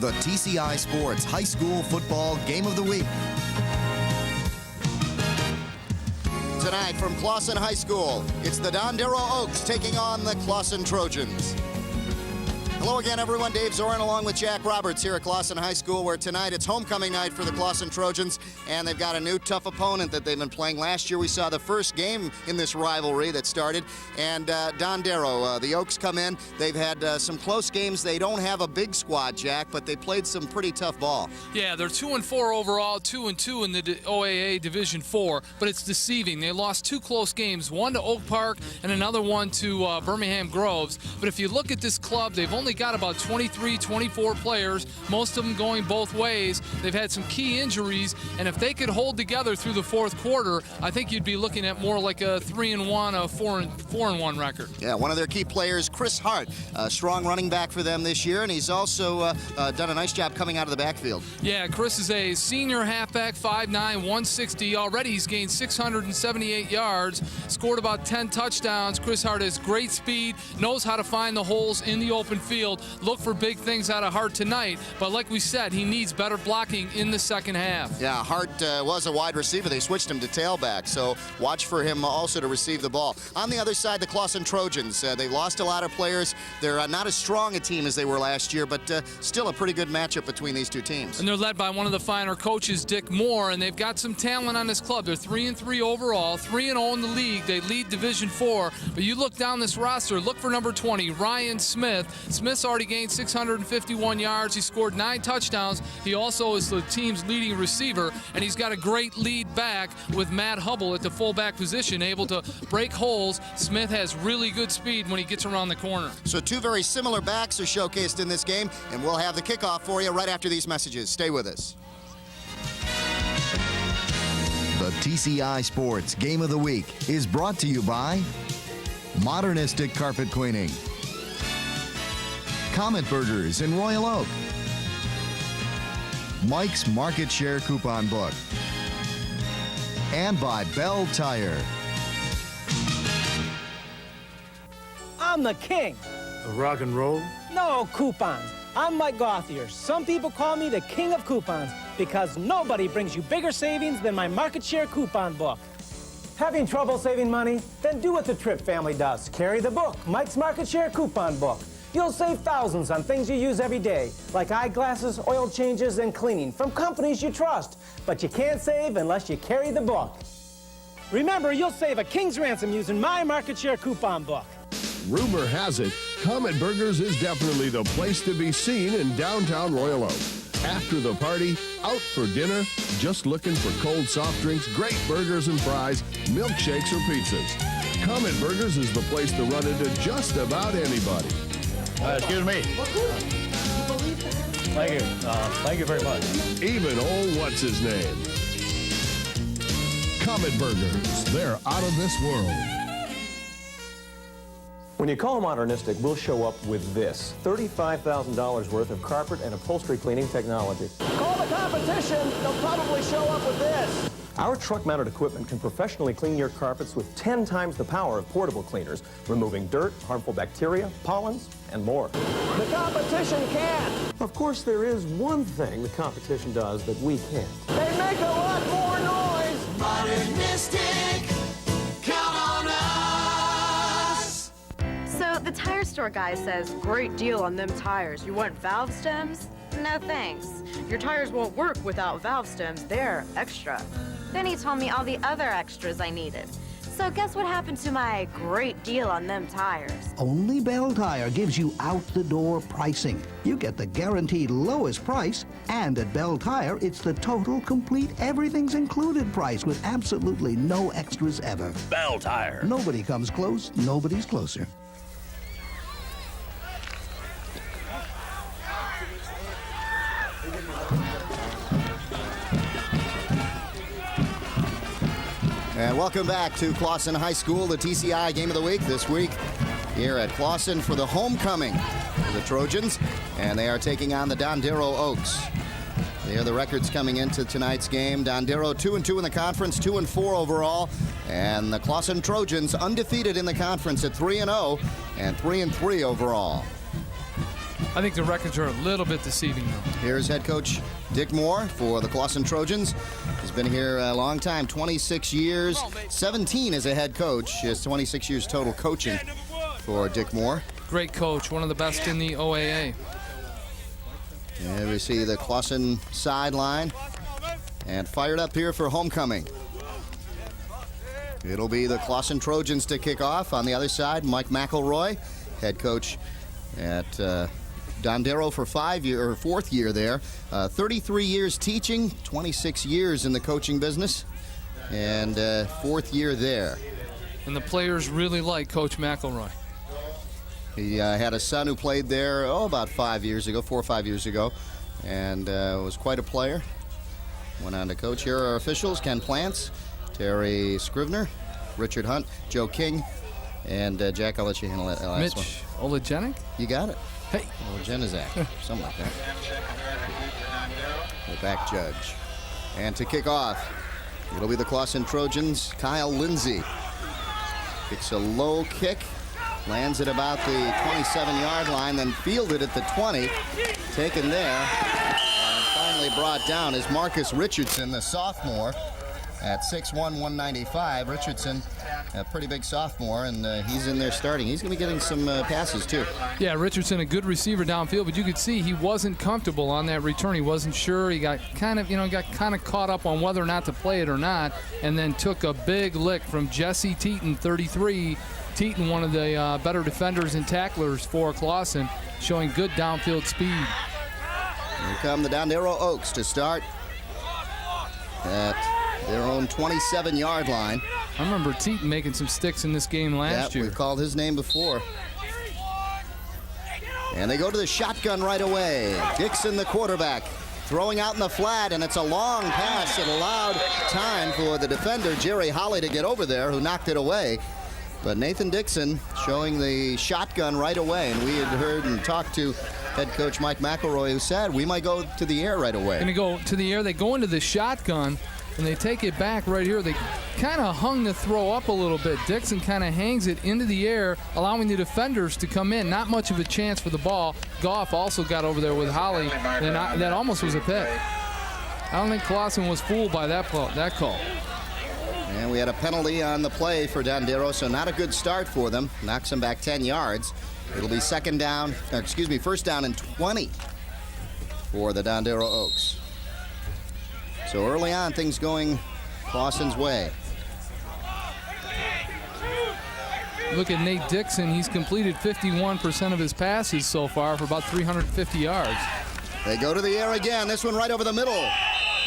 the TCI Sports High School Football Game of the Week. Tonight from Clawson High School, it's the Dondero Oaks taking on the Clawson Trojans. Hello again, everyone. Dave Zorin along with Jack Roberts here at Clawson High School, where tonight it's homecoming night for the Clawson Trojans, and they've got a new tough opponent that they've been playing. Last year we saw the first game in this rivalry that started, and Dondero, the Oaks come in. They've had some close games. They don't have a big squad, Jack, but they played some pretty tough ball. Yeah, they're 2-4 overall, 2-2 in the OAA Division 4, but it's deceiving. They lost two close games, one to Oak Park and another one to Birmingham Groves. But if you look at this club, they've only got about 23, 24 players, most of them going both ways. They've had some key injuries, and if they could hold together through the fourth quarter, I think you'd be looking at more like a 3-1, a 4-1 record. Yeah, one of their key players, Chris Hart, a strong running back for them this year, and he's also done a nice job coming out of the backfield. Yeah, Chris is a senior halfback, 5'9", 160. Already he's gained 678 yards, scored about 10 touchdowns. Chris Hart has great speed, knows how to find the holes in the open field. Look for big things out of Hart tonight, but like we said, he needs better blocking in the second half. Yeah, Hart was a wide receiver. They switched him to tailback, so watch for him also to receive the ball. On the other side, the Clawson Trojans, they lost a lot of players. They're not as strong a team as they were last year, but still a pretty good matchup between these two teams. And they're led by one of the finer coaches, Dick Moore, and they've got some talent on this club. They're 3-3 overall, 3-0 in the league. They lead Division 4, but you look down this roster, look for number 20, Ryan Smith. Smith's already gained 651 yards. He scored 9 touchdowns. He also is the team's leading receiver, and he's got a great lead back with Matt Hubble at the fullback position, able to break holes. Smith has really good speed when he gets around the corner. So two very similar backs are showcased in this game, and we'll have the kickoff for you right after these messages. Stay with us. The TCI Sports Game of the Week is brought to you by Modernistic Carpet Cleaning, Comet Burgers in Royal Oak, Mike's Market Share Coupon Book, and by Bell Tire. I'm the king. Of rock and roll? No, coupons. I'm Mike Gauthier. Some people call me the king of coupons because nobody brings you bigger savings than my Market Share Coupon Book. Having trouble saving money? Then do what the Tripp family does. Carry the book, Mike's Market Share Coupon Book. You'll save thousands on things you use every day, like eyeglasses, oil changes, and cleaning from companies you trust. But you can't save unless you carry the book. Remember, you'll save a king's ransom using my Market Share Coupon Book. Rumor has it, Comet Burgers is definitely the place to be seen in downtown Royal Oak. After the party, out for dinner, just looking for cold soft drinks, great burgers and fries, milkshakes or pizzas. Comet Burgers is the place to run into just about anybody. Excuse me. Thank you. Thank you very much. Even old what's-his-name. Comet Burgers, they're out of this world. When you call Modernistic, we'll show up with this, $35,000 worth of carpet and upholstery cleaning technology. Call the competition, they'll probably show up with this. Our truck-mounted equipment can professionally clean your carpets with 10 times the power of portable cleaners, removing dirt, harmful bacteria, pollens, and more. The competition can't. Of course, there is one thing the competition does that we can't. They make a lot more noise. Modernistic, count on us. So the tire store guy says, great deal on them tires. You want valve stems? No thanks. Your tires won't work without valve stems. They're extra. Then he told me all the other extras I needed. So guess what happened to my great deal on them tires? Only Bell Tire gives you out-the-door pricing. You get the guaranteed lowest price, and at Bell Tire, it's the total, complete, everything's included price with absolutely no extras ever. Bell Tire. Nobody comes close, nobody's closer. And welcome back to Clawson High School, the TCI Game of the Week this week here at Clawson for the homecoming of the Trojans, and they are taking on the Dondero Oaks. They are the records coming into tonight's game. Dondero 2-2 in the conference, 2-4 overall, and the Clawson Trojans undefeated in the conference at 3-0 and 3-3 overall. I think the records are a little bit deceiving, though. Here's head coach Dick Moore for the Clawson Trojans. He's been here a long time, 26 years, 17 as a head coach. He has 26 years total coaching for Dick Moore. Great coach, one of the best in the OAA. And we see the Clawson sideline and fired up here for homecoming. It'll be the Clawson Trojans to kick off. On the other side, Mike McElroy, head coach at Dondero for 4th year there. 33 years teaching, 26 years in the coaching business, and 4th year there. And the players really like Coach McElroy. He had a son who played there, about 4 or 5 years ago, and was quite a player. Went on to coach. Here are our officials: Ken Plants, Terry Scrivener, Richard Hunt, Joe King, and Jack, I'll let you handle that last one. Mitch Olejenic? You got it. Hey. Olejenic, something like that. The back judge. And to kick off, it'll be the Clawson Trojans, Kyle Lindsay. Kicks a low kick, lands at about the 27-yard line, then fielded at the 20, taken there, and finally brought down is Marcus Richardson, the sophomore, at 6'1", 195. Richardson, a pretty big sophomore, and he's in there starting. He's going to be getting some passes, too. Yeah, Richardson, a good receiver downfield, but you could see he wasn't comfortable on that return. He wasn't sure. He got kind of caught up on whether or not to play it or not, and then took a big lick from Jesse Teton, 33. Teton, one of the better defenders and tacklers for Clawson, showing good downfield speed. Here come the Dondero Oaks to start at their own 27-yard line. I remember Teton making some sticks in this game last year. We've called his name before. And they go to the shotgun right away. Dixon, the quarterback, throwing out in the flat, and it's a long pass that allowed time for the defender, Jerry Holly, to get over there, who knocked it away. But Nathan Dixon showing the shotgun right away, and we had heard and talked to head coach Mike McElroy, who said we might go to the air right away. Going to go to the air. They go into the shotgun, and they take it back right here. They kind of hung the throw up a little bit. Dixon kind of hangs it into the air, allowing the defenders to come in. Not much of a chance for the ball. Goff also got over there with Holly, and that almost was a pick. I don't think Clawson was fooled by that call. And we had a penalty on the play for Dondero, so not a good start for them. Knocks them back 10 yards. It'll be first down and 20 for the Dondero Oaks. So early on, things going Clawson's way. Look at Nate Dixon. He's completed 51% of his passes so far for about 350 yards. They go to the air again. This one right over the middle.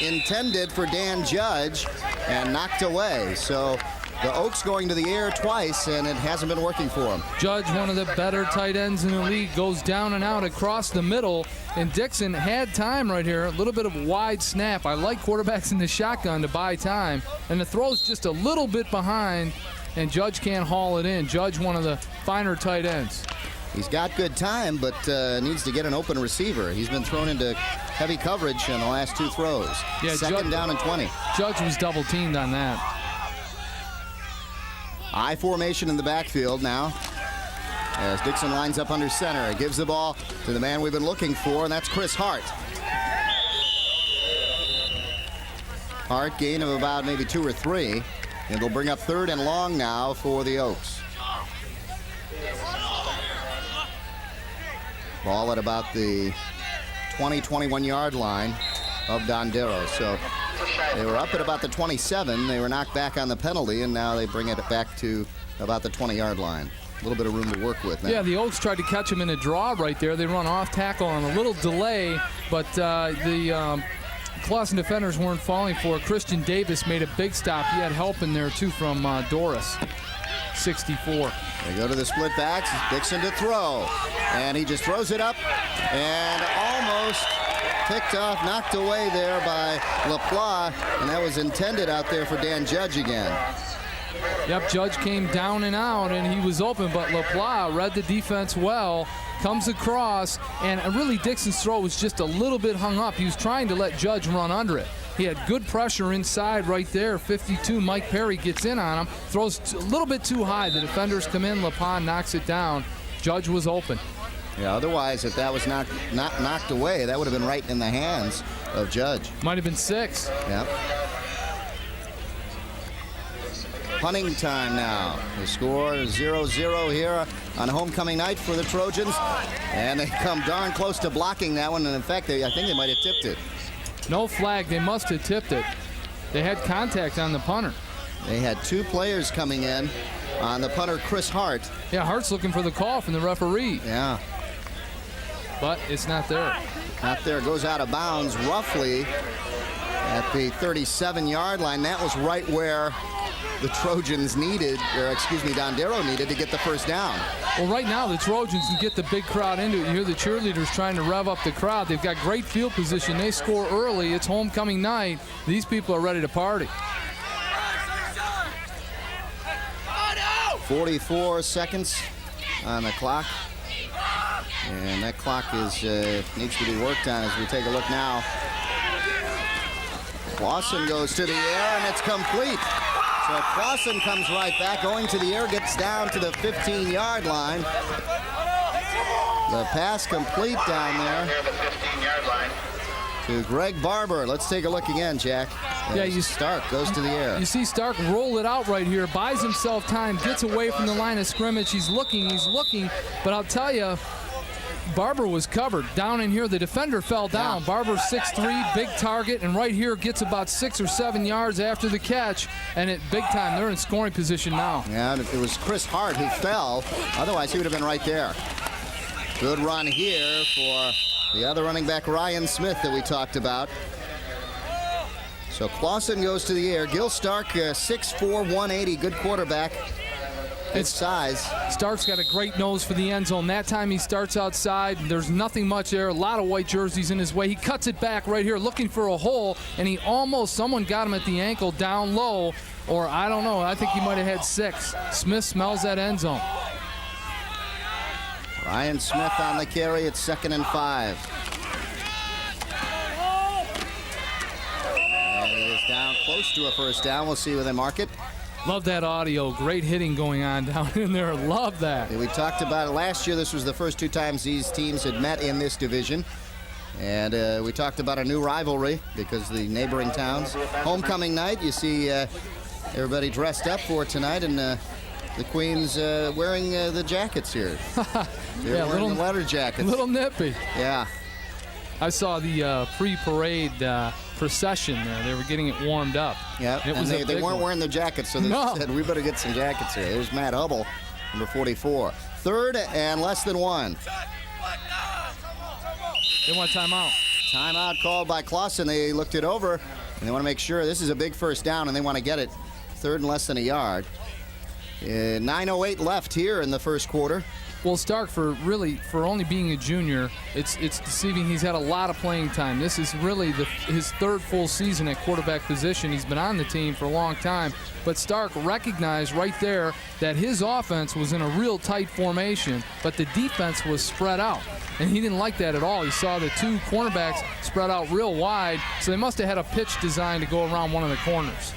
Intended for Dan Judge and knocked away. So the Oaks going to the air twice, and it hasn't been working for him. Judge, one of the better tight ends in the league, goes down and out across the middle, and Dixon had time right here. A little bit of wide snap. I like quarterbacks in the shotgun to buy time, and the throw's just a little bit behind, and Judge can't haul it in. Judge, one of the finer tight ends. He's got good time, but needs to get an open receiver. He's been thrown into heavy coverage in the last two throws. Yeah, Second down and 20. Judge was double teamed on that. I formation in the backfield now as Dixon lines up under center. Gives the ball to the man we've been looking for, and that's Chris Hart. Hart, gain of about maybe 2 or 3. And they'll bring up 3rd and long now for the Oaks. Ball at about the 20-21 yard line of Dondero. So they were up at about the 27. They were knocked back on the penalty, and now they bring it back to about the 20-yard line. A little bit of room to work with now. Yeah, the Oaks tried to catch him in a draw right there. They run off tackle on a little delay, but the Clawson defenders weren't falling for it. Christian Davis made a big stop. He had help in there, too, from Doris, 64. They go to the split backs. Dixon to throw. And he just throws it up and almost picked off, knocked away there by LaPlace. And that was intended out there for Dan Judge again. Yep, Judge came down and out, and he was open, but LaPlace read the defense well, comes across, and really Dixon's throw was just a little bit hung up. He was trying to let Judge run under it. He had good pressure inside right there. 52, Mike Perry gets in on him, throws a little bit too high. The defenders come in, LaPlace knocks it down. Judge was open. Yeah, otherwise, if that was not knocked away, that would have been right in the hands of Judge. Might have been 6. Yeah. Punting time now. The score is 0-0 here on homecoming night for the Trojans. And they come darn close to blocking that one. And in fact, I think they might have tipped it. No flag. They must have tipped it. They had contact on the punter. They had 2 players coming in on the punter, Chris Hart. Yeah, Hart's looking for the call from the referee. Yeah. But it's not there. Not there. Goes out of bounds roughly at the 37-yard line. That was right where the Trojans needed, or excuse me, Dondero needed to get the first down. Well, right now the Trojans can get the big crowd into it. You hear the cheerleaders trying to rev up the crowd. They've got great field position. They score early. It's homecoming night. These people are ready to party. 44 seconds on the clock. And that clock is needs to be worked on as we take a look now. Clawson goes to the air, and it's complete. So Clawson comes right back, going to the air, gets down to the 15-yard line. The pass complete down there to Greg Barber. Let's take a look again, Jack. Yeah, Stark goes to the air. You see Stark roll it out right here, buys himself time, gets away from the line of scrimmage. He's looking, but I'll tell you, Barber was covered. Down in here, the defender fell down. Yeah. Barber's 6'3", big target, and right here gets about 6 or 7 yards after the catch, and at big time, they're in scoring position now. Yeah, and it was Chris Hart who fell. Otherwise, he would have been right there. Good run here for the other running back, Ryan Smith, that we talked about. So Clawson goes to the air. Gil Stark, 6'4", 180, good quarterback. It's size. Stark's got a great nose for the end zone. That time he starts outside. There's nothing much there. A lot of white jerseys in his way. He cuts it back right here looking for a hole, and someone got him at the ankle down low, or I don't know. I think he might have had 6. Smith smells that end zone. Ryan Smith on the carry. It's 2nd and 5. And he is down close to a first down. We'll see where they mark it. Love that audio. Great hitting going on down in there. Love that. We talked about it last year. This was the first 2 times these teams had met in this division. And we talked about a new rivalry because the neighboring towns. Homecoming night, you see everybody dressed up for tonight, and the Queens wearing the jackets here. They're wearing the letter jackets. Little nippy. Yeah. I saw the pre-parade procession there. They were getting it warmed up. Yeah, and they weren't wearing their jackets, so they said, we better get some jackets here. There's Matt Hubble, number 44. 3rd and less than 1. They want a timeout. Timeout called by Clawson. They looked it over, and they want to make sure this is a big first down, and they want to get it 3rd and less than a yard. 9:08 left here in the first quarter. Well, Stark, for only being a junior, it's deceiving. He's had a lot of playing time. This is really his 3rd full season at quarterback position. He's been on the team for a long time. But Stark recognized right there that his offense was in a real tight formation, but the defense was spread out. And he didn't like that at all. He saw the 2 cornerbacks spread out real wide, so they must have had a pitch designed to go around one of the corners.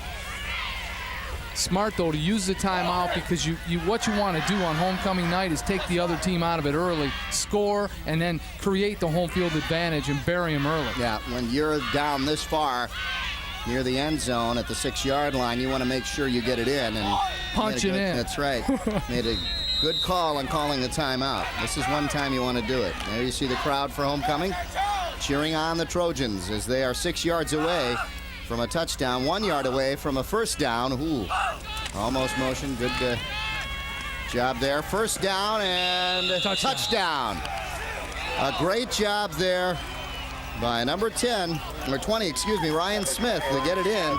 Smart, though, to use the timeout, because what you want to do on homecoming night is take the other team out of it early, score, and then create the home field advantage and bury them early. Yeah, when you're down this far near the end zone at the 6-yard line, you want to make sure you get it in. And punch it in. That's right. Made a good call on calling the timeout. This is one time you want to do it. There you see the crowd for homecoming cheering on the Trojans as they are 6 yards away from a touchdown, 1 yard away from a first down. Ooh, almost motion. Good job there. First down and touchdown. A great job there by number 10, or 20, excuse me, Ryan Smith to get it in.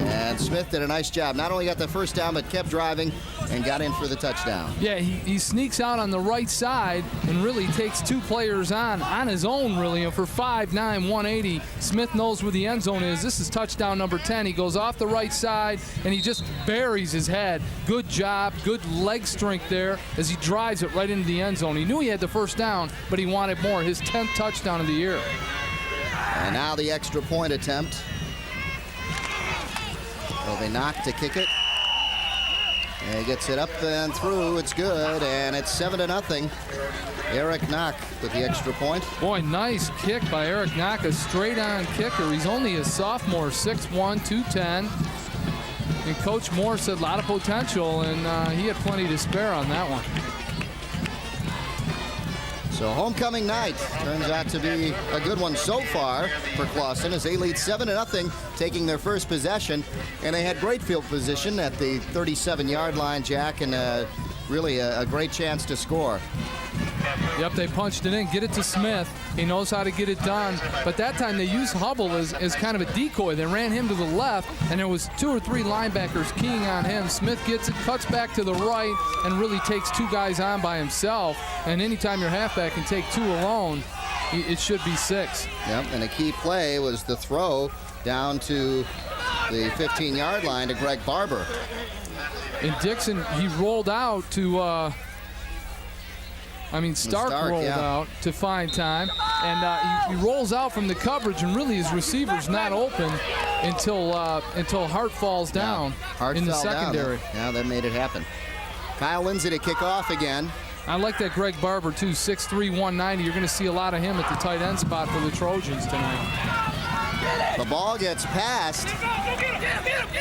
And Smith did a nice job. Not only got the first down, but kept driving and got in for the touchdown. Yeah, he sneaks out on the right side and really takes 2 players on his own, really. And for 5'9", 180, Smith knows where the end zone is. This is touchdown number 10. He goes off the right side, and he just buries his head. Good job, good leg strength there as he drives it right into the end zone. He knew he had the first down, but he wanted more. His 10th touchdown of the year. And now the extra point attempt. Will they knock to kick it? And he gets it up and through. It's good, and it's 7-0. Eric Knock with the extra point. Boy, nice kick by Eric Knock, a straight-on kicker. He's only a sophomore, 6'1", 210. And Coach Moore said a lot of potential, and he had plenty to spare on that one. So homecoming night turns out to be a good one so far for Clawson as they lead 7-0, taking their first possession. And they had great field position at the 37-yard line, Jack, and really a great chance to score. Yep, they punched it in, get it to Smith. He knows how to get it done. But that time they used Hubble as kind of a decoy. They ran him to the left, and there was 2 or 3 linebackers keying on him. Smith gets it, cuts back to the right, and really takes 2 guys on by himself. And anytime your halfback can take 2 alone, it should be 6. Yep, and a key play was the throw down to the 15-yard line to Greg Barber. And Dixon, he rolled out to... Stark rolled out to find time, and he rolls out from the coverage, and really his receiver's not open until Hart falls down in the secondary. Yeah, that made it happen. Kyle Lindsay to kick off again. I like that Greg Barber, too, 6'3", 190. You're going to see a lot of him at the tight end spot for the Trojans tonight. The ball gets past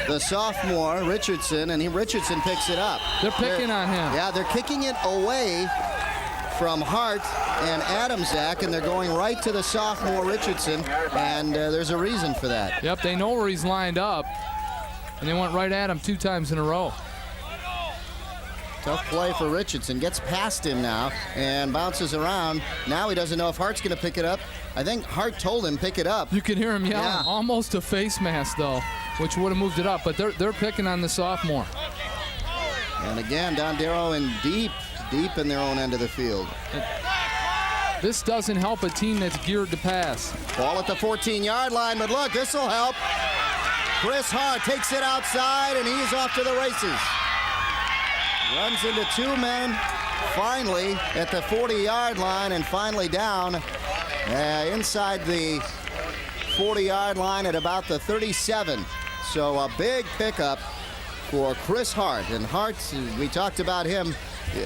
the sophomore, Richardson, and Richardson picks it up. They're picking on him. Yeah, they're kicking it away from Hart and Adamczak, and they're going right to the sophomore Richardson, and there's a reason for that. Yep, they know where he's lined up, and they went right at him 2 times in a row. Tough play for Richardson. Gets past him now and bounces around. Now he doesn't know if Hart's going to pick it up. I think Hart told him pick it up. You can hear him yelling, almost a face mask, though, which would have moved it up, but they're picking on the sophomore. And again, Dondero in deep in their own end of the field. This doesn't help a team that's geared to pass. Ball at the 14-yard line, but look, this will help. Chris Hart takes it outside, and he's off to the races. Runs into 2 men, finally at the 40-yard line, and finally down inside the 40-yard line at about the 37. So a big pickup for Chris Hart. And Hart, we talked about him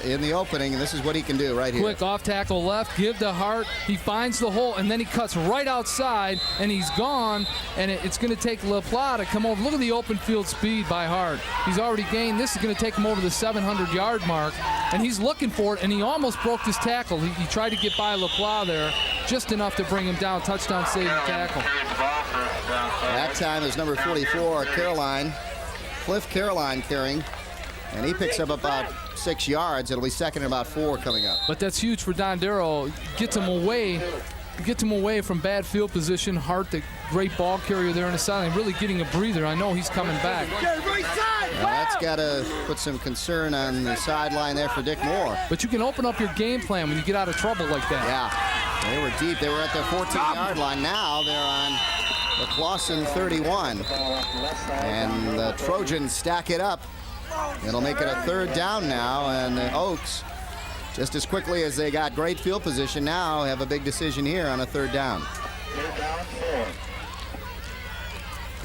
in the opening, and this is what he can do right here. Quick off tackle left, give to Hart. He finds the hole, and then he cuts right outside, and he's gone, and it's going to take LaPla to come over. Look at the open field speed by Hart. He's already gained. This is going to take him over the 700-yard mark, and he's looking for it, and he almost broke his tackle. He tried to get by LaPla there, just enough to bring him down. Touchdown saving tackle. That time is number 44, Cliff Caroline carrying, and he picks up about 6 yards. It'll be second and about 4 coming up. But that's huge for Dondero. Gets him away from bad field position. Hart, the great ball carrier there in the sideline, really getting a breather. I know he's coming back. That's got to put some concern on the sideline there for Dick Moore. But you can open up your game plan when you get out of trouble like that. Yeah, they were deep. They were at their 14-yard line. Now they're on the Clawson 31. And the Trojans stack it up. It'll make it a 3rd down now, and the Oaks, just as quickly as they got great field position, now have a big decision here on a 3rd down.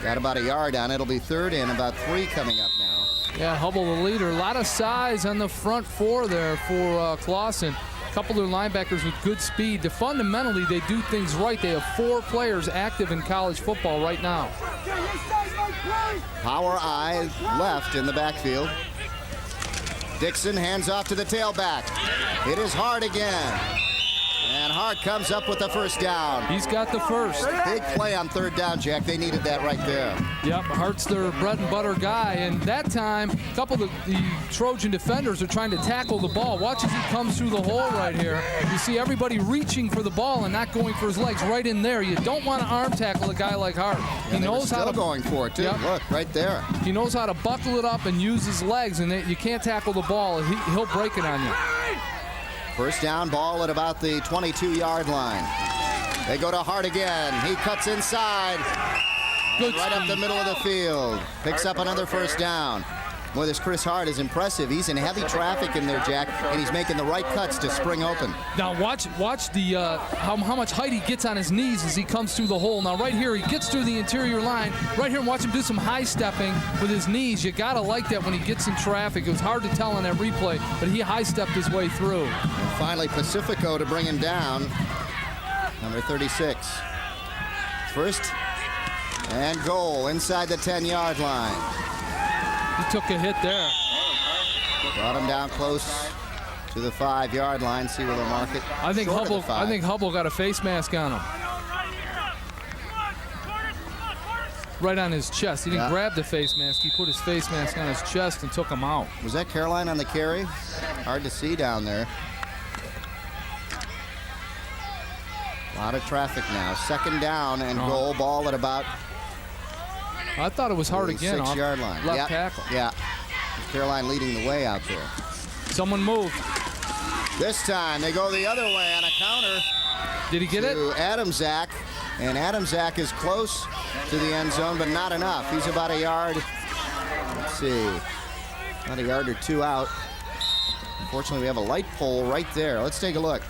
Got about a yard on it. It'll be 3rd and about 3 coming up now. Yeah, Hubble the leader. A lot of size on the front 4 there for Clawson. A couple of their linebackers with good speed. Fundamentally, they do things right. They have 4 players active in college football right now. Power eye left in the backfield. Dixon hands off to the tailback. It is Hart again. And Hart comes up with the 1st down. He's got the first. Big play on 3rd down, Jack. They needed that right there. Yep, Hart's their bread and butter guy. And that time, a couple of the Trojan defenders are trying to tackle the ball. Watch as he comes through the hole right here. You see everybody reaching for the ball and not going for his legs right in there. You don't want to arm tackle a guy like Hart. He knows how to going for it, too. Yep. Look, right there. He knows how to buckle it up and use his legs, and you can't tackle the ball. He'll break it on you. 1st down, ball at about the 22-yard line. They go to Hart again. He cuts inside. Good right speed. Up the middle of the field. Picks up another 1st down. Boy, this Chris Hart is impressive. He's in heavy traffic in there, Jack, and he's making the right cuts to spring open. Now watch the how much height he gets on his knees as he comes through the hole. Now right here, he gets through the interior line. Right here, watch him do some high stepping with his knees. You gotta like that when he gets in traffic. It was hard to tell on that replay, but he high stepped his way through. And finally, Pacifico to bring him down. Number 36. First and goal inside the 10-yard line. He took a hit there. Brought him down close to the 5-yard line. See where they'll mark it. I think Hubble got a face mask on him. Right on his chest. He didn't grab the face mask. He put his face mask on his chest and took him out. Was that Caroline on the carry? Hard to see down there. A lot of traffic now. Second down and goal. Ball at about I thought it was hard again. 6-yard line. Left tackle. Yeah. Caroline leading the way out there. Someone moved. This time they go the other way on a counter. Did he get it? Adamczak. And Adamczak is close to the end zone, but not enough. He's about a yard. Let's see. About a yard or two out. Unfortunately, we have a light pole right there. Let's take a look.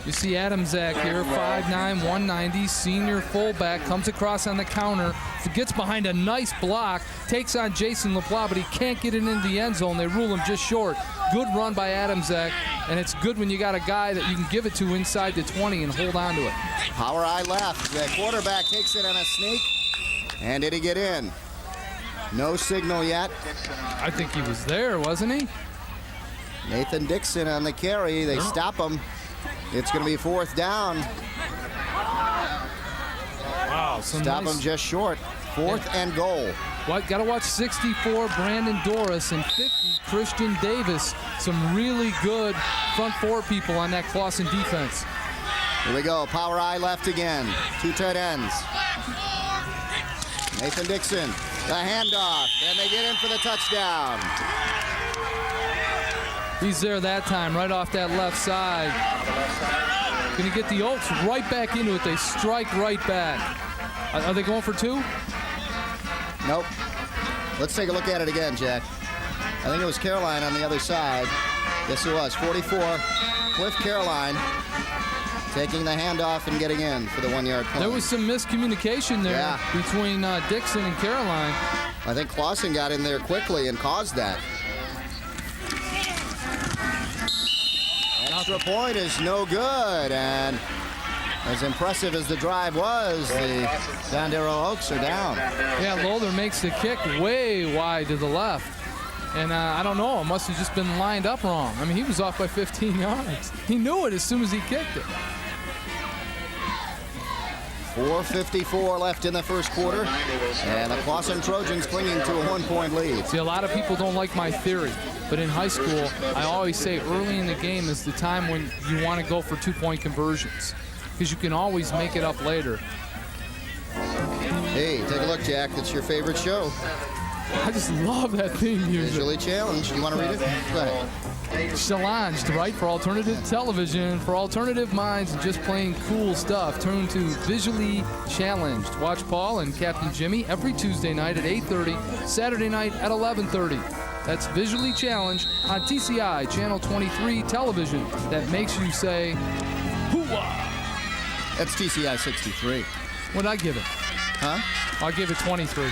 You see Adamczak here, 5'9", 190, senior fullback, comes across on the counter, gets behind a nice block, takes on Jason LaPlace, but he can't get it into the end zone. They rule him just short. Good run by Adamczak, and it's good when you got a guy that you can give it to inside the 20 and hold on to it. Power eye left. The quarterback takes it on a sneak. And did he get in? No signal yet. I think he was there, wasn't he? Nathan Dixon on the carry. They stop him. It's going to be fourth down. Wow. Stop him just short. Fourth and goal. Got to watch 64, Brandon Doris, and 50, Christian Davis. Some really good front four people on that Clawson defense. Here we go. Power eye left again. Two tight ends. Nathan Dixon, the handoff, and they get in for the touchdown. He's there that time, right off that left side. Going to get the Oaks right back into it. They strike right back. Are they going for two? Nope. Let's take a look at it again, Jack. I think it was Caroline on the other side. Yes, it was. 44, Cliff Caroline taking the handoff and getting in for the 1-yard play. There was some miscommunication there between Dixon and Caroline. I think Clawson got in there quickly and caused that. Extra point is no good, and as impressive as the drive was, the Dondero Oaks are down. Yeah, Lowther makes the kick way wide to the left. And I don't know, it must have just been lined up wrong. I mean, he was off by 15 yards. He knew it as soon as he kicked it. 4:54 left in the first quarter, and the Clawson Trojans clinging to a 1-point lead. See, a lot of people don't like my theory, but in high school, I always say early in the game is the time when you want to go for 2-point conversions, because you can always make it up later. Hey, take a look, Jack. It's your favorite show. I just love that theme music. Visually challenged. You want to read it? Go ahead. Challenged, right? For alternative television, for alternative minds, and just plain cool stuff. Turn to Visually Challenged. Watch Paul and Captain Jimmy every Tuesday night at 8:30, Saturday night at 11:30. That's Visually Challenged on TCI Channel 23 television. That makes you say, hoo-wah. That's TCI 63. What'd I give it? Huh? I'll give it 23.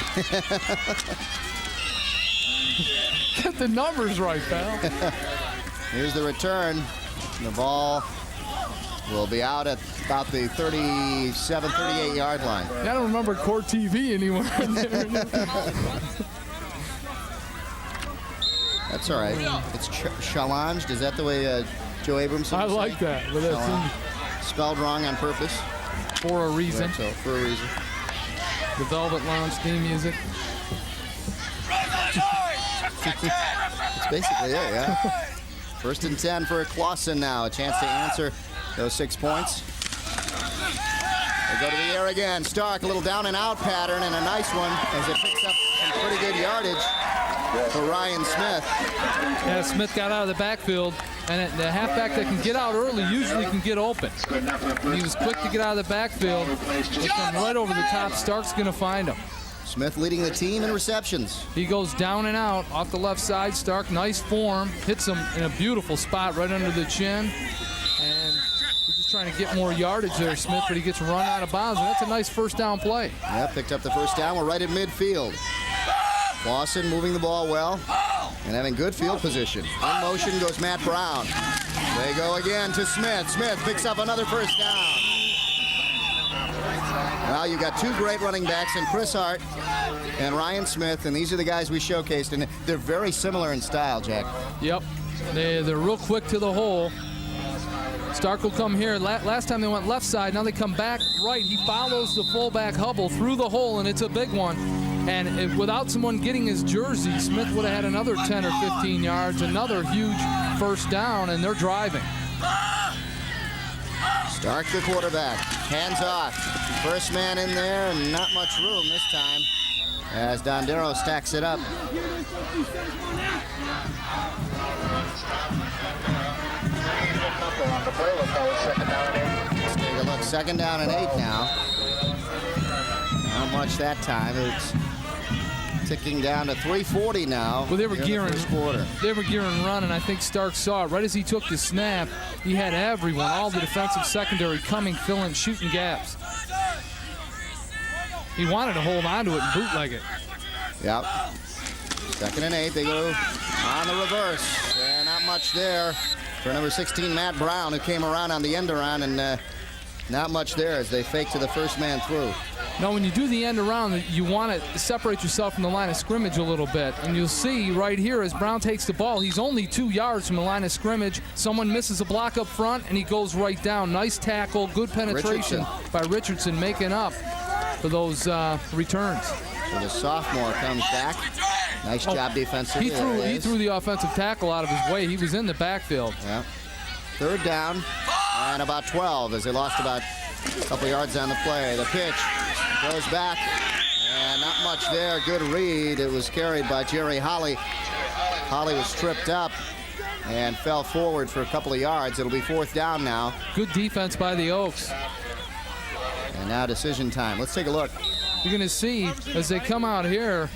Get the numbers right, pal. Here's the return. The ball will be out at about the 37, 38-yard line. I don't remember Court TV anywhere in there. That's all right. It's challenged. Is that the way Joe Abrams said? I like that. But that's spelled wrong on purpose. For a reason. So, for a reason. The Velvet Lounge theme music. That's basically it, yeah. First and 10 for Clawson now. A chance to answer those 6 points. They go to the air again. Stark, a little down and out pattern, and a nice one as it picks up some pretty good yardage for Ryan Smith. Yeah, Smith got out of the backfield, and the halfback that can get out early usually can get open. And he was quick to get out of the backfield. He come right over the top. Stark's going to find him. Smith leading the team in receptions. He goes down and out off the left side. Stark, nice form. Hits him in a beautiful spot right under the chin. And he's just trying to get more yardage there, Smith, but he gets run out of bounds. And that's a nice first down play. Yeah, picked up the first down. We're right at midfield. Clawson moving the ball well and having good field position. In motion goes Matt Brown. They go again to Smith. Smith picks up another first down. Well, you got two great running backs in Chris Hart and Ryan Smith, and these are the guys we showcased, and they're very similar in style, Jack. Yep, they're real quick to the hole. Stark will come here. Last time they went left side, now they come back right. He follows the fullback Hubble through the hole, and it's a big one. And without someone getting his jersey, Smith would have had another 10 or 15 yards, another huge first down, and they're driving. Stark, the quarterback, hands off. First man in there, and not much room this time as Dondero stacks it up. Let's take a look. 2nd down and 8 now. Not much that time. It's ticking down to 3:40 now. Well, they were gearing. Quarter. They were gearing run, and I think Stark saw it. Right as he took the snap, he had everyone, all the defensive secondary coming, filling, shooting gaps. He wanted to hold on to it and bootleg it. Yep. 2nd and 8. They go on the reverse. And not much there for number 16, Matt Brown, who came around on the end around, and not much there as they fake to the first man through. Now, when you do the end around, you want to separate yourself from the line of scrimmage a little bit. And you'll see right here as Brown takes the ball, he's only 2 yards from the line of scrimmage. Someone misses a block up front, and he goes right down. Nice tackle, good penetration by Richardson, making up for those returns. So the sophomore comes back. Nice job defensively. He threw the offensive tackle out of his way. He was in the backfield. Yeah. 3rd down and about 12 as they lost about a couple yards on the play. The pitch goes back and not much there. Good read. It was carried by Jerry Holly. Holly was tripped up and fell forward for a couple of yards. It'll be 4th down now. Good defense by the Oaks. And now decision time. Let's take a look. You're going to see as they come out here,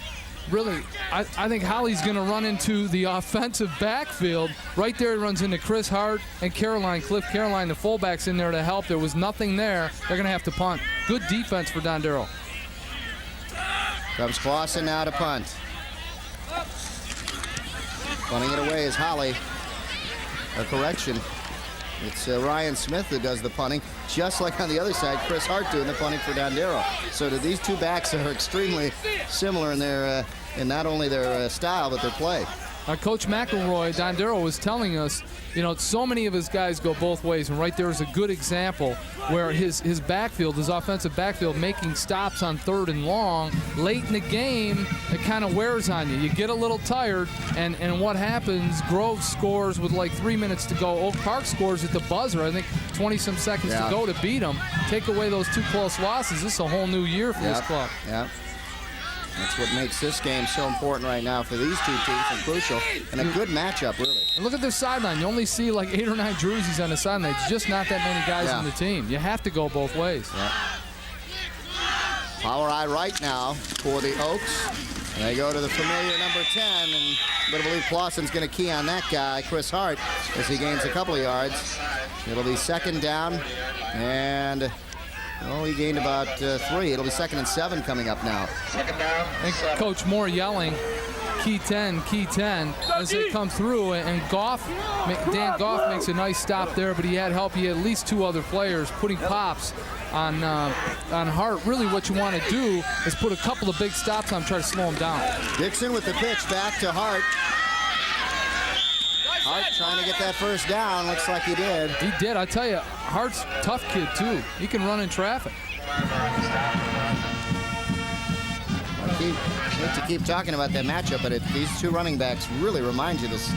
really, I think Holly's going to run into the offensive backfield. Right there, he runs into Chris Hart and Cliff Caroline, the fullbacks in there to help. There was nothing there. They're going to have to punt. Good defense for Dondero. Comes Clawson now to punt. Punting it away is Holly. A correction. It's Ryan Smith who does the punting, just like on the other side, Chris Hart doing the punting for Dondero. So these two backs are extremely similar in their, in not only their style, but their play. Coach McElroy, Dondero was telling us, you know, so many of his guys go both ways, and right there is a good example where his backfield, his offensive backfield, making stops on 3rd and long. Late in the game, it kind of wears on you. You get a little tired, and what happens, Grove scores with like 3 minutes to go. Oak Park scores at the buzzer, I think 20-some seconds to go to beat them. Take away those 2 close losses, this is a whole new year for this club. Yeah. That's what makes this game so important right now for these two teams, and crucial, and a good matchup, really. And look at their sideline. You only see like 8 or 9 jerseys on the sideline. It's just not that many guys on the team. You have to go both ways. Yeah. Power eye right now for the Oaks. And they go to the familiar number 10, and I believe Clawson's going to key on that guy, Chris Hart, as he gains a couple of yards. It'll be 2nd down, and he gained about 3. It'll be 2nd and 7 coming up now. And Coach Moore yelling, key 10, as they come through. And Dan Goff makes a nice stop there, but he had help. He had at least 2 other players putting pops on Hart. Really what you want to do is put a couple of big stops on him, try to slow him down. Dixon with the pitch back to Hart. Hart trying to get that first down. Looks like he did. He did. I tell you, Hart's a tough kid, too. He can run in traffic. I hate to keep talking about that matchup, but these two running backs really remind you this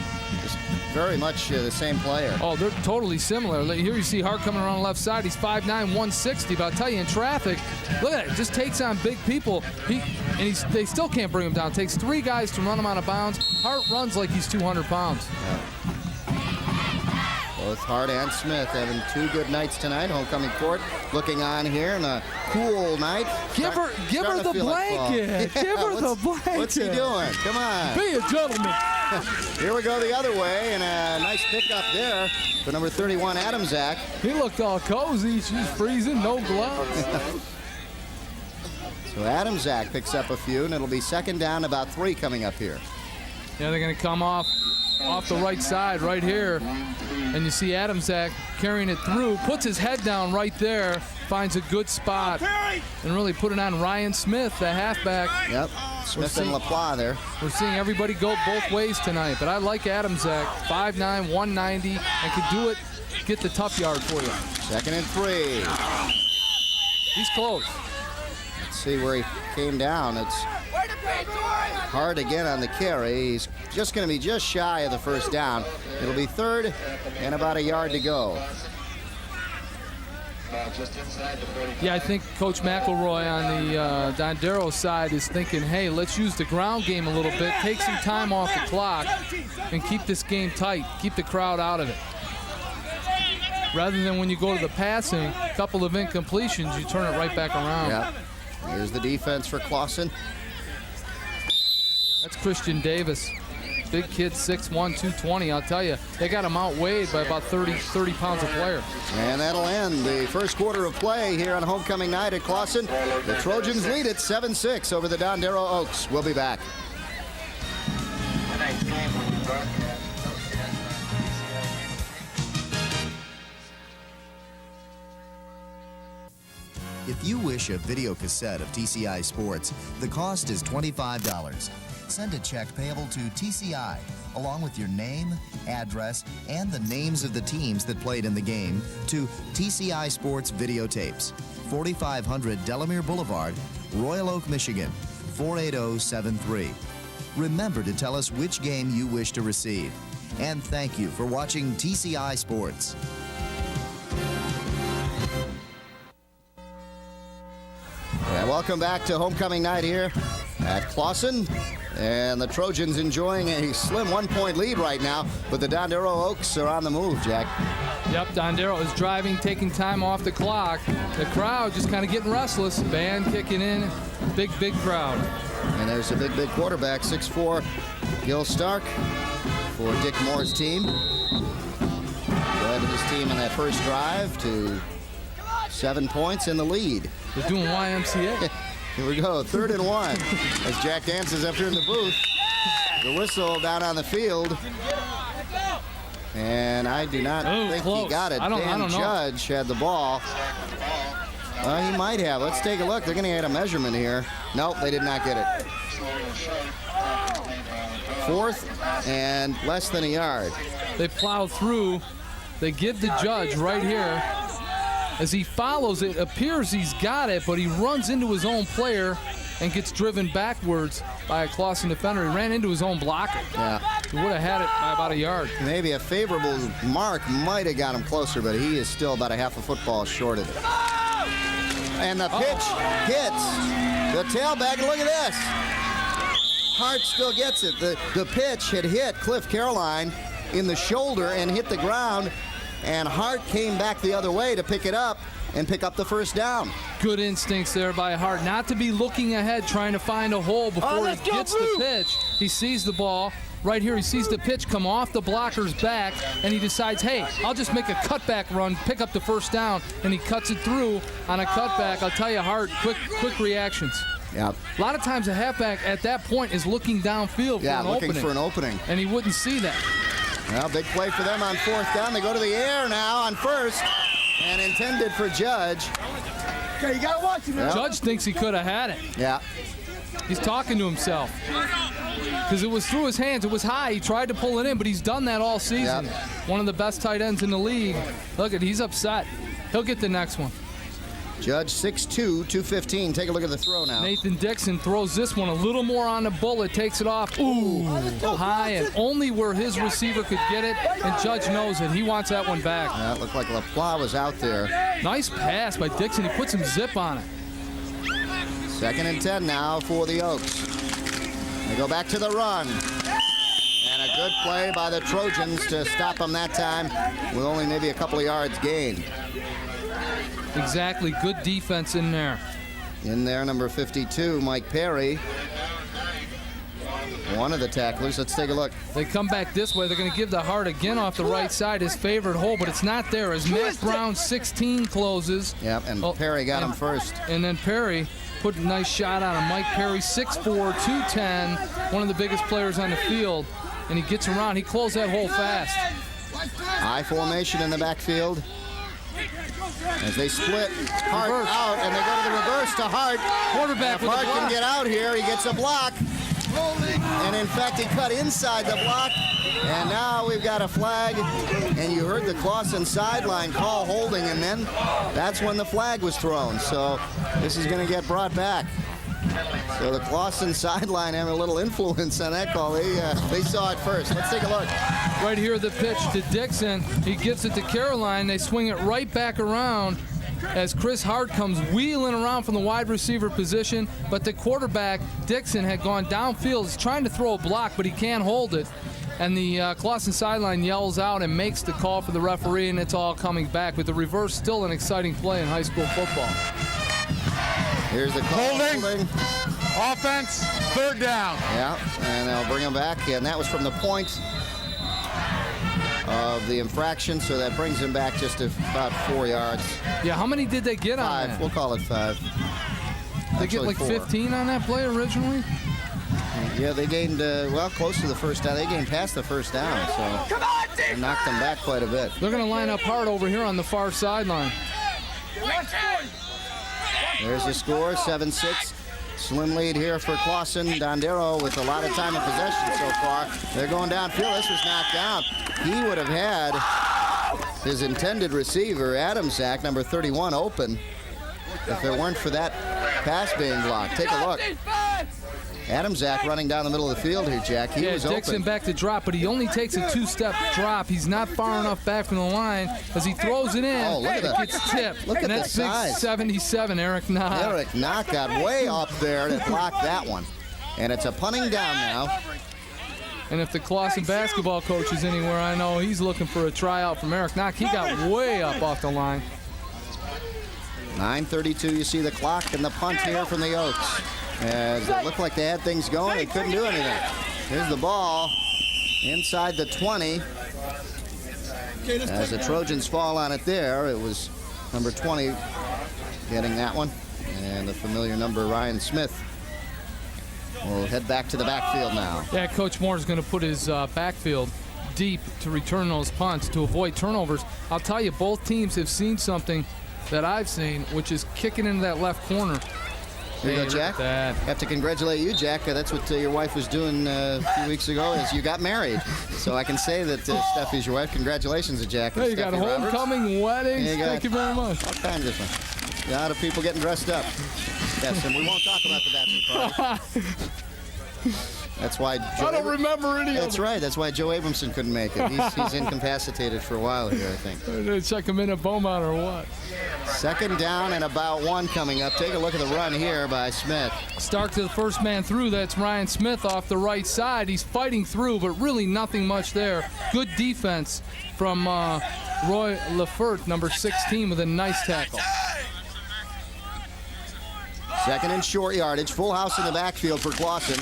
very much the same player. Oh, they're totally similar. Here you see Hart coming around the left side. He's 5'9", 160. But I'll tell you, in traffic, look at it. Just takes on big people. They still can't bring him down. It takes 3 guys to run him out of bounds. Hart runs like he's 200 pounds. Both Hart and Smith having 2 good nights tonight. Homecoming court looking on here in a cool night. Give her the blanket. Give her the blanket. What's he doing? Come on. Be a gentleman. Here we go the other way, and a nice pickup there for number 31, Adamczak. He looked all cozy. She's freezing, no gloves. So Adamczak picks up a few, and it'll be second down, about 3 coming up here. Yeah, they're going to come off the right side right here. And you see Adamczak carrying it through, puts his head down right there, finds a good spot, and really put it on Ryan Smith, the halfback. Yep, Smith and LaPlace there. We're seeing everybody go both ways tonight, but I like Adamczak, 5'9", 190, and can do it, get the tough yard for you. Second and 3. He's close. Let's see where he came down. It's Hart again on the carry. He's just going to be just shy of the first down. It'll be 3rd and about a yard to go. Yeah, I think Coach McElroy on the Dondero side is thinking, hey, let's use the ground game a little bit, take some time off the clock, and keep this game tight, keep the crowd out of it. Rather than when you go to the passing, a couple of incompletions, you turn it right back around. Yeah. Here's the defense for Clawson. That's Christian Davis. Big kid, 6'1", 220. I'll tell you, they got him outweighed by about 30 pounds a player. And that'll end the first quarter of play here on homecoming night at Clawson. The Trojans lead it 7-6 over the Dondero Oaks. We'll be back. If you wish a video cassette of TCI Sports, the cost is $25. Send a check payable to TCI, along with your name, address, and the names of the teams that played in the game, to TCI Sports Videotapes, 4500 Delamere Boulevard, Royal Oak, Michigan, 48073. Remember to tell us which game you wish to receive. And thank you for watching TCI Sports. Yeah, welcome back to homecoming night here at Clawson. And the Trojans enjoying a slim 1-point lead right now, but the Dondero Oaks are on the move, Jack. Yep, Dondero is driving, taking time off the clock. The crowd just kind of getting restless. Band kicking in. Big crowd. And there's a big quarterback, 6'4", Gil Stark for Dick Moore's team. Led his team in that first drive to 7 points in the lead. They're doing YMCA. Here we go, 3rd and 1. As Jack dances up here in the booth. The whistle down on the field. And I do not think close. he got it. I don't know. Judge had the ball. He might have. Let's take a look. They're going to get a measurement here. Nope, they did not get it. 4th and less than a yard. They plow through. They give the judge right here. As he follows it, appears he's got it, but he runs into his own player and gets driven backwards by a Clawson defender. He ran into his own blocker. Yeah. He would have had it by about a yard. Maybe a favorable mark might have got him closer, but he is still about a half a football short of it. And the pitch hits the tailback, and look at this. Hart still gets it. The pitch had hit Cliff Caroline in the shoulder and hit the ground, and Hart came back the other way to pick it up and pick up the first down. Good instincts there by Hart, not to be looking ahead, trying to find a hole before he gets the pitch. He sees the ball. Right here, he sees the pitch come off the blocker's back, and he decides, hey, I'll just make a cutback run, pick up the first down, and he cuts it through on a cutback. I'll tell you, Hart, quick reactions. Yeah. A lot of times a halfback at that point is looking downfield for an opening. Looking for an opening. And he wouldn't see that. Well, big play for them on 4th down. They go to the air now on 1st, and intended for Judge. Okay, you gotta watch him. Yep. Judge thinks he could have had it. Yeah. He's talking to himself. Because it was through his hands. It was high. He tried to pull it in, but he's done that all season. Yep. One of the best tight ends in the league. Look at, he's upset. He'll get the next one. Judge 6'2", 215. Take a look at the throw now. Nathan Dixon throws this one a little more on the bullet, takes it off. Ooh, high and only where his receiver could get it, and Judge knows it. He wants that one back. It looked like LaPlace was out there. Nice pass by Dixon. He put some zip on it. 2nd and 10 now for the Oaks. They go back to the run. And a Good play by the Trojans to stop them that time with only maybe a couple of yards gained. Exactly. Good defense in there. In there, number 52, Mike Perry. One of the tacklers. Let's take a look. They come back this way. They're going to give the Hart again off the right side, his favorite hole, but it's not there as Matt Brown, 16, closes. Yep, and Perry got him first. And then Perry put a nice shot on him. Mike Perry, 6'4", 210, one of the biggest players on the field, and he gets around. He closed that hole fast. High formation in the backfield. As they split Hart out, and they go to the reverse to Hart. Quarterback if with Hart the block. can get out here, he gets a block. And in fact, he cut inside the block. And now we've got a flag. And you heard the Clawson sideline call holding, and then that's when the flag was thrown. So this is going to get brought back. So the Clawson sideline having a little influence on that call. They saw it first. Let's take a look. Right here, the pitch to Dixon. He gives it to Caroline. They swing it right back around as Chris Hart comes wheeling around from the wide receiver position. But the quarterback, Dixon, had gone downfield. He's trying to throw a block, but he can't hold it. And the Clawson sideline yells out and makes the call for the referee, and it's all coming back. With the reverse, still an exciting play in high school football. Here's the call. Holding. Offense, 3rd down. Yeah, and they'll bring him back. And that was from the point of the infraction, so that brings him back just about 4 yards. Yeah, how many did they get on 5. that? We'll call it 5. They get like 4. 15 on that play originally? Yeah, they gained, close to the first down. They gained past the first down, so they knocked them back quite a bit. They're going to line up hard over here on the far sideline. There's the score, 7-6. Slim lead here for Clawson. Dondero with a lot of time in possession so far. They're going downfield. This was knocked down. He would have had his intended receiver, Adamczak, number 31, open if it weren't for that pass being blocked. Take a look. Adamczak running down the middle of the field here, Jack. He was Dixon open. back to drop, but he only takes a 2-step drop. He's not far enough back from the line as he throws it in. Oh, look at it that. gets tipped. Look at and the that's big size. 77, Eric Knott. Eric Knott got way up there to block that one. And it's a punting down now. And if the Clawson basketball coach is anywhere, I know he's looking for a tryout from Eric Knott. He got way up off the line. 9:32, you see the clock and the punt here from the Oaks. As it looked like they had things going, they couldn't do anything. Here's the ball inside the 20. As the Trojans fall on it there, it was number 20 getting that one. And the familiar number, Ryan Smith, will head back to the backfield now. Yeah, Coach Moore is going to put his backfield deep to return those punts to avoid turnovers. I'll tell you, both teams have seen something that I've seen, which is kicking into that left corner. Here you go, Jack. Have to congratulate you, Jack. That's what your wife was doing a few weeks ago, is you got married. So I can say that Steffi's your wife. Congratulations to Jack and Hey, you got Steffi homecoming, weddings. Thank you very much. All kinds of fun. A lot of people getting dressed up. Yes, and we won't talk about the bachelor party. That's why Joe I don't remember any of That's right. That's why Joe Abramson couldn't make it. He's incapacitated for a while here, I think. Check him in at Beaumont or what? 2nd down and about 1 coming up. Take a look at the run here by Smith. Stark to the first man through. That's Ryan Smith off the right side. He's fighting through, but really nothing much there. Good defense from Roy Lefert, number 16, with a nice tackle. 2nd and short yardage. Full house in the backfield for Clawson.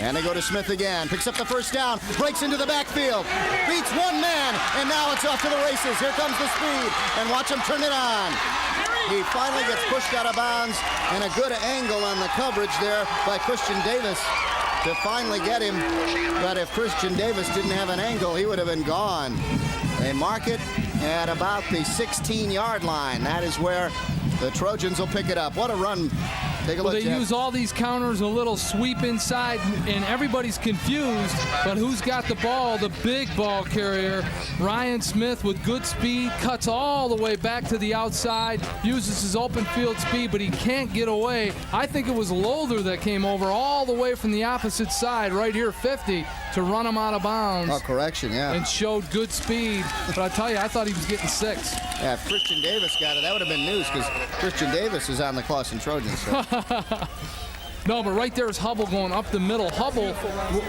And they go to Smith again. Picks up the first down. Breaks into the backfield. Beats one man. And now it's off to the races. Here comes the speed. And watch him turn it on. He finally gets pushed out of bounds. And a good angle on the coverage there by Christian Davis to finally get him. But if Christian Davis didn't have an angle, he would have been gone. They mark it at about the 16-yard line. That is where the Trojans will pick it up. What a run. Take a look, They Jeff. use all these counters, a little sweep inside, and everybody's confused. But who's got the ball? The big ball carrier, Ryan Smith, with good speed, cuts all the way back to the outside, uses his open field speed, but he can't get away. I think it was Lothar that came over all the way from the opposite side, right here, 50, to run him out of bounds. Oh, correction, yeah. And showed good speed. But I tell you, I thought he was getting 6. Yeah, if Christian Davis got it, that would have been news because Christian Davis is on the Clawson Trojans. So. No, but right there is Hubble going up the middle. Hubble,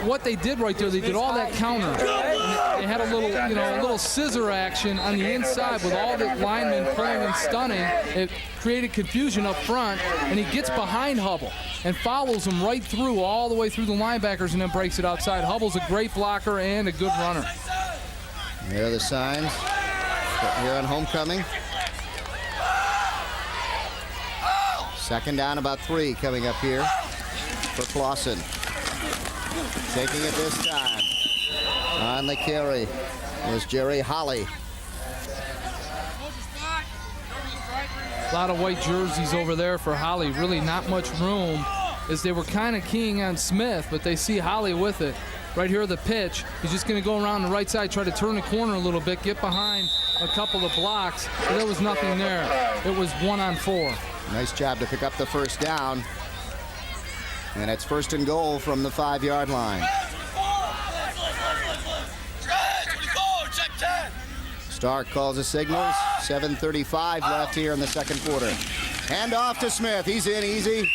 what they did right there, they did all that counter. And they had a little, a little scissor action on the inside with all the linemen pulling and stunning. It created confusion up front, and he gets behind Hubble and follows him right through, all the way through the linebackers, and then breaks it outside. Hubble's a great blocker and a good runner. Here are the signs here on homecoming. Second down, about 3 coming up here for Clawson. Taking it this time. On the carry is Jerry Holly. A lot of white jerseys over there for Holly. Really not much room, as they were kind of keying on Smith, but they see Holly with it. Right here, the pitch. He's just going to go around the right side, try to turn the corner a little bit, get behind a couple of blocks, but there was nothing there. It was 1-on-4. Nice job to pick up the first down. And it's 1st and goal from the 5-yard line. Stark calls the signals. 7:35 left here in the second quarter. Hand off to Smith. He's in easy.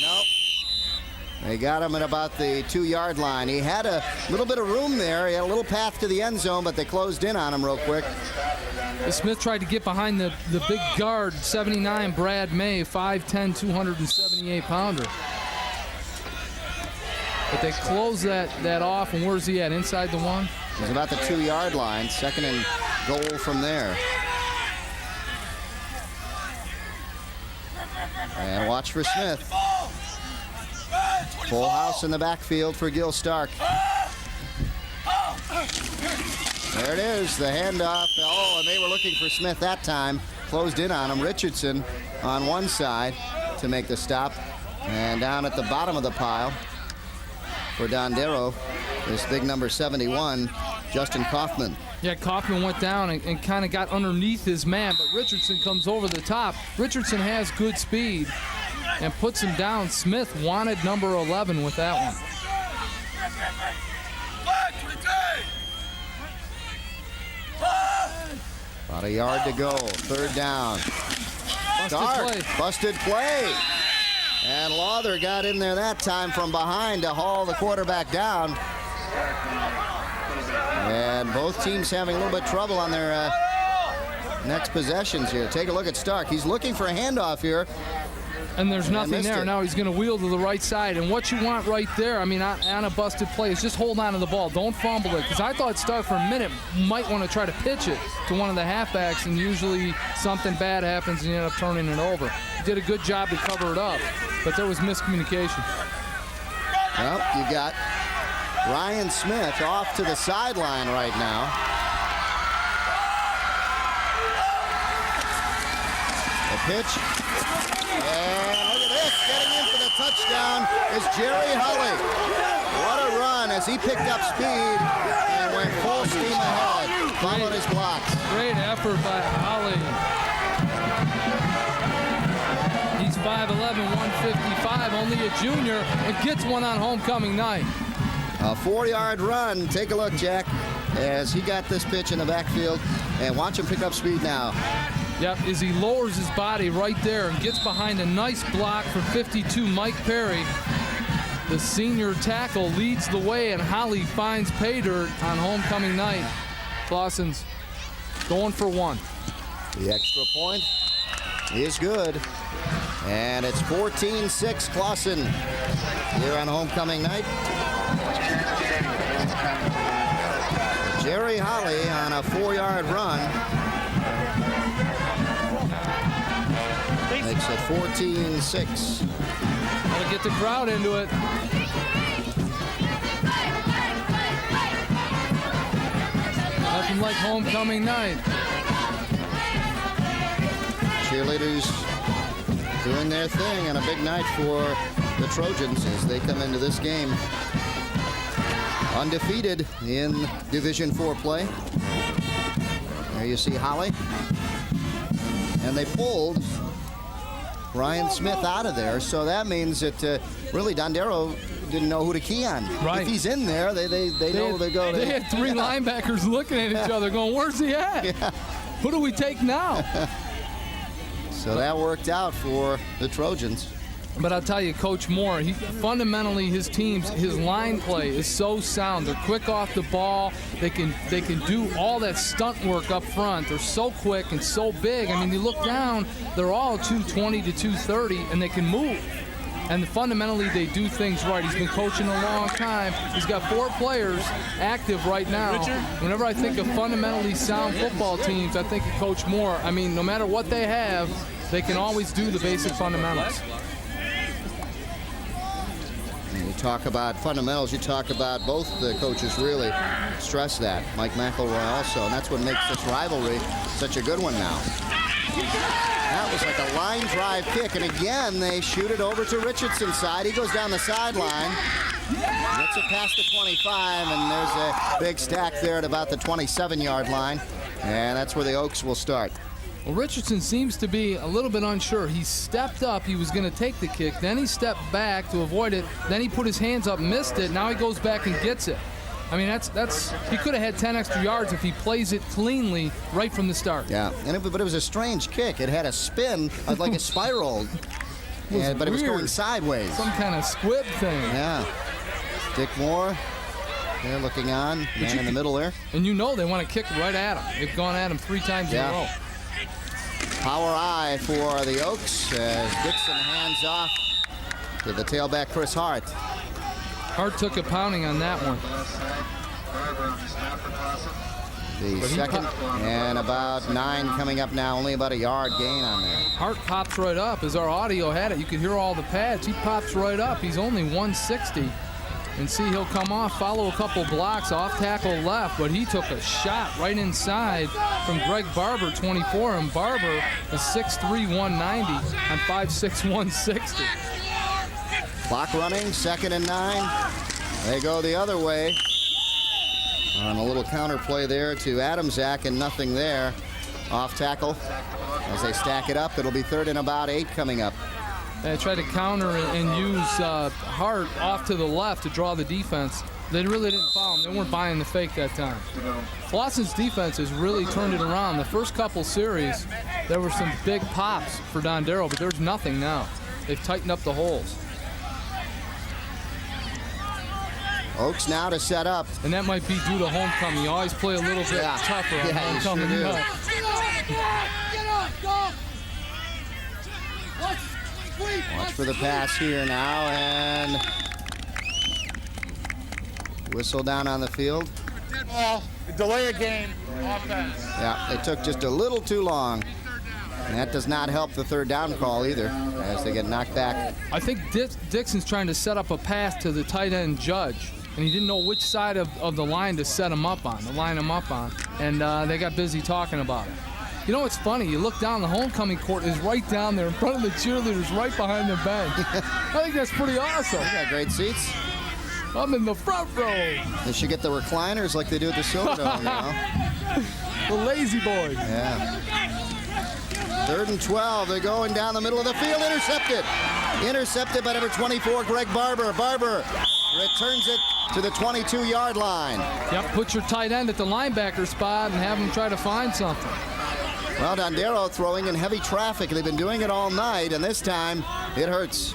Nope. They got him at about the 2-yard line. He had a little bit of room there. He had a little path to the end zone, but they closed in on him real quick. Smith tried to get behind the big guard, 79, Brad May, 5'10", 278-pounder. But they closed that off, and where's he at? Inside the 1? He's about the 2-yard line. 2nd and goal from there. And watch for Smith. Full house in the backfield for Gil Stark. There it is, the handoff. Oh, and they were looking for Smith that time. Closed in on him. Richardson on one side to make the stop. And down at the bottom of the pile for Dondero is big number 71, Justin Kaufman. Yeah, Kaufman went down and kind of got underneath his man, but Richardson comes over the top. Richardson has good speed and puts him down. Smith wanted number 11 with that one. About a yard to go. 3rd down. Busted play. And Lawther got in there that time from behind to haul the quarterback down. And both teams having a little bit of trouble on their next possessions here. Take a look at Stark. He's looking for a handoff here. And there's nothing there. Now he's going to wheel to the right side. And what you want right there, I mean, on a busted play, is just hold on to the ball. Don't fumble it. Because I thought Stark for a minute might want to try to pitch it to one of the halfbacks, and usually something bad happens and you end up turning it over. He did a good job to cover it up, but there was miscommunication. Well, you got Ryan Smith off to the sideline right now. The pitch. And look at this, getting in for the touchdown is Jerry Holly. What a run as he picked up speed and went full steam ahead. Followed his blocks. Great effort by Holly. He's 5'11", 155, only a junior, and gets one on homecoming night. A 4-yard run. Take a look, Jack, as he got this pitch in the backfield. And watch him pick up speed now. Yep, as he lowers his body right there and gets behind a nice block for 52, Mike Perry. The senior tackle leads the way, and Holly finds pay dirt on homecoming night. Clawson's going for 1. The extra point is good. And it's 14-6 Clawson here on homecoming night. Jerry Holly on a 4-yard run. Makes it 14-6. Gotta get the crowd into it. Nothing like homecoming night. Cheerleaders doing their thing, and a big night for the Trojans as they come into this game undefeated in Division IV play. There you see Holly. And they pulled Ryan Smith out of there, so that means that really Dondero didn't know who to key on. Right. If he's in there, they know they go. They had 3 linebackers looking at each other going, where's he at? Yeah. Who do we take now? So that worked out for the Trojans. But I'll tell you, Coach Moore, fundamentally his teams, his line play is so sound. They're quick off the ball. They can do all that stunt work up front. They're so quick and so big. I mean, you look down, they're all 220 to 230, and they can move. And fundamentally, they do things right. He's been coaching a long time. He's got 4 players active right now. Whenever I think of fundamentally sound football teams, I think of Coach Moore. I mean, no matter what they have, they can always do the basic fundamentals. When you talk about fundamentals, you talk about both the coaches really stress that. Mike McElroy also, and that's what makes this rivalry such a good one now. That was like a line drive kick, and again, they shoot it over to Richardson's side. He goes down the sideline, gets it past the 25, and there's a big stack there at about the 27-yard line, and that's where the Oaks will start. Well, Richardson seems to be a little bit unsure. He stepped up, he was going to take the kick, then he stepped back to avoid it, then he put his hands up, missed it, now he goes back and gets it. I mean, that's he could have had 10 extra yards if he plays it cleanly right from the start. Yeah, but it was a strange kick. It had a spin, like a spiral, but it was going sideways. Some kind of squib thing. Yeah. Dick Moore, they're looking on, man in the middle there. And you know they want to kick right at him. They've gone at him 3 times in a row. Power eye for the Oaks as Dixon hands off to the tailback, Chris Hart. Hart took a pounding on that one. The second and about 9 coming up now, only about a yard gain on there. Hart pops right up. As our audio had it, you could hear all the pads. He pops right up. He's only 160. And see, he'll come off, follow a couple blocks, off tackle left, but he took a shot right inside from Greg Barber, 24, and Barber is 6'3", 190 on 5'6", 160. Clock running, 2nd and 9. They go the other way on a little counter play there to Adamczak, and nothing there. Off tackle as they stack it up. It'll be 3rd and about 8 coming up. They tried to counter and use Hart off to the left to draw the defense. They really didn't foul him. They weren't buying the fake that time. Clawson's defense has really turned it around. The first couple series, there were some big pops for Dondero, but there's nothing now. They've tightened up the holes. Oaks now to set up. And that might be due to homecoming. You always play a little bit tougher on homecoming. Sure Watch for the pass here now, and whistle down on the field. Ball, delay a game, offense. Yeah, they took just a little too long. And that does not help the 3rd down call either, as they get knocked back. I think Dixon's trying to set up a pass to the tight end Judge, and he didn't know which side of the line to set him up on, and they got busy talking about it. You know, it's funny. You look down, the homecoming court is right down there in front of the cheerleaders, right behind the bench. I think that's pretty awesome. They got great seats. I'm in the front row. They should get the recliners like they do at the Silverdome now. The lazy boys. Yeah. 3rd and 12. They're going down the middle of the field. Intercepted. Intercepted by number 24, Greg Barber. Barber returns it to the 22-yard line. Yep, put your tight end at the linebacker spot and have him try to find something. Well, Dondero throwing in heavy traffic. They've been doing it all night, and this time it hurts.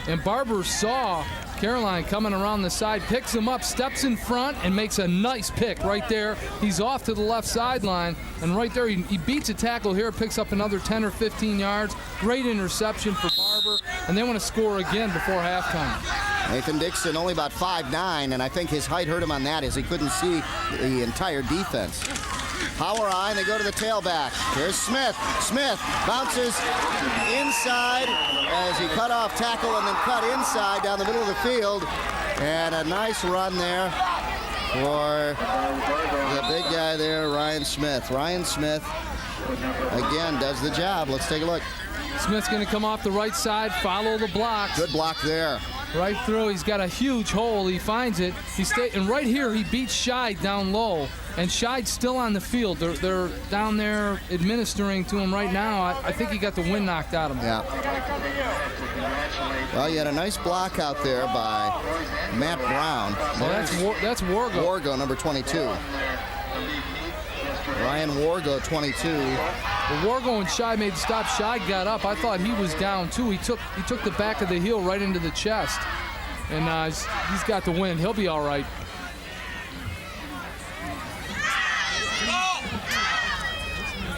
And Barber saw Caroline coming around the side, picks him up, steps in front, and makes a nice pick right there. He's off to the left sideline, and right there he beats a tackle here, picks up another 10 or 15 yards. Great interception for Barber, and they want to score again before halftime. Nathan Dixon only about 5'9", and I think his height hurt him on that as he couldn't see the entire defense. Power eye, and they go to the tailback. Here's Smith. Smith bounces inside as he cut off tackle and then cut inside down the middle of the field. And a nice run there for the big guy there, Ryan Smith. Ryan Smith, again, does the job. Let's take a look. Smith's going to come off the right side, follow the blocks. Good block there. Right through. He's got a huge hole. He finds it. And right here, he beats Scheid down low. And Scheid's still on the field. They're down there administering to him right now. I think he got the wind knocked out of him. Yeah. Well, you had a nice block out there by Matt Brown. Well, that's Wargo. Wargo, number 22. Ryan Wargo, 22. Well, Wargo and Shy made the stop. Shy got up. I thought he was down too. He took the back of the heel right into the chest, and he's got the win. He'll be all right.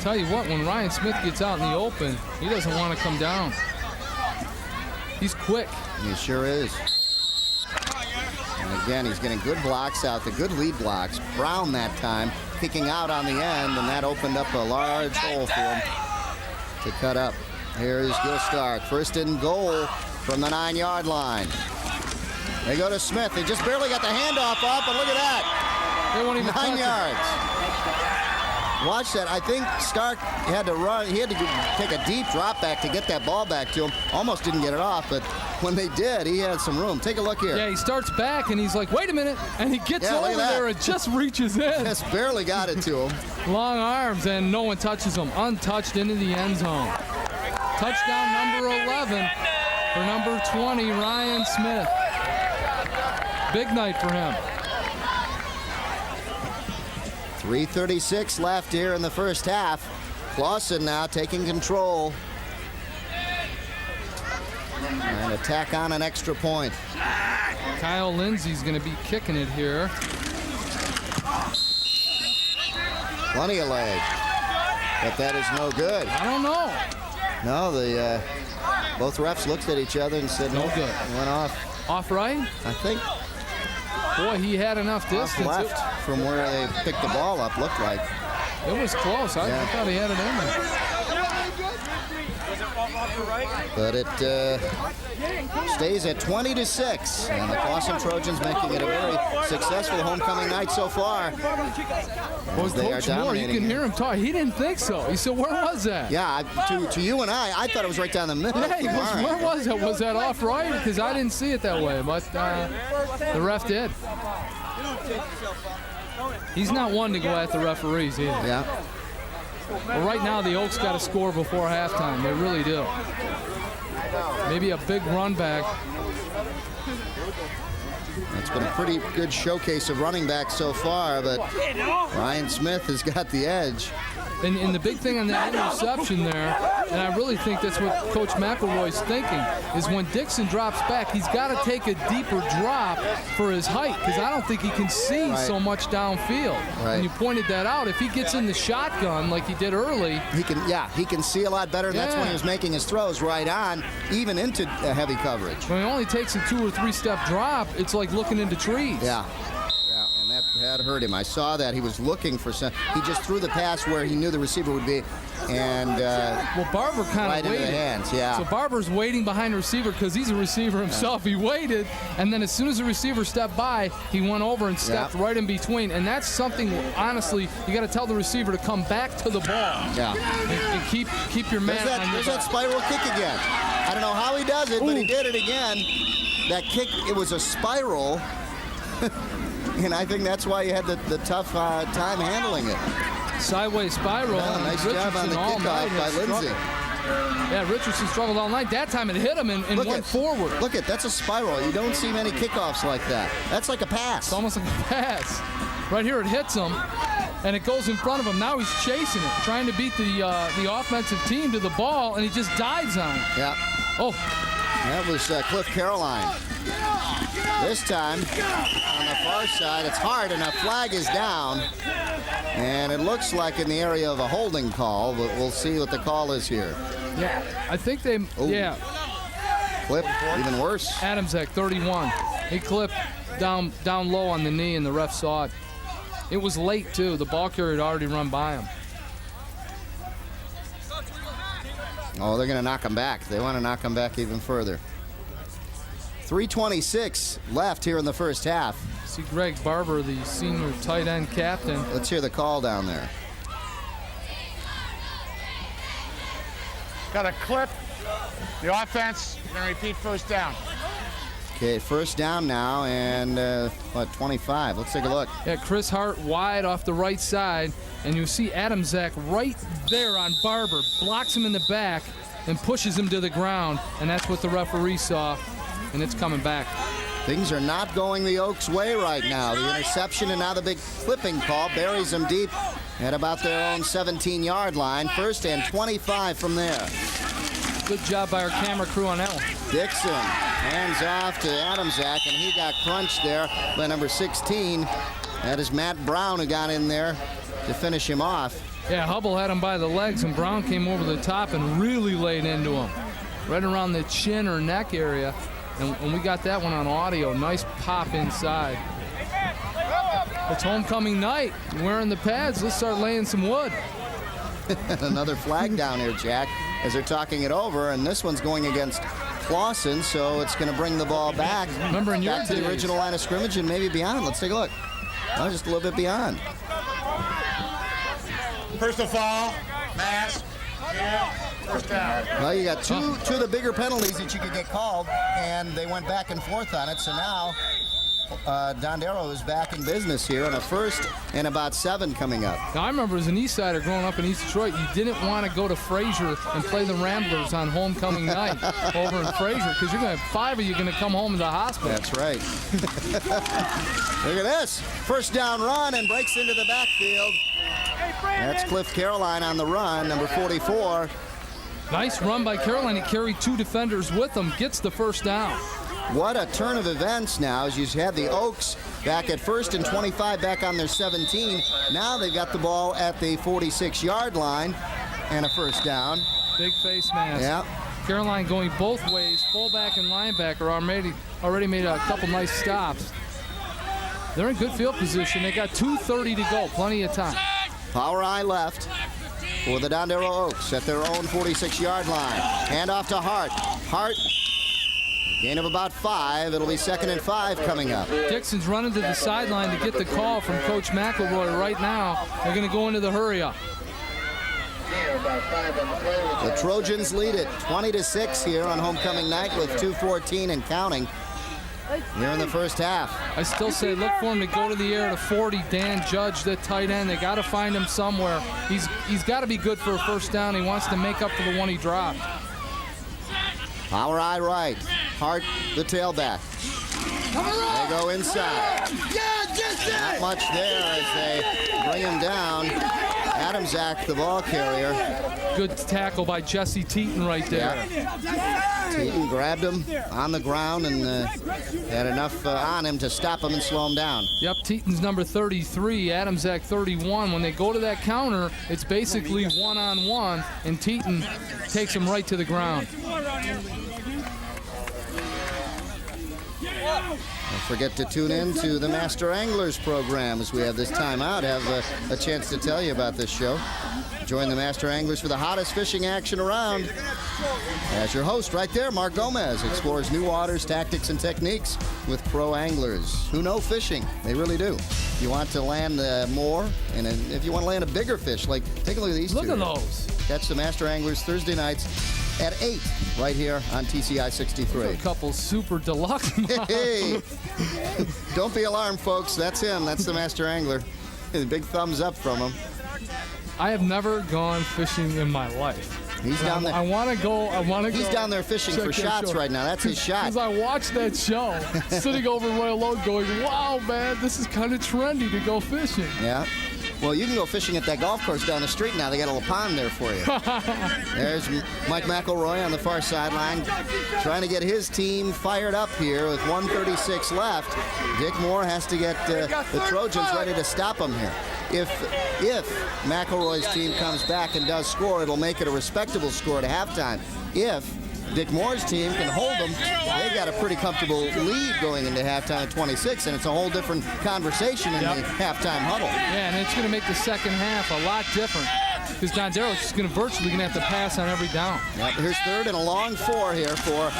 Tell you what, when Ryan Smith gets out in the open, he doesn't want to come down. He's quick. He sure is. And again, he's getting good blocks out, the good lead blocks. Brown that time kicking out on the end, and that opened up a large hole for him to cut up. Here's Gil Stark, first and goal from the 9-yard line. They go to Smith. They just barely got the handoff up, but look at that. They won't even 9 yards. Watch that. I think Stark had to run. He had to take a deep drop back to get that ball back to him. Almost didn't get it off, but when they did, he had some room. Take a look here. Yeah, he starts back, and he's like, wait a minute. And he gets over there and just reaches in. Just barely got it to him. Long arms, and no one touches him. Untouched into the end zone. Touchdown number 11 for number 20, Ryan Smith. Big night for him. 3:36 left here in the first half. Clawson now taking control. And attack on an extra point. Kyle Lindsey's going to be kicking it here. Plenty of leg. But that is no good. I don't know. No, both refs looked at each other and said no good. Went off. Off right? I think. Boy, he had enough distance. Off left from where they picked the ball up, looked like. It was close. I thought he had it in there. But it stays at 20-6, and the Clawson Trojans making it a very successful homecoming night so far. Well, Coach Moore, you can hear him talk. He didn't think so. He said, "Where was that?" Yeah, to you and I thought it was right down the middle. Yeah, he goes, "Where was it? Was that off right?" Because I didn't see it that way, but the ref did. He's not one to go at the referees either. Yeah. Well, right now, the Oaks got to score before halftime. They really do. Maybe a big run back. It's been a pretty good showcase of running backs so far, but Ryan Smith has got the edge. And the big thing on that interception there, and I really think that's what Coach McElroy's thinking, is when Dixon drops back, he's got to take a deeper drop for his height, because I don't think he can see so much downfield. Right. And you pointed that out. If he gets in the shotgun like he did early, he can see a lot better, and that's when he was making his throws right on, even into heavy coverage. When he only takes a 2 or 3 step drop, it's like looking into trees. Yeah. And that hurt him. I saw that. He was looking for some. He just threw the pass where he knew the receiver would be, and well, Barber kind right of waited. Into the hands. Yeah. So Barber's waiting behind the receiver because he's a receiver himself. He waited, and then as soon as the receiver stepped by, he went over and stepped right in between. And that's something, honestly, you got to tell the receiver to come back to the ball. Yeah. And keep your man on your There's that spiral kick again. I don't know how he does it, but he did it again. That kick, it was a spiral. And I think that's why you had the tough time handling it. Sideways spiral. Yeah, nice job on the kickoff by Lindsey. Yeah, Richardson struggled all night. That time it hit him and went forward. Look at that's a spiral. You don't see many kickoffs like that. That's like a pass. It's almost like a pass. Right here it hits him, and it goes in front of him. Now he's chasing it, trying to beat the offensive team to the ball, and he just dives on it. Yeah. Oh. That was Cliff Caroline. This time, on the far side, it's hard, and a flag is down. And it looks like in the area of a holding call, but we'll see what the call is here. Yeah, I think they, Clip, even worse. Adamczak, 31. He clipped down low on the knee, and the ref saw it. It was late, too. The ball carrier had already run by him. Oh, they're going to knock him back. They want to knock him back even further. 3:26 left here in the first half. See Greg Barber, the senior tight end captain. Let's hear the call down there. Got a clip. The offense, going to repeat first down. Okay, first down now, and 25. Let's take a look. Yeah, Chris Hart wide off the right side, and you see Adamczak right there on Barber, blocks him in the back and pushes him to the ground, and that's what the referee saw, and it's coming back. Things are not going the Oaks' way right now. The interception and now the big clipping call buries him deep at about their own 17-yard line. 1st and 25 from there. Good job by our camera crew on that one. Dixon hands off to Adamczak, and he got crunched there by number 16. That is Matt Brown who got in there to finish him off. Yeah, Hubble had him by the legs, and Brown came over the top and really laid into him. Right around the chin or neck area. And we got that one on audio. Nice pop inside. It's homecoming night. You're wearing the pads. Let's start laying some wood. Another flag down here, Jack, as they're talking it over. And this one's going against Clawson, so it's going to bring the ball back. Remember in your back to the original line of scrimmage and maybe beyond. Let's take a look. Oh, just a little bit beyond. Personal foul, mask, first down. Well, you got two of the bigger penalties that you could get called, and they went back and forth on it. So now Dondero is back in business here, and a 1st and about 7 coming up. Now, I remember as an East Sider growing up in East Detroit, you didn't want to go to Fraser and play the Ramblers on homecoming night over in Fraser, because you're going to have 5 of you going to come home to the hospital. That's right. Look at this. 1st down run and breaks into the backfield. That's Cliff Caroline on the run, number 44. Nice run by Caroline. He carried 2 defenders with him, gets the 1st down. What a turn of events now, as you had the Oaks back at 1st and 25 back on their 17. Now they've got the ball at the 46-yard line and a 1st down. Big face mask. Yeah. Caroline going both ways. Fullback and linebacker already made a couple nice stops. They're in good field position. They got 2:30 to go. Plenty of time. Power eye left for the Dondero Oaks at their own 46-yard line. Hand off to Hart. Hart, gain of about 5. It'll be 2nd and 5 coming up. Dixon's running to the sideline to get the call from Coach McElroy right now. They're going to go into the hurry-up. The Trojans lead it 20-6 here on homecoming night with 2:14 and counting here in the 1st half. I still say look for him to go to the air to 40. Dan Judge, the tight end. They got to find him somewhere. He's got to be good for a 1st down. He wants to make up for the one he dropped. Power eye right. Hart, the tailback. They go inside. Not much there as they bring him down. Adamczak, the ball carrier. Good tackle by Jesse Teton right there. Yeah. Teton grabbed him on the ground and had enough on him to stop him and slow him down. Yep, Teton's number 33, Adamczak 31. When they go to that counter, it's basically one-on-one, and Teton takes him right to the ground. Don't forget to tune in to the Master Anglers program as we have this time out. Have a chance to tell you about this show. Join the Master Anglers for the hottest fishing action around. As your host right there, Mark Gomez explores new waters, tactics, and techniques with pro anglers who know fishing. They really do. If you want to land more, and if you want to land a bigger fish, like take a look at these two. Look at those. Catch the Master Anglers Thursday nights at 8 right here on TCI 63. A couple super deluxe. Hey, don't be alarmed, folks. That's him. That's the Master Angler. Big thumbs up from him. I have never gone fishing in my life. He's down there. I want to go. He's down there fishing for shots right now. That's his shot. Because I watched that show, sitting over Royal Oak going, wow, man, this is kind of trendy to go fishing. Yeah. Well, you can go fishing at that golf course down the street now. They got a little pond there for you. There's Mike McElroy on the far sideline trying to get his team fired up here with 1:36 left. Dick Moore has to get the Trojans ready to stop him here. If McElroy's team comes back and does score, it'll make it a respectable score at halftime. If Dick Moore's team can hold them, they've got a pretty comfortable lead going into halftime at 26, and it's a whole different conversation in the halftime huddle. Yeah, and it's going to make the second half a lot different because Dondero's just virtually going to have to pass on every down. Yep, here's 3rd and a long 4 here for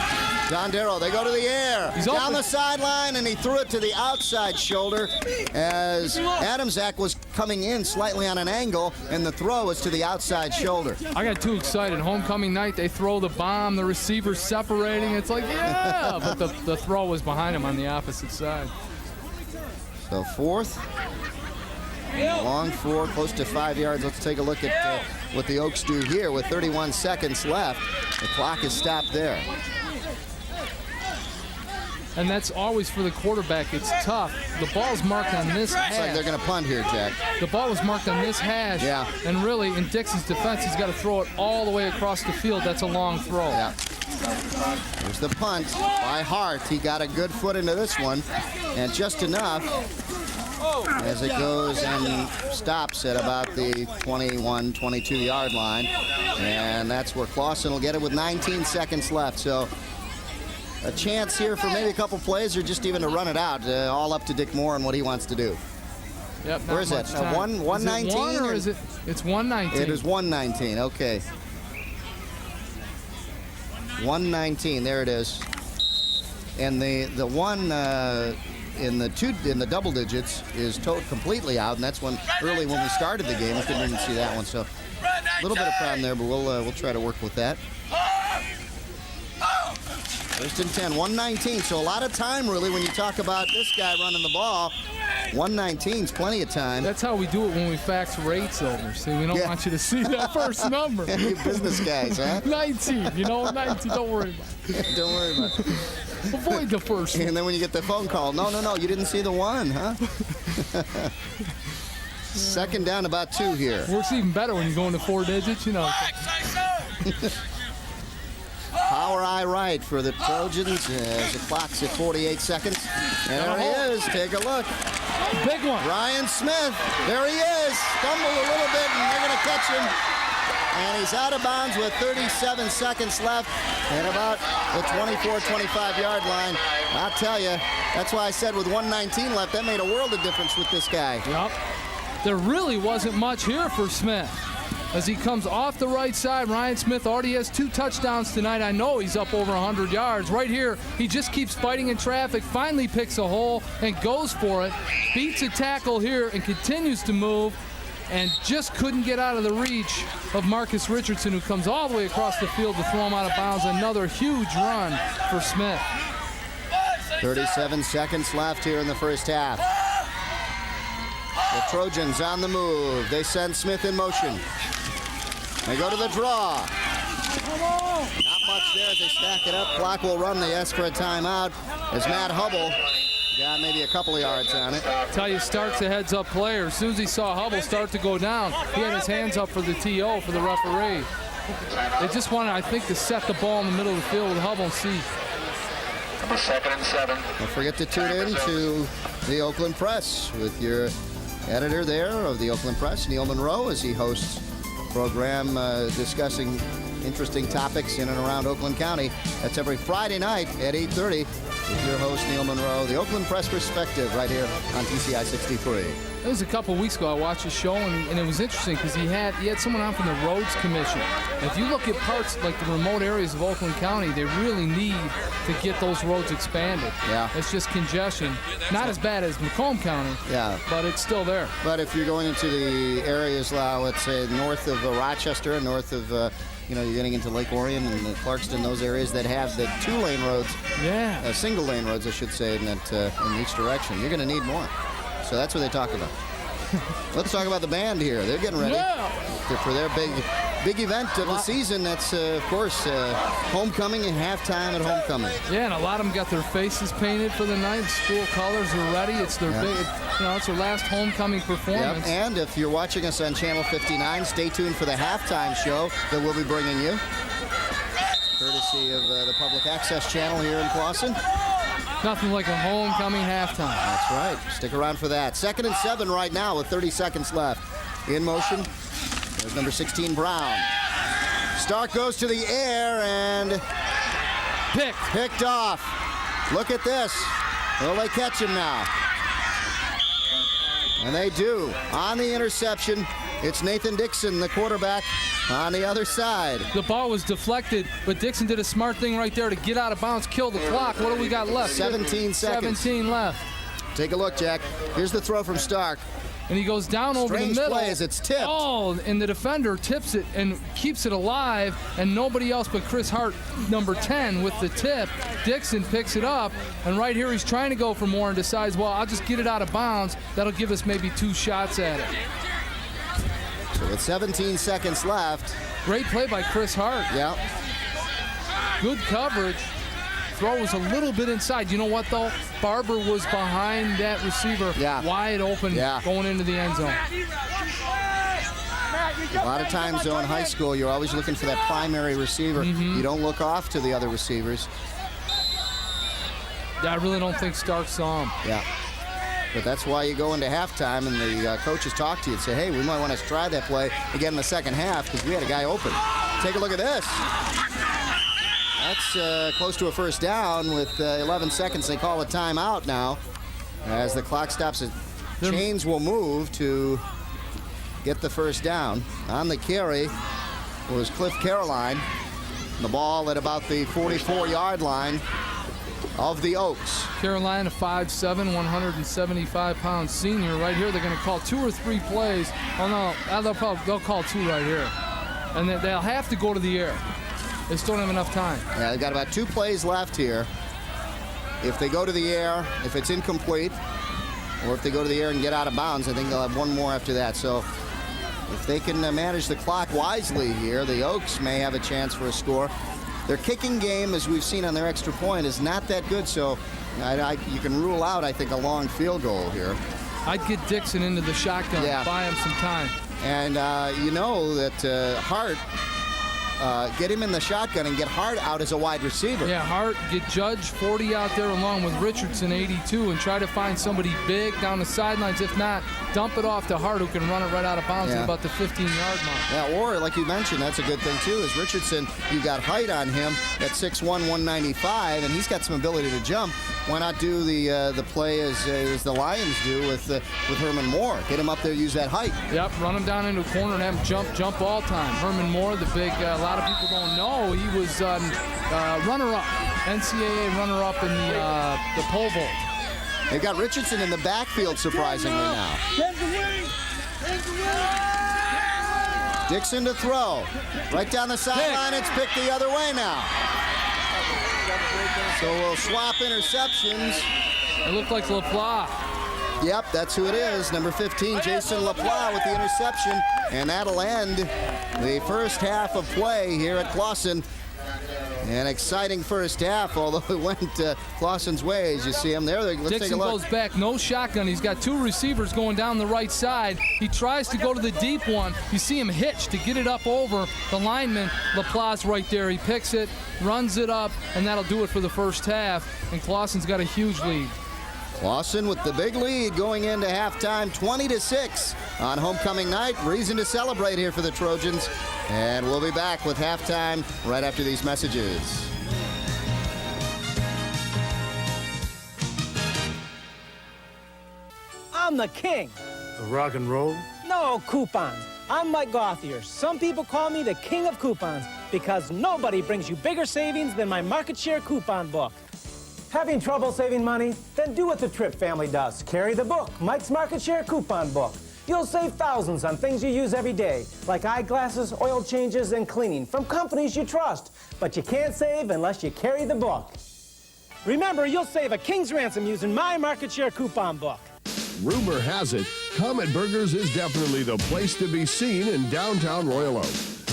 Dondero. They go to the air. He's down the sideline, and he threw it to the outside shoulder as Adamczak was coming in slightly on an angle, and the throw was to the outside shoulder. I got too excited. Homecoming night, they throw the bomb, the receiver's separating. It's like, yeah! But the throw was behind him on the opposite side. So 4th. Long 4, close to 5 yards. Let's take a look at what the Oaks do here with 31 seconds left. The clock is stopped there. and that's always for the quarterback. It's tough. The ball's marked on this hash. Looks like they're going to punt here, Jack. The ball was marked on this hash. Yeah. And really, in Dixon's defense, he's got to throw it all the way across the field. That's a long throw. Yeah. There's the punt by Hart. He got a good foot into this one, and just enough as it goes and stops at about the 21, 22-yard line. And that's where Clawson will get it with 19 seconds left. So a chance here for maybe a couple plays or just even to run it out. All up to Dick Moore and what he wants to do. Yep, where is it? 119? Is it 1 or is it? It's 119. It is 119. Okay. 119. There it is. And the one in the double digits is completely out, and that's when early when we started the game we couldn't even see that one. So a little bit of problem there, but we'll try to work with that. First and 10, 119. So a lot of time really when you talk about this guy running the ball. 119 is plenty of time. That's how we do it when we fax rates over. See, we don't want you to see that first number. You business guys, huh? 19, 19, don't worry about it. Don't worry about it. Avoid the first one. And then when you get the phone call, no, you didn't see the one, huh? Second down, about 2 here. Works even better when you go into 4 digits, Power eye right for the Trojans as the clock's at 48 seconds. And there he is. Take a look. Big one. Ryan Smith. There he is. Stumbled a little bit, and they're going to catch him. And he's out of bounds with 37 seconds left and about the 24, 25-yard line. I'll tell you, that's why I said with 119 left, that made a world of difference with this guy. Yep. There really wasn't much here for Smith. As he comes off the right side, Ryan Smith already has 2 touchdowns tonight. I know he's up over 100 yards. Right here, he just keeps fighting in traffic, finally picks a hole and goes for it. Beats a tackle here and continues to move and just couldn't get out of the reach of Marcus Richardson, who comes all the way across the field to throw him out of bounds. Another huge run for Smith. 37 seconds left here in the first half. The Trojans on the move. They send Smith in motion. They go to the draw. Not much there as they stack it up. Clock will run. They ask for a timeout as Matt Hubble got maybe a couple of yards on it. Tell you, Stark's a heads-up player. As soon as he saw Hubble start to go down, he had his hands up for the TO for the referee. They just wanted, I think, to set the ball in the middle of the field with Hubble and see. Number 2nd and 7. Don't forget to tune in to the Oakland Press with your editor there of the Oakland Press, Neil Monroe, as he hosts a program discussing interesting topics in and around Oakland County. That's every Friday night at 8:30 with your host, Neil Monroe, the Oakland Press Perspective, right here on TCI 63. It was a couple of weeks ago I watched his show, and it was interesting because he had someone on from the Roads Commission. And if you look at parts like the remote areas of Oakland County, they really need to get those roads expanded. Yeah. It's just congestion. Not as bad as Macomb County, but it's still there. But if you're going into the areas, let's say north of Rochester and north of, you're getting into Lake Orion and Clarkston, those areas that have the 2-lane roads, single-lane roads, I should say, in each direction, you're going to need more. So that's what they talk about. Let's talk about the band here. They're getting ready for their big event of the season. That's, of course, homecoming and halftime at homecoming. Yeah, and a lot of them got their faces painted for the night. School colors are ready. It's their big, it's their last homecoming performance. Yep. And if you're watching us on Channel 59, stay tuned for the halftime show that we'll be bringing you, courtesy of the public access channel here in Clawson. Nothing like a homecoming halftime. That's right. Stick around for that. 2nd and 7 right now with 30 seconds left. In motion. There's number 16, Brown. Stark goes to the air and picked off. Look at this. Will they catch him now? And they do. On the interception, it's Nathan Dixon, the quarterback, on the other side. The ball was deflected, but Dixon did a smart thing right there to get out of bounds, kill the clock. What do we got left? 17 seconds. 17 left. Take a look, Jack. Here's the throw from Stark. And he goes down over the middle. Play as it's tipped. Oh, and the defender tips it and keeps it alive, and nobody else but Chris Hart, number 10, with the tip. Dixon picks it up, and right here he's trying to go for more and decides, well, I'll just get it out of bounds. That'll give us maybe 2 shots at it. So with 17 seconds left. Great play by Chris Hart. Yeah. Good coverage. throw was a little bit inside. You know what, though? Barber was behind that receiver, wide open, going into the end zone. A lot of times, though, in high school, you're always looking for that primary receiver. You don't look off to the other receivers. Yeah, I really don't think Stark saw him. Yeah. But that's why you go into halftime and the coaches talk to you and say, hey, we might want to try that play again in the second half because we had a guy open. Take a look at this. That's close to a first down with 11 seconds. They call a timeout now as the clock stops. Chains will move to get the first down. On the carry was Cliff Caroline. The ball at about the 44-yard line of the Oaks. Carolina, 5'7", 175-pound senior. Right here, they're going to call 2 or 3 plays. Oh, no, they'll call 2 right here. And they'll have to go to the air. They still don't have enough time. Yeah, they've got about 2 plays left here. If they go to the air, if it's incomplete, or if they go to the air and get out of bounds, I think they'll have 1 more after that. So if they can manage the clock wisely here, the Oaks may have a chance for a score. Their kicking game, as we've seen on their extra point, is not that good, so you can rule out, I think, a long field goal here. I'd get Dixon into the shotgun, buy him some time. And you know that Hart, get him in the shotgun and get Hart out as a wide receiver. Yeah, Hart, get Judge 40 out there along with Richardson 82 and try to find somebody big down the sidelines. If not, dump it off to Hart, who can run it right out of bounds at about the 15-yard mark. Yeah, or like you mentioned, that's a good thing too, is Richardson, you got height on him at 6'1", 195, and he's got some ability to jump. Why not do the play as the Lions do with Herman Moore? Get him up there, use that height. Yep, run him down into a corner and have him jump all time. Herman Moore, the big, a lot of people don't know, he was runner-up, NCAA runner-up in the pole vault. They've got Richardson in the backfield, surprisingly now. Dixon to throw. Right down the sideline, it's picked the other way now. So we'll swap interceptions. It looked like LaPlace. Yep, that's who it is. Number 15, Jason LaPlace with the interception. And that'll end the first half of play here at Clawson. An exciting first half, although it went Clawson's way, as you see him there. Let's Dixon take a look. goes back, no shotgun. He's got 2 receivers going down the right side. He tries to go to the deep one. You see him hitch to get it up over the lineman. LaPlace right there. He picks it, runs it up, and that'll do it for the first half. And Clawson's got a huge lead. Clawson with the big lead going into halftime, 20-6 on homecoming night. Reason to celebrate here for the Trojans. And we'll be back with halftime right after these messages. I'm the king. Rock and roll? No, coupons. I'm Mike Gauthier. Some people call me the king of coupons because nobody brings you bigger savings than my market share coupon book. Having trouble saving money? Then do what the Tripp family does. Carry the book, Mike's Market Share Coupon Book. You'll save thousands on things you use every day, like eyeglasses, oil changes, and cleaning from companies you trust. But you can't save unless you carry the book. Remember, you'll save a king's ransom using my Market Share Coupon Book. Rumor has it, Comet Burgers is definitely the place to be seen in downtown Royal Oak.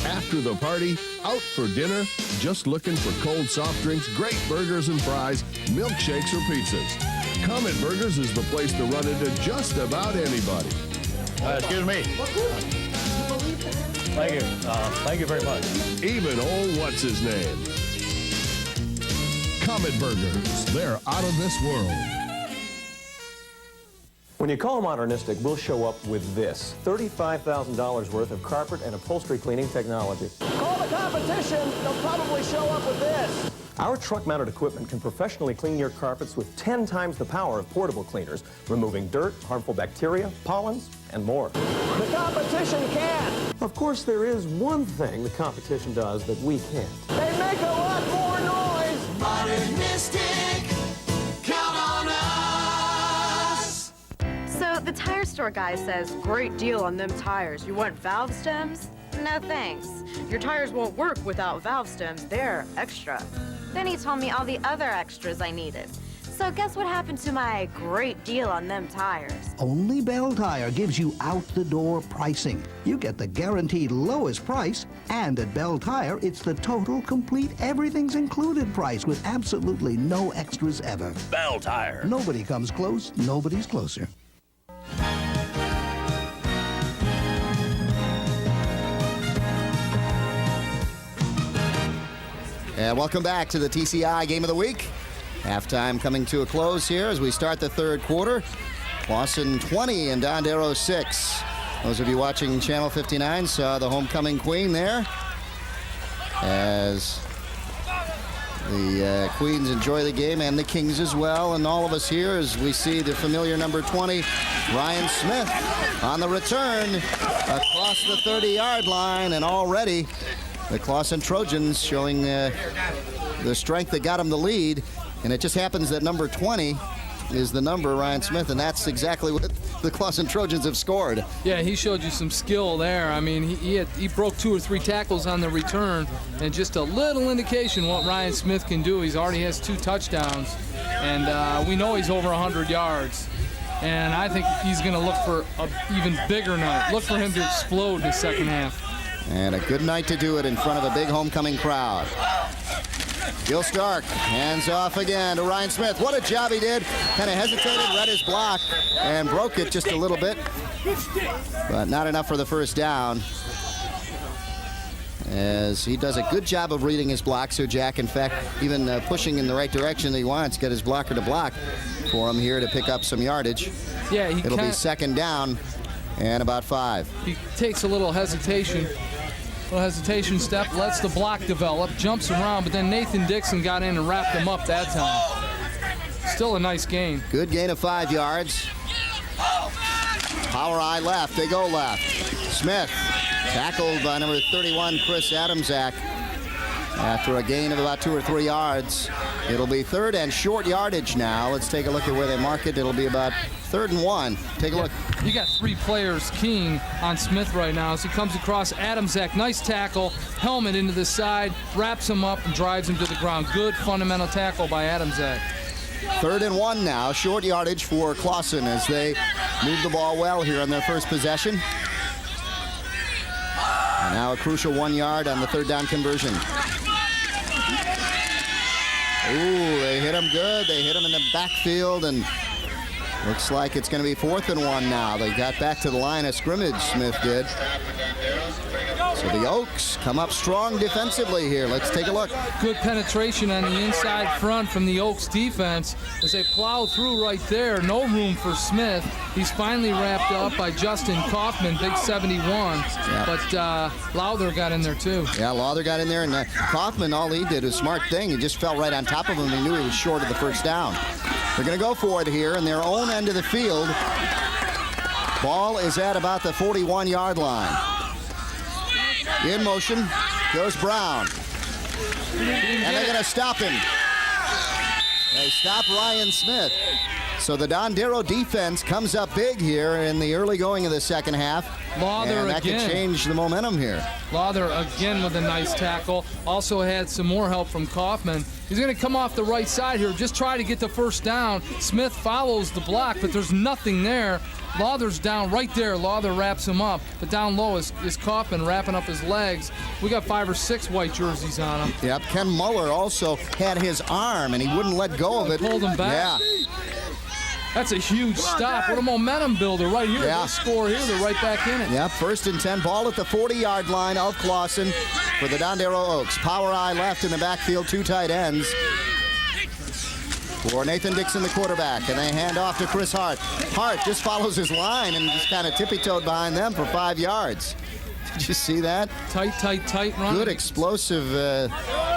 After the party, out for dinner, just looking for cold soft drinks, great burgers and fries, milkshakes or pizzas. Comet Burgers is the place to run into just about anybody. Excuse me. Thank you. Thank you very much. Even old what's-his-name. Comet Burgers, they're out of this world. When you call Modernistic, we'll show up with this. $35,000 worth of carpet and upholstery cleaning technology. Call the competition, they'll probably show up with this. Our truck-mounted equipment can professionally clean your carpets with 10 times the power of portable cleaners, removing dirt, harmful bacteria, pollens, and more. The competition can. Of course, there is one thing the competition does that we can't. They make a lot more noise. Modernistic, count on us. So the tire store guy says, great deal on them tires. You want valve stems? No thanks. Your tires won't work without valve stems. They're extra. Then he told me all the other extras I needed. So guess what happened to my great deal on them tires? Only Bell Tire gives you out-the-door pricing. You get the guaranteed lowest price, and at Bell Tire, it's the total, complete, everything's included price with absolutely no extras ever. Bell Tire. Nobody comes close, nobody's closer. And welcome back to the TCI Game of the Week. Halftime coming to a close here as we start the third quarter. Clawson 20 and Dondero 6. Those of you watching Channel 59 saw the homecoming queen there as the Queens enjoy the game, and the Kings as well. And all of us here as we see the familiar number 20, Ryan Smith, on the return across the 30-yard line. And already the Clawson Trojans showing the strength that got them the lead. And it just happens that number 20 is the number, Ryan Smith, and that's exactly what the Clawson Trojans have scored. Yeah, he showed you some skill there. I mean, he broke 2 or 3 tackles on the return, and just a little indication what Ryan Smith can do. He's already has 2 touchdowns, and we know he's over 100 yards. And I think he's going to look for an even bigger night. Look for him to explode in the second half. And a good night to do it in front of a big homecoming crowd. Gil Stark hands off again to Ryan Smith. What a job he did. Kind of hesitated, read his block, and broke it just a little bit. But not enough for the first down. As he does a good job of reading his blocks here, Jack. In fact, even pushing in the right direction that he wants, get his blocker to block for him here to pick up some yardage. Yeah, it'll be second down and about 5. He takes a little hesitation step, lets the block develop, jumps around, but then Nathan Dixon got in and wrapped him up that time. Still a nice gain. Good gain of 5 yards. Power eye left. They go left. Smith tackled by number 31, Chris Adamczak, after a gain of about 2 or 3 yards. It'll be third and short yardage now. Let's take a look at where they mark it. It'll be about 3rd and 1. Take a look. You got 3 players keying on Smith right now as he comes across Adamczak. Nice tackle, helmet into the side, wraps him up and drives him to the ground. Good fundamental tackle by Adamczak. 3rd and 1 now, short yardage for Clawson as they move the ball well here on their first possession. And now a crucial 1 yard on the 3rd down conversion. Ooh, they hit him good. They hit him in the backfield, and looks like it's going to be 4th and 1 now. They got back to the line of scrimmage, Smith did. So the Oaks come up strong defensively here. Let's take a look. Good penetration on the inside front from the Oaks defense as they plow through right there. No room for Smith. He's finally wrapped up by Justin Kaufman, big 71. Yeah. But Lowther got in there too. Yeah, Lowther got in there, and Kaufman, all he did was a smart thing. He just fell right on top of him. He knew he was short of the first down. They're going to go for it here in their own end of the field. Ball is at about the 41-yard line. In motion goes Brown. And they're going to stop him. They stop Ryan Smith. So the Dondero defense comes up big here in the early going of the second half. Lowther and that again. could change the momentum here. Lowther again with a nice tackle. Also had some more help from Kaufman. He's going to come off the right side here, just try to get the first down. Smith follows the block, but there's nothing there. Lowther's down right there. Lowther wraps him up, but down low is Kaufman wrapping up his legs. We got 5 or 6 white jerseys on him. Yep, Ken Muller also had his arm, and he wouldn't let go of it. Pulled him back. Yeah. That's a huge stop. What a momentum builder right here. Yeah. They score here, they're right back in it. Yep, 1st and 10, ball at the 40-yard line of Clawson for the Dondero Oaks. Power eye left in the backfield, 2 tight ends for Nathan Dixon, the quarterback, and they hand off to Chris Hart. Hart just follows his line and just kind of tippy-toed behind them for 5 yards. Did you see that? Tight run. Good explosive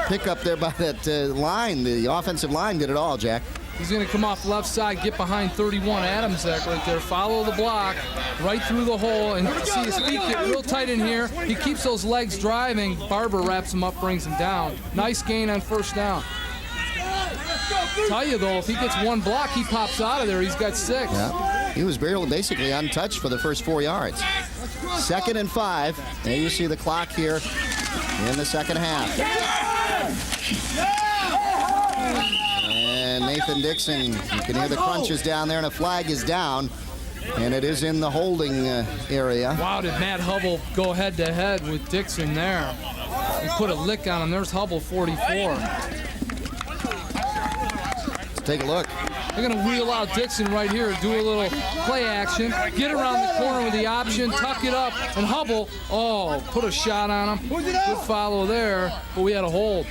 pickup there by that line. The offensive line did it all, Jack. He's going to come off left side, get behind 31 Adamczak right there, follow the block right through the hole, and see his feet get real tight in here. He keeps those legs driving. Barber wraps him up, brings him down. Nice gain on first down. Tell you though, if he gets 1 block, he pops out of there. He's got 6. Yeah, he was basically untouched for the first 4 yards. 2nd and 5. There you see the clock here in the second half. And Nathan Nathan Dixon. You can hear the crunches down there, and a flag is down. And it is in the holding area. Wow, did Matt Hubble go head-to-head with Dixon there. He put a lick on him. There's Hubble, 44. Let's take a look. They're going to wheel out Dixon right here, do a little play action, get around the corner with the option, tuck it up, and Hubble, put a shot on him. Good follow there, but we had a hold.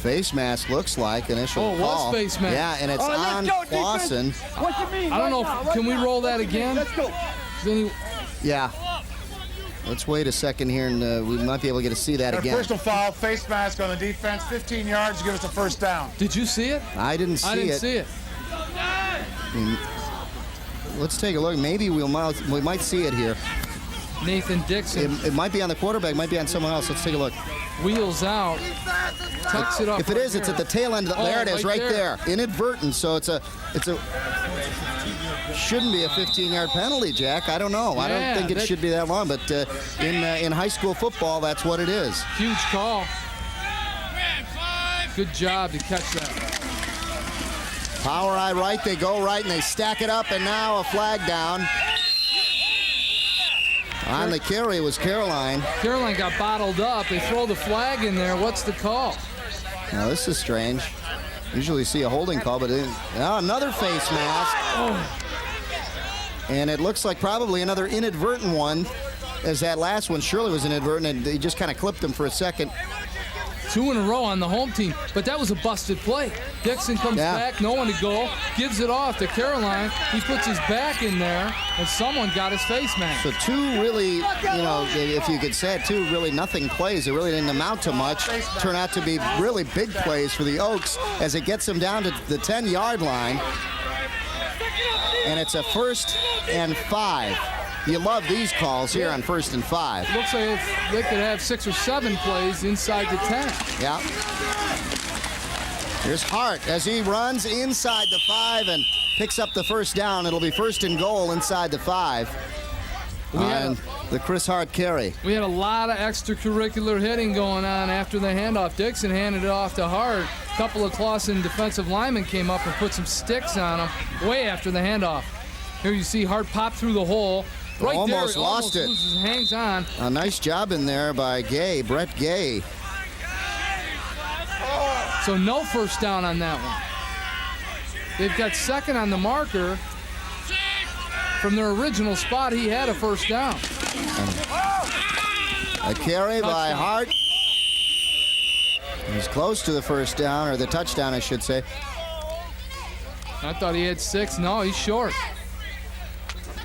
Face mask looks like initial call. Oh, it was face mask. Yeah, and it's on Clawson. I don't know. Can we roll that again? Let's go. Yeah. Let's wait a second here, and we might be able to get to see that again. Personal foul, face mask on the defense, 15 yards, give us a first down. Did you see it? I didn't see it. Let's take a look. Maybe we might see it here. Nathan Dixon. It might be on the quarterback, might be on someone else. Let's take a look. Wheels out, tucks it up. If it is, it's at the tail end. There it is, right there. Inadvertent. So it's a shouldn't be a 15-yard penalty, Jack. I don't know. I don't think it should be that long, but in high school football, that's what it is. Huge call. Good job to catch that. Power eye right, they go right, and they stack it up, and now a flag down. On the carry was Caroline. Caroline got bottled up. They throw the flag in there. What's the call? Now, this is strange. Usually see a holding call, but another face mask. Oh. And it looks like probably another inadvertent one, as that last one surely was inadvertent, and he just kind of clipped him for a second. 2 in a row on the home team, but that was a busted play. Dixon comes back, no one to go, gives it off to Caroline. He puts his back in there, and someone got his face mask. So 2 really, if you could say it, 2 really nothing plays. It really didn't amount to much. Turn out to be really big plays for the Oaks as it gets them down to the 10-yard line. And it's a 1st and 5. You love these calls here on 1st and 5. Looks like they could have 6 or 7 plays inside the 10. Yeah. Here's Hart as he runs inside the 5 and picks up the first down. It'll be 1st and goal inside the 5. On the Chris Hart carry. We had a lot of extracurricular hitting going on after the handoff. Dixon handed it off to Hart. A couple of Clawson defensive linemen came up and put some sticks on him way after the handoff. Here you see Hart pop through the hole. Right almost there, lost it. Loses, hangs on. A nice job in there by Brett Gay. So no first down on that one. They've got 2nd on the marker. From their original spot, he had a first down. A carry by Hart. He's close to the first down, or the touchdown, I should say. I thought he had 6. No, he's short.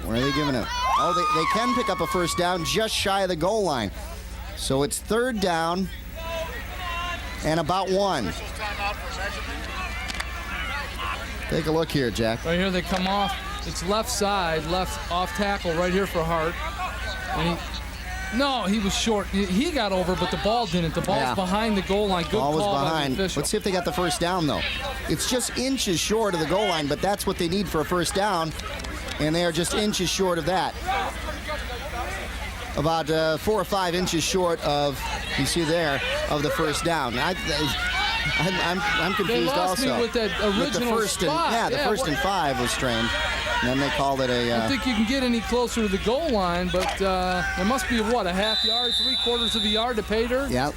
Where are they giving it? Oh, they can pick up a first down just shy of the goal line. So it's 3rd down and about 1. Take a look here, Jack. Right here they come off. It's left side, left off tackle right here for Hart. And he was short. He got over, but the ball didn't. The ball's behind the goal line. Good ball was call behind. by the official. Let's see if they got the first down, though. It's just inches short of the goal line, but that's what they need for a first down. And they are just inches short of that. About 4 or 5 inches short of, you see there, of the first down. I'm confused they lost also. Me with that original with the first spot. The 1st and 5 was strange. And then they called it a... I don't think you can get any closer to the goal line, but there must be, a half yard, 3/4 of a yard to pay dirt? Yep.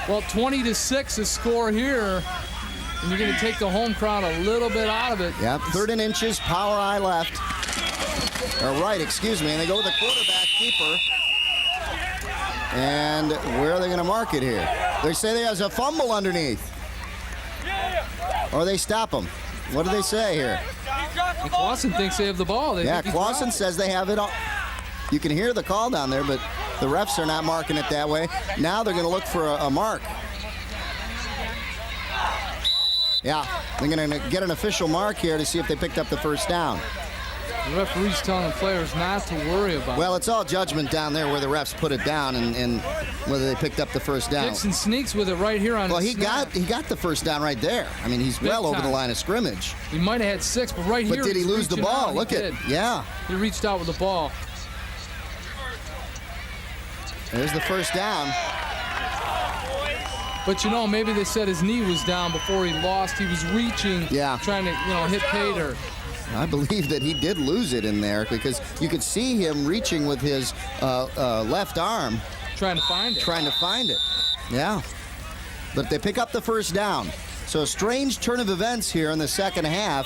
Well, 20-6 is score here. And you're going to take the home crowd a little bit out of it. Yep, 3rd and inches, power eye left. Or right, excuse me. And they go with the quarterback keeper. And where are they going to mark it here? They say there's a fumble underneath. Or they stop him. What do they say here? And Clawson thinks they have the ball. Clawson says they have it all. You can hear the call down there, but the refs are not marking it that way. Now they're going to look for a mark. Yeah, they're going to get an official mark here to see if they picked up the first down. The referee's telling the players not to worry about it. Well, it's all judgment down there where the refs put it down and whether they picked up the first down. Dixon sneaks with it right here on he got the first down right there. I mean, he's well over the line of scrimmage. He might have had 6, but right here. But did he lose the ball? Look at it. Yeah. He reached out with the ball. There's the first down. But, you know, maybe they said his knee was down before he lost. He was reaching, trying to, you know, hit pay dirt. I believe that he did lose it in there because you could see him reaching with his left arm. Trying to find it. Trying to find it. Yeah. But they pick up the first down. So a strange turn of events here in the second half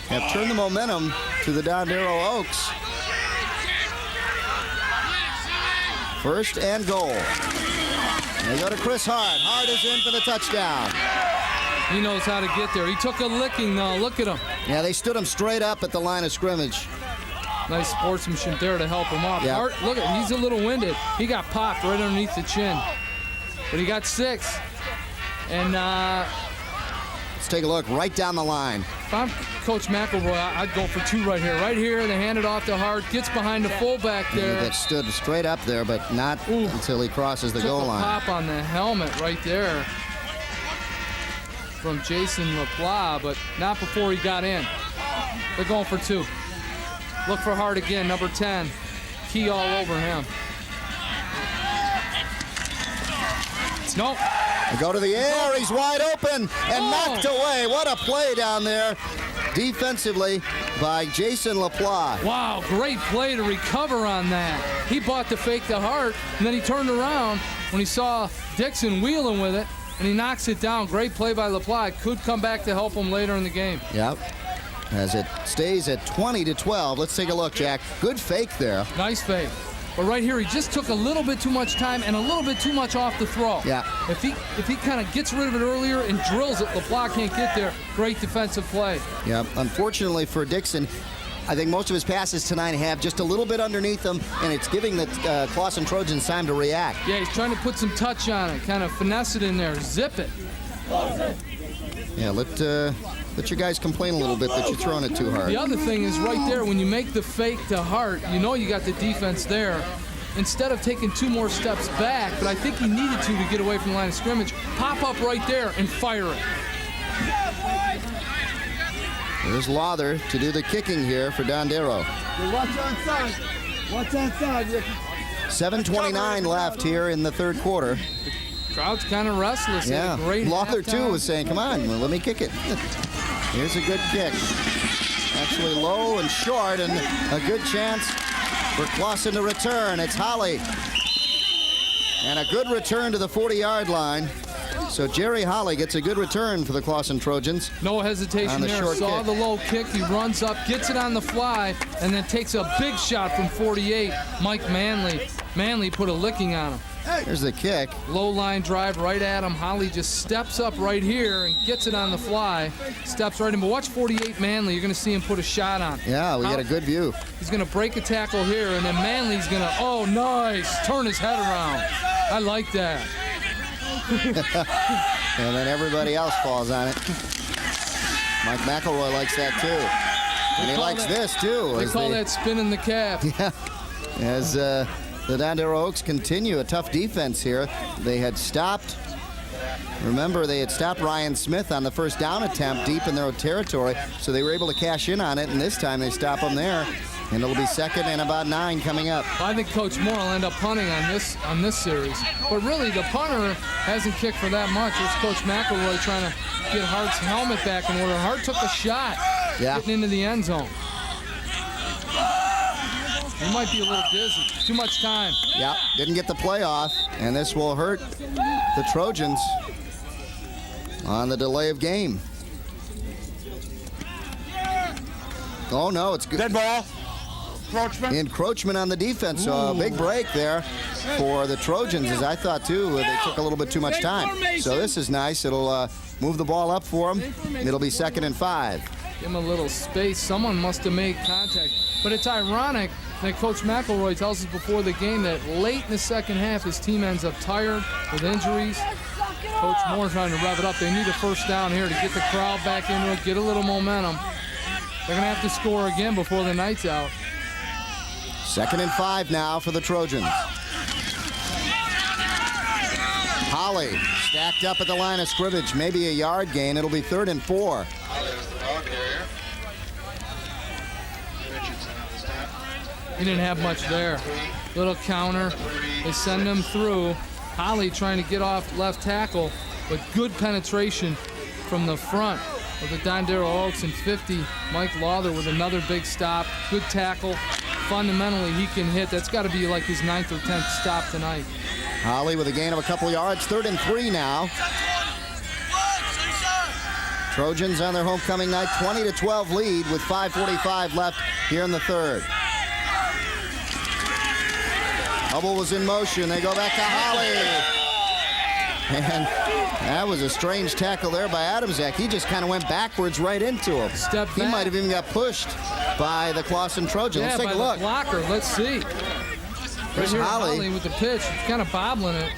have turned the momentum to the Dondero Oaks. First and goal. They go to Chris Hart. Hart is in for the touchdown. He knows how to get there. He took a licking, though. Look at him. Yeah, they stood him straight up at the line of scrimmage. Nice sportsmanship there to help him off. Yep. Hart, look at him. He's a little winded. He got popped right underneath the chin. But he got 6. And let's take a look right down the line. If I'm Coach McElroy, I'd go for 2 right here. Right here, they hand it off to Hart. Gets behind the fullback there. That stood straight up there, but not until he crosses the goal line. Pop on the helmet right there from Jason LaPla, but not before he got in. They're going for 2. Look for Hart again, number 10. Key all over him. Nope. They go to the air. He's wide open and knocked away. What a play down there defensively by Jason LaPla. Wow, great play to recover on that. He bought the fake to Hart, and then he turned around when he saw Dixon wheeling with it, and he knocks it down. Great play by LaPla. Could come back to help him later in the game. Yep. As it stays at 20-12. Let's take a look, Jack. Good fake there. Nice fake. But right here, he just took a little bit too much time and a little bit too much off the throw. Yeah. If he kind of gets rid of it earlier and drills it, LaPla can't get there. Great defensive play. Yeah. Unfortunately for Dixon, I think most of his passes tonight have just a little bit underneath them, and it's giving the Clawson Trojans time to react. Yeah, he's trying to put some touch on it, kind of finesse it in there, zip it. Yeah, let your guys complain a little bit that you're throwing it too hard. The other thing is right there, when you make the fake to Hart, you know you got the defense there. Instead of taking 2 more steps back, but I think he needed to get away from the line of scrimmage, pop up right there and fire it. There's Lawther to do the kicking here for Dondero. Watch onside. Watch onside, Ricky. 7:29 left here in the third quarter. Crowd's kind of restless. Yeah, Lawther too was saying, come on, let me kick it. Here's a good kick. Actually low and short, and a good chance for Clawson to return. It's Holly. And a good return to the 40-yard line. So Jerry Holly gets a good return for the Clawson Trojans. No hesitation there. Saw the low kick. He runs up, gets it on the fly, and then takes a big shot from 48. Mike Manley. Manley put a licking on him. There's the kick. Low line drive right at him. Holly just steps up right here and gets it on the fly. Steps right in. But watch 48 Manley. You're going to see him put a shot on. Yeah, we get a good view. He's going to break a tackle here, and then Manley's going to, oh, nice, turn his head around. I like that. And then everybody else falls on it. Mike McElroy likes that too. And he likes this too. They call that spinning the calf. Yeah. As the Dondero Oaks continue a tough defense here. They had stopped, remember, they had stopped Ryan Smith on the first down attempt deep in their own territory, so they were able to cash in on it, and this time they stop them there. And it'll be 2nd and about 9 coming up. I think Coach Moore will end up punting on this series. But really, the punter hasn't kicked for that much. It's Coach McElroy trying to get Hart's helmet back in order. Hart took a shot getting into the end zone. He might be a little dizzy. Too much time. Yeah, didn't get the play off. And this will hurt the Trojans on the delay of game. Oh, no, it's good. Dead ball. Encroachment. Encroachment on the defense. So a big break there for the Trojans, as I thought too. They took a little bit too much time. So this is nice. It'll move the ball up for them. It'll be 2nd and 5. Give him a little space. Someone must have made contact. But it's ironic that Coach McElroy tells us before the game that late in the second half his team ends up tired with injuries. Coach Moore trying to rev it up. They need a first down here to get the crowd back into it, get a little momentum. They're going to have to score again before the night's out. 2nd and 5 now for the Trojans. Holly stacked up at the line of scrimmage, maybe a yard gain. It'll be 3rd and 4. He didn't have much there. Little counter. They send him through. Holly trying to get off left tackle. but good penetration from the front of the Dondero Oaks. And 50, Mike Lawther with another big stop. Good tackle. Fundamentally, he can hit. That's got to be like his 9th or 10th stop tonight. Holly with a gain of a couple yards. 3rd and 3 now. Trojans on their homecoming night, 20-12 lead with 5:45 left here in the 3rd. Hubble was in motion. They go back to Holly. And that was a strange tackle there by Adamczak. He just kind of went backwards right into him. Step back. He might have even got pushed by the Clawson Trojans. Let's take a look. The blocker. Let's see. There's Holly with the pitch. He's kind of bobbling it.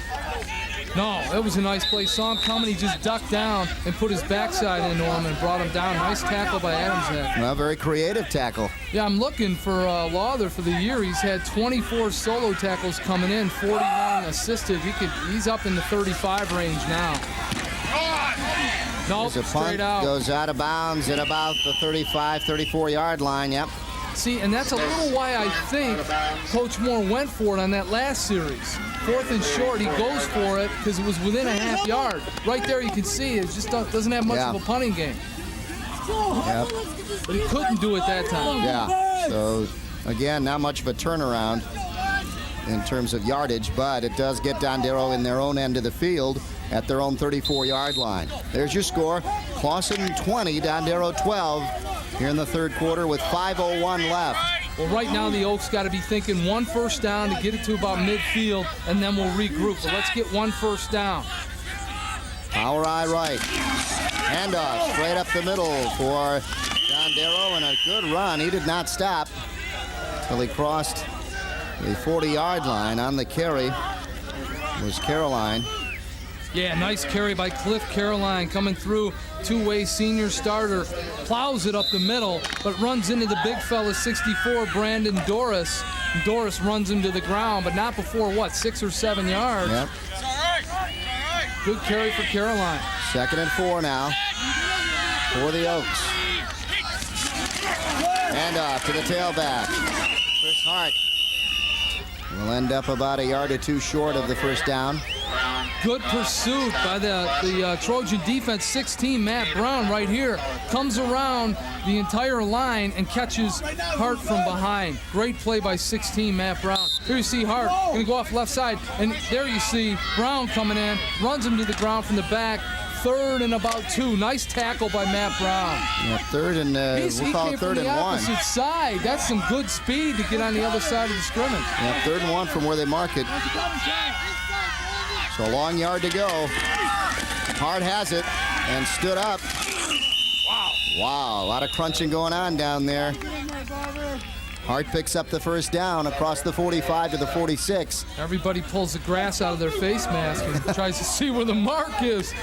No, it was a nice play. Saw him coming. He just ducked down and put his backside into him and brought him down. Nice tackle by Adamczak. Well, very creative tackle. Yeah, I'm looking for Lawther for the year. He's had 24 solo tackles coming in, 41 assisted. He's up in the 35 range now. Nope, There's a punt, straight out. Goes out of bounds at about the 35, 34-yard line. Yep. See, and that's a little why I think Coach Moore went for it on that last series. 4th and short, he goes for it because it was within a half yard. Right there, you can see it just doesn't have much of a punting game. Yep. But he couldn't do it that time. Yeah. So, again, not much of a turnaround in terms of yardage, but it does get Dondero in their own end of the field at their own 34-yard line. There's your score. Clawson 20, Dondero 12 here in the 3rd quarter with 5:01 left. Well, right now the Oaks got to be thinking 1 first down to get it to about midfield, and then we'll regroup. But let's get 1 first down. Power eye right. Handoff straight up the middle for Dondero, and a good run. He did not stop until he crossed the 40-yard line. On the carry was Caroline. Yeah, nice carry by Cliff Caroline coming through. Two-way senior starter. Plows it up the middle, but runs into the big fella, 64, Brandon Doris. And Doris runs him to the ground, but not before, 6 or 7 yards? Yep. Good carry for Caroline. 2nd and 4 now for the Oaks. And off to the tailback. Chris Hart will end up about a yard or two short of the first down. Good pursuit by the Trojan defense. 16, Matt Brown right here. Comes around the entire line and catches Hart from behind. Great play by 16, Matt Brown. Here you see Hart going to go off left side. And there you see Brown coming in. Runs him to the ground from the back. 3rd and about 2. Nice tackle by Matt Brown. Yeah, 3rd and we'll call it 3rd and 1. Opposite side. That's some good speed to get on the other side of the scrimmage. Yeah, 3rd and 1 from where they mark it. So a long yard to go. Hart has it and stood up. Wow, a lot of crunching going on down there. Hart picks up the first down across the 45 to the 46. Everybody pulls the grass out of their face mask and tries to see where the mark is.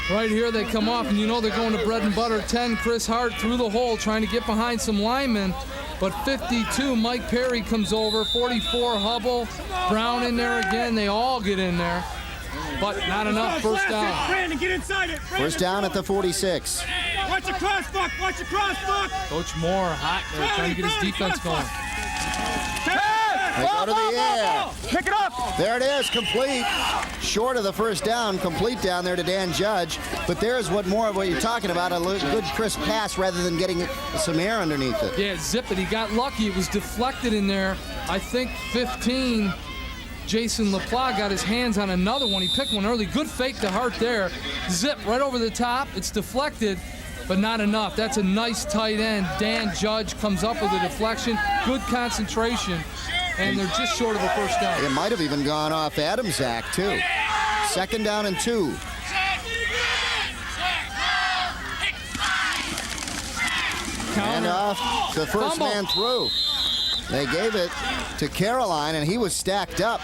Right here they come off, and you know they're going to bread and butter. 10, Chris Hart through the hole trying to get behind some linemen. But 52, Mike Perry comes over. 44, Hubble. Brown in there again. They all get in there. But not enough. First down. Brandon, get inside it. Brandon, first down at the 46. Watch the crossbuck. Watch the crossbuck. Coach Moore hot there, trying to get his defense going. They go to the air. Pick it up. There it is, complete. Short of the first down, complete down there to Dan Judge. But there's what more of what you're talking about, a good crisp pass rather than getting some air underneath it. Yeah, zip it. He got lucky. It was deflected in there. I think 15, Jason LaPlace got his hands on another one. He picked one early. Good fake to Hart there. Zip right over the top. It's deflected, but not enough. That's a nice tight end. Dan Judge comes up with a deflection. Good concentration. And they're just short of a first down. It might have even gone off Adamczak, too. 2nd down and 2. And off the first man through. They gave it to Caroline, and he was stacked up.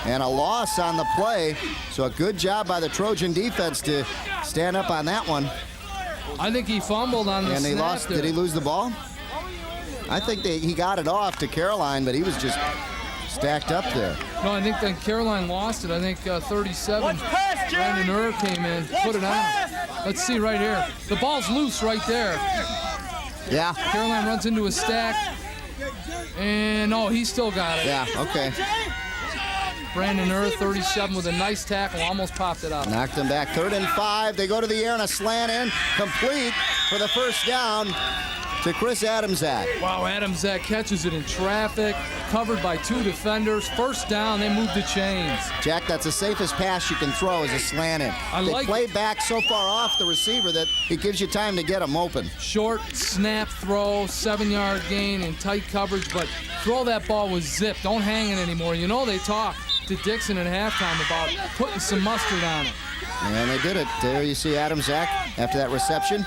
And a loss on the play. So a good job by the Trojan defense to stand up on that one. I think he fumbled on the snap. And they lost. There. Did he lose the ball? I think he got it off to Caroline, but he was just stacked up there. No, I think that Caroline lost it. I think 37. Brandon Ur came in, put it on. Let's see right here. The ball's loose right there. Yeah. Caroline runs into a stack. And no, he still got it. Yeah, okay. Brandon 37 with a nice tackle, almost popped it out. Knocked him back. 3rd and 5. They go to the air and a slant in. Complete for the first down to Chris Adamczak. Wow, Adamczak catches it in traffic, covered by 2 defenders. First down, they move the chains. Jack, that's the safest pass you can throw is a slant in. They play back so far off the receiver that it gives you time to get them open. Short snap throw, 7-yard gain in tight coverage, but throw that ball with zip. Don't hang it anymore. You know they talked to Dixon at halftime about putting some mustard on it. And they did it. There you see Adamczak after that reception.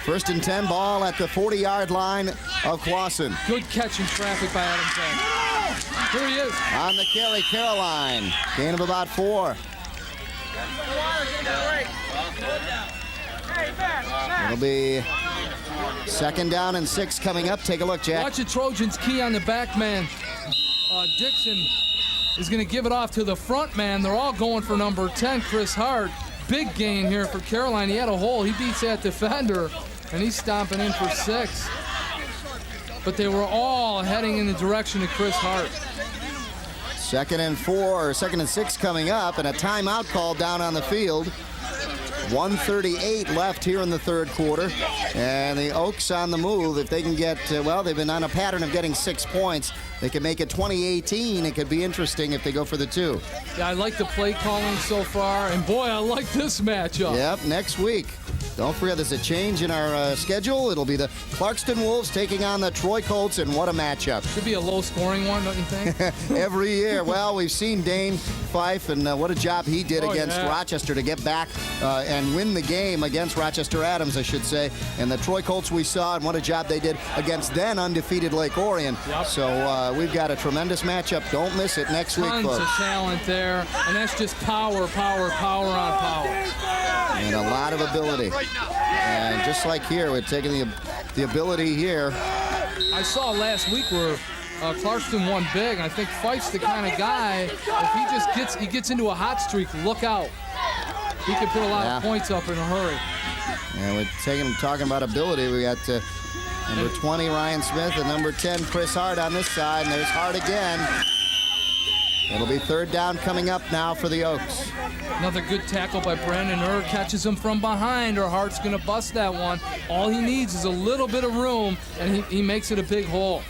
1st and 10, ball at the 40-yard line of Clawson. Good catch in traffic by Adamczak. Here he is. On the carry, Caroline. Gain of about 4. It'll be 2nd down and 6 coming up. Take a look, Jack. Watch the Trojans key on the back man. Dixon is going to give it off to the front man. They're all going for number 10, Chris Hart. Big gain here for Caroline. He had a hole. He beats that defender, and he's stomping in for 6. But they were all heading in the direction of Chris Hart. 2nd and 4, or 2nd and 6 coming up, and a timeout call down on the field. 1:38 left here in the 3rd quarter, and the Oaks on the move. If they can get, well, they've been on a pattern of getting 6 points. They could make it 20-18. It could be interesting if they go for the 2. Yeah, I like the play calling so far, and boy, I like this matchup. Yep, next week. Don't forget, there's a change in our schedule. It'll be the Clarkston Wolves taking on the Troy Colts, and what a matchup. Should be a low-scoring one, don't you think? Every year. Well, we've seen Dane Fife, and what a job he did against Rochester to get back and win the game against Rochester Adams, I should say. And the Troy Colts we saw, and what a job they did against then undefeated Lake Orion. Yep. So we've got a tremendous matchup. Don't miss it next week, folks. Tons of talent there, and that's just power, power, power on power. And a lot of ability. And just like here, we're taking the ability here. I saw last week where Clarkston won big, and I think Fife's the kind of guy, if he gets into a hot streak, look out. He can put a lot of points up in a hurry. And we're talking about ability. We got number 20, Ryan Smith, and number 10, Chris Hart on this side, and there's Hart again. It'll be 3rd down coming up now for the Oaks. Another good tackle by Brandon catches him from behind, or Hart's going to bust that one. All he needs is a little bit of room, and he makes it a big hole.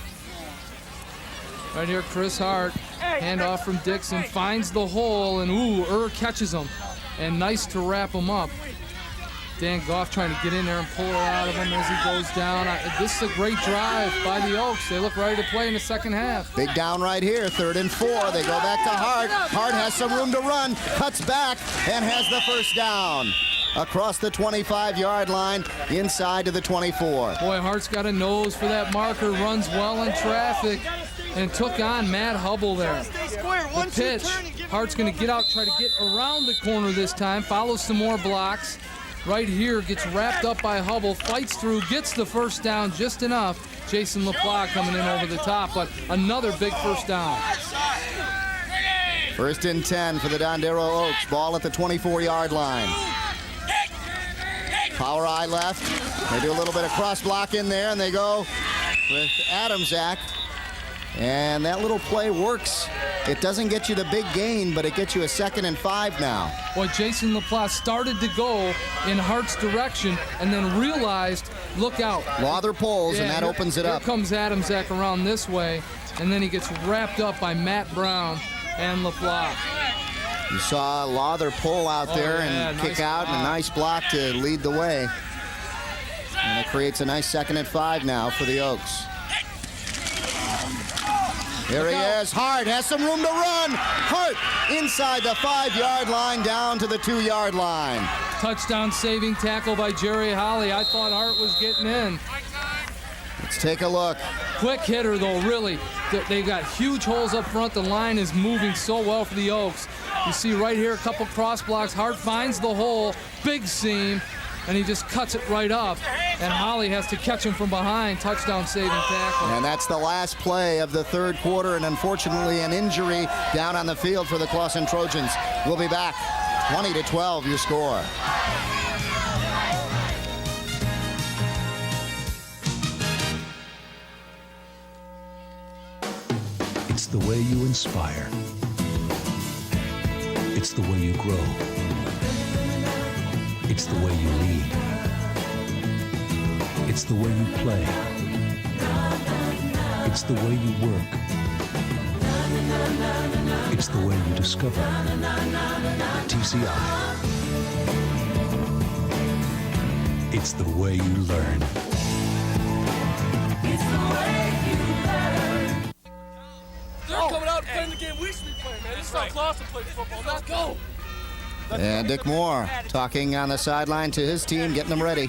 Right here, Chris Hart, handoff from Dixon, finds the hole, and catches him. And nice to wrap him up. Dan Goff trying to get in there and pull it out of him as he goes down. This is a great drive by the Oaks. They look ready to play in the second half. Big down right here, 3rd and 4. They go back to Hart. Hart has some room to run, cuts back, and has the first down. Across the 25-yard line, inside to the 24. Boy, Hart's got a nose for that marker, runs well in traffic, and took on Matt Hubble there. The pitch, Hart's going to get out, try to get around the corner this time, follows some more blocks. Right here, gets wrapped up by Hubble, fights through, gets the first down just enough. Jason LaPlague coming in over the top, but another big first down. 1st and 10 for the Dondero Oaks. Ball at the 24-yard line. Power eye left. They do a little bit of cross block in there, and they go with Adamczak. And that little play works. It doesn't get you the big gain, but it gets you a 2nd and 5 now. Boy, Jason LaPlace started to go in Hart's direction and then realized, look out. Lawther pulls, and that opens it up. Here comes Adamczak around this way, and then he gets wrapped up by Matt Brown and LaPlace. You saw Lawther pull out there and kick out, and a nice block to lead the way. And it creates a nice 2nd and 5 now for the Oaks. Here he is. Hart has some room to run. Hart inside the 5-yard line down to the 2-yard line. Touchdown saving tackle by Jerry Holly. I thought Hart was getting in. Let's take a look. Quick hitter, though, really. They got huge holes up front. The line is moving so well for the Oaks. You see right here a couple cross blocks. Hart finds the hole. Big seam. And he just cuts it right up. And Holly has to catch him from behind. Touchdown saving tackle. And that's the last play of the 3rd quarter, and unfortunately an injury down on the field for the Clawson Trojans. We'll be back. 20-12 your score. It's the way you inspire. It's the way you grow. It's the way you lead. It's the way you play. It's the way you work. It's the way you discover. TCI. It's the way you learn. It's the way you learn. They're coming out and playing the game we should be playing, man. This is how Clawson plays football. Let's go. And Dick Moore talking on the sideline to his team, getting them ready.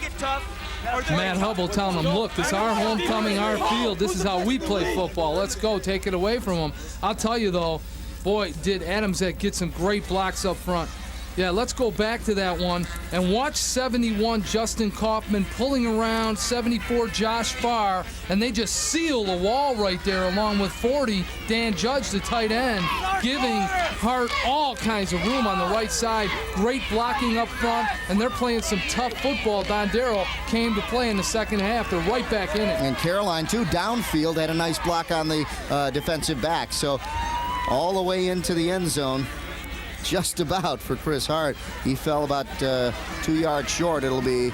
Matt Hubble telling them, look, this is our homecoming, our field. This is how we play football. Let's go. Take it away from them. I'll tell you, though, boy, did Adamsek get some great blocks up front. Yeah, let's go back to that one and watch 71 Justin Kaufman pulling around 74 Josh Farr, and they just seal the wall right there along with 40 Dan Judge, the tight end, giving Hart all kinds of room on the right side. Great blocking up front, and they're playing some tough football. Dondero came to play in the second half. They're right back in it. And Caroline, too, downfield, had a nice block on the defensive back. So all the way into the end zone. Just about for Chris Hart. He fell about 2 yards short. It'll be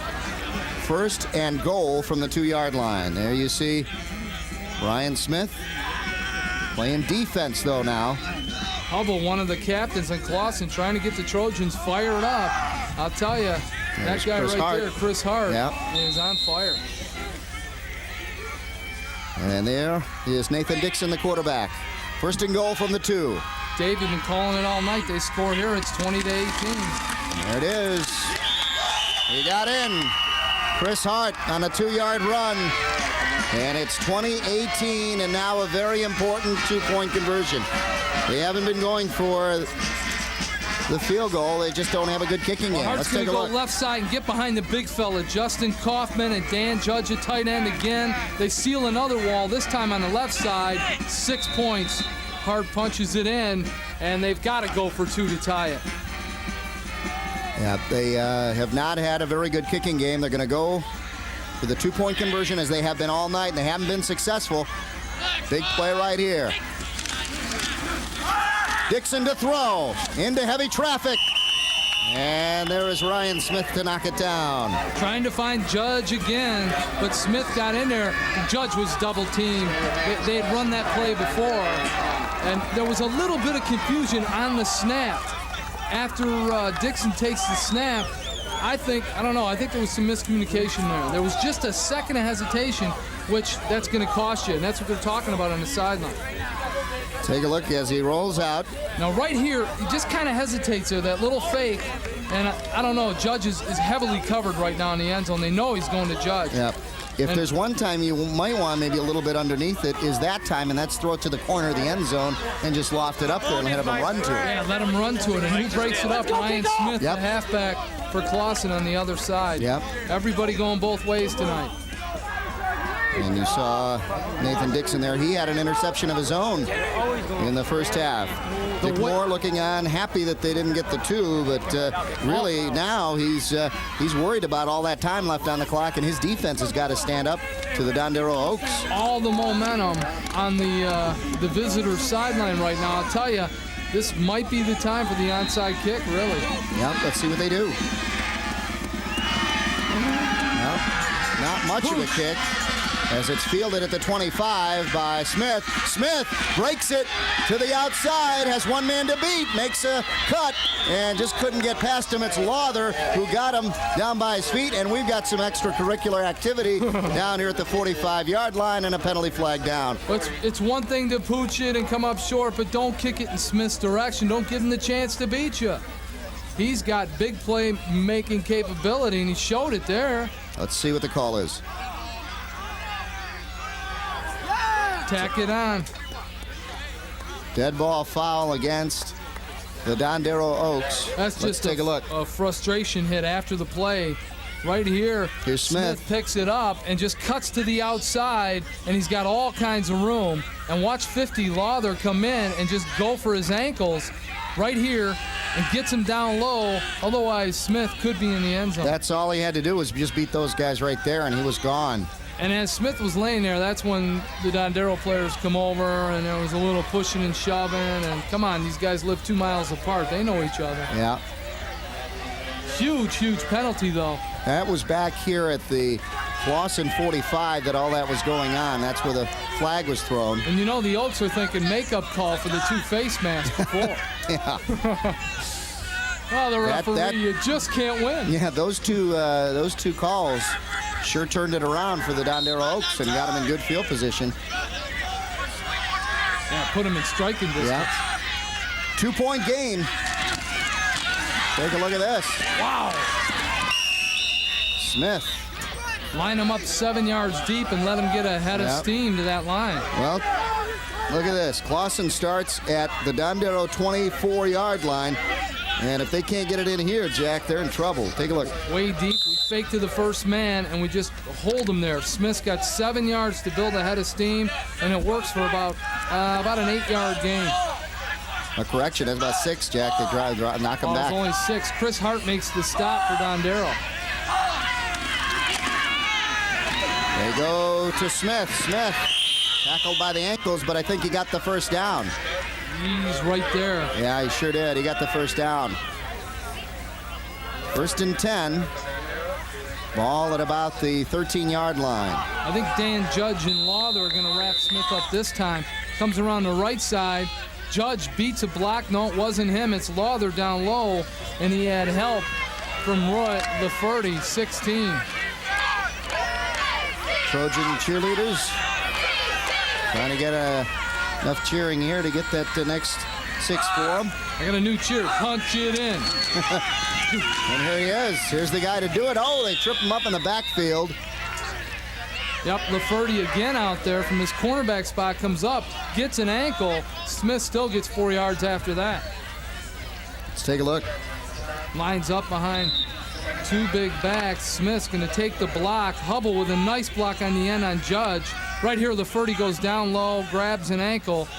first and goal from the 2-yard line. There you see Ryan Smith playing defense, though, now. Hubble, one of the captains in Clawson, trying to get the Trojans fired up. I'll tell you, that guy Chris right Hart. there, Chris Hart, Yep. is on fire. And there is Nathan Dixon, the quarterback. First and goal from the 2. Dave, you've been calling it all night. They score here. It's 20-18. There it is. He got in. Chris Hart on a 2-yard run. And it's 20-18, and now a very important 2-point conversion. They haven't been going for the field goal. They just don't have a good kicking game. Hart's Let's going take to a go look. left side and get behind the big fella, Justin Kaufman and Dan Judge at tight end again. They seal another wall, this time on the left side. 6 points. Hart punches it in, and they've got to go for 2 to tie it. Yeah, they have not had a very good kicking game. They're going to go for the 2-point conversion as they have been all night, and they haven't been successful. Big play right here. Dixon to throw into heavy traffic. And there is Ryan Smith to knock it down. Trying to find Judge again, but Smith got in there. Judge was double teamed. They had run that play before, and there was a little bit of confusion on the snap. After Dixon takes the snap, I think there was some miscommunication there. There was just a second of hesitation, which that's going to cost you, and that's what they're talking about on the sideline. Take a look as he rolls out. Now right here, he just kind of hesitates there, that little fake, and I don't know, Judge is heavily covered right now in the end zone. They know he's going to Judge. Yeah. If there's one time you might want maybe a little bit underneath it, is that time, and that's throw it to the corner of the end zone and just loft it up there and let him run to it. Yeah, let him run to it, and who breaks it up? Ryan Smith, the halfback for Clawson on the other side. Yep. Everybody going both ways tonight. And you saw Nathan Dixon there. He had an interception of his own in the first half. Dick Moore looking on, happy that they didn't get the 2, but really now he's worried about all that time left on the clock, and his defense has got to stand up to the Dondero Oaks. All the momentum on the visitor sideline right now. I'll tell you, this might be the time for the onside kick, really. Yep, let's see what they do. Nope, not much of a kick, as it's fielded at the 25 by Smith. Smith breaks it to the outside, has one man to beat, makes a cut, and just couldn't get past him. It's Lawther who got him down by his feet, and we've got some extracurricular activity down here at the 45-yard line and a penalty flag down. It's one thing to pooch it and come up short, but don't kick it in Smith's direction. Don't give him the chance to beat you. He's got big play-making capability, and he showed it there. Let's see what the call is. Tack it on. Dead ball foul against the Dondero Oaks. That's Let's just take a look. A frustration hit after the play. Right here, Here's Smith. Picks it up and just cuts to the outside, and he's got all kinds of room. And watch 50 Lawther come in and just go for his ankles right here and gets him down low. Otherwise, Smith could be in the end zone. That's all he had to do was just beat those guys right there, and he was gone. And as Smith was laying there, that's when the Dondero players come over, and there was a little pushing and shoving. And come on, these guys live 2 miles apart. They know each other. Yeah. Huge, huge penalty, though. That was back here at the Clawson 45 that all that was going on. That's where the flag was thrown. And you know the Oaks are thinking makeup call for the 2 face masks before. Yeah. Well, the referee, you just can't win. Yeah, those two calls sure turned it around for the Dondero Oaks and got them in good field position. Yeah, put them in striking distance. Yeah. 2-point game. Take a look at this. Wow. Smith. Line them up 7 yards deep and let them get a head of steam to that line. Well, look at this. Clawson starts at the Dondero 24-yard line. And if they can't get it in here, Jack, they're in trouble. Take a look. Way deep. We fake to the first man, and we just hold them there. Smith's got 7 yards to build a head of steam, and it works for about an 8-yard gain. A correction. That's about 6, Jack. They knock them back. It's only 6. Chris Hart makes the stop for Dondero. They go to Smith. Smith tackled by the ankles, but I think he got the first down. He's right there. Yeah, he sure did. He got the first down. 1st and 10. Ball at about the 13-yard line. I think Dan Judge and Lawther are going to wrap Smith up this time. Comes around the right side. Judge beats a block. No, it wasn't him. It's Lawther down low, and he had help from Roy Lafferty, 16. Trojan cheerleaders trying to get enough cheering here to get that next 6 for them. I got a new cheer. Punch it in. And here he is. Here's the guy to do it. Oh, they trip him up in the backfield. Yep, Lafferty again out there from his cornerback spot, comes up, gets an ankle. Smith still gets 4 yards after that. Let's take a look. Lines up behind 2 big backs. Smith's going to take the block. Hubble with a nice block on the end on Judge. Right here, Lafferty goes down low, grabs an ankle.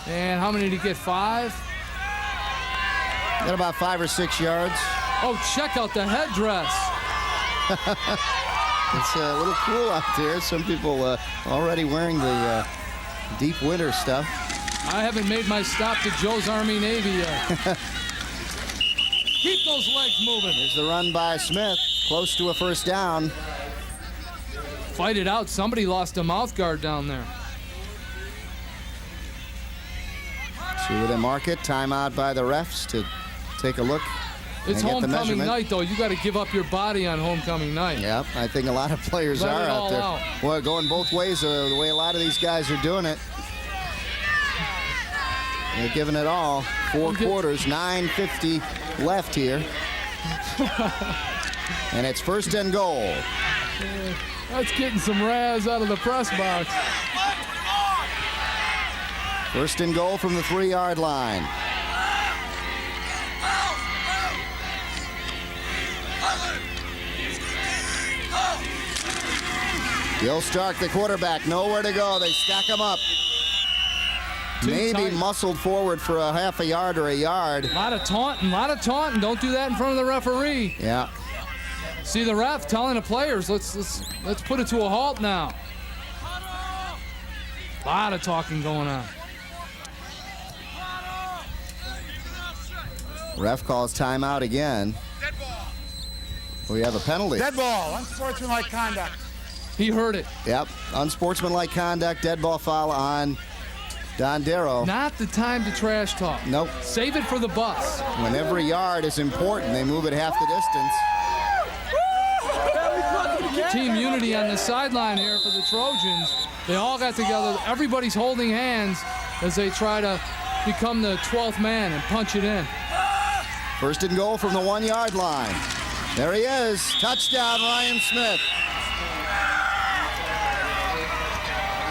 And how many did he get? 5? Got about 5 or 6 yards. Oh, check out the headdress. It's a little cool out there. Some people already wearing the deep winter stuff. I haven't made my stop to Joe's Army Navy yet. Keep those legs moving. Here's the run by Smith, close to a first down. Fight it out. Somebody lost a mouth guard down there. See where they mark it. Timeout by the refs to take a look. It's homecoming night, though. You got to give up your body on homecoming night. Yep, I think a lot of players Let are it out all there. Out. Well, going both ways, the way a lot of these guys are doing it. They're giving it all. 4 quarters, 9:50 left here. And it's 1st and goal. That's getting some razz out of the press box. 1st and goal from the 3-yard line. Gil Stark, the quarterback, nowhere to go. They stack him up. Maybe muscled forward for a half a yard or a yard. A lot of taunting, Don't do that in front of the referee. Yeah. See the ref telling the players, let's put it to a halt now. A lot of talking going on. Ref calls timeout again. We have a penalty. Dead ball, unsportsmanlike conduct. He heard it. Yep, unsportsmanlike conduct, dead ball foul on Dondero. Not the time to trash talk. Nope. Save it for the bus. When every yard is important, they move it half the distance. Team unity on the sideline here for the Trojans. They all got together. Everybody's holding hands as they try to become the 12th man and punch it in. 1st and goal from the 1-yard line. There he is. Touchdown, Ryan Smith.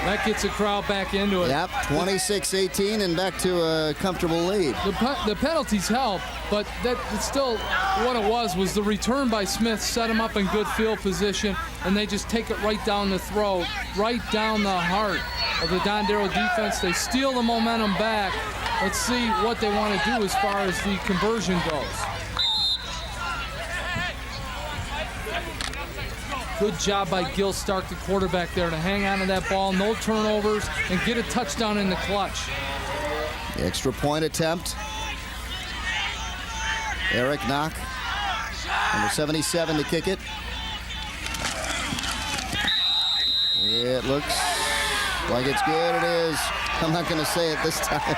That gets the crowd back into it. Yep, 26-18 and back to a comfortable lead. The penalties help, but it's still what it was the return by Smith set him up in good field position, and they just take it right down the throat, right down the heart of the Dondero defense. They steal the momentum back. Let's see what they want to do as far as the conversion goes. Good job by Gil Stark, the quarterback there, to hang on to that ball, no turnovers, and get a touchdown in the clutch. The extra point attempt. Eric Knock, number 77, to kick it. It looks like it's good. It is. I'm not going to say it this time.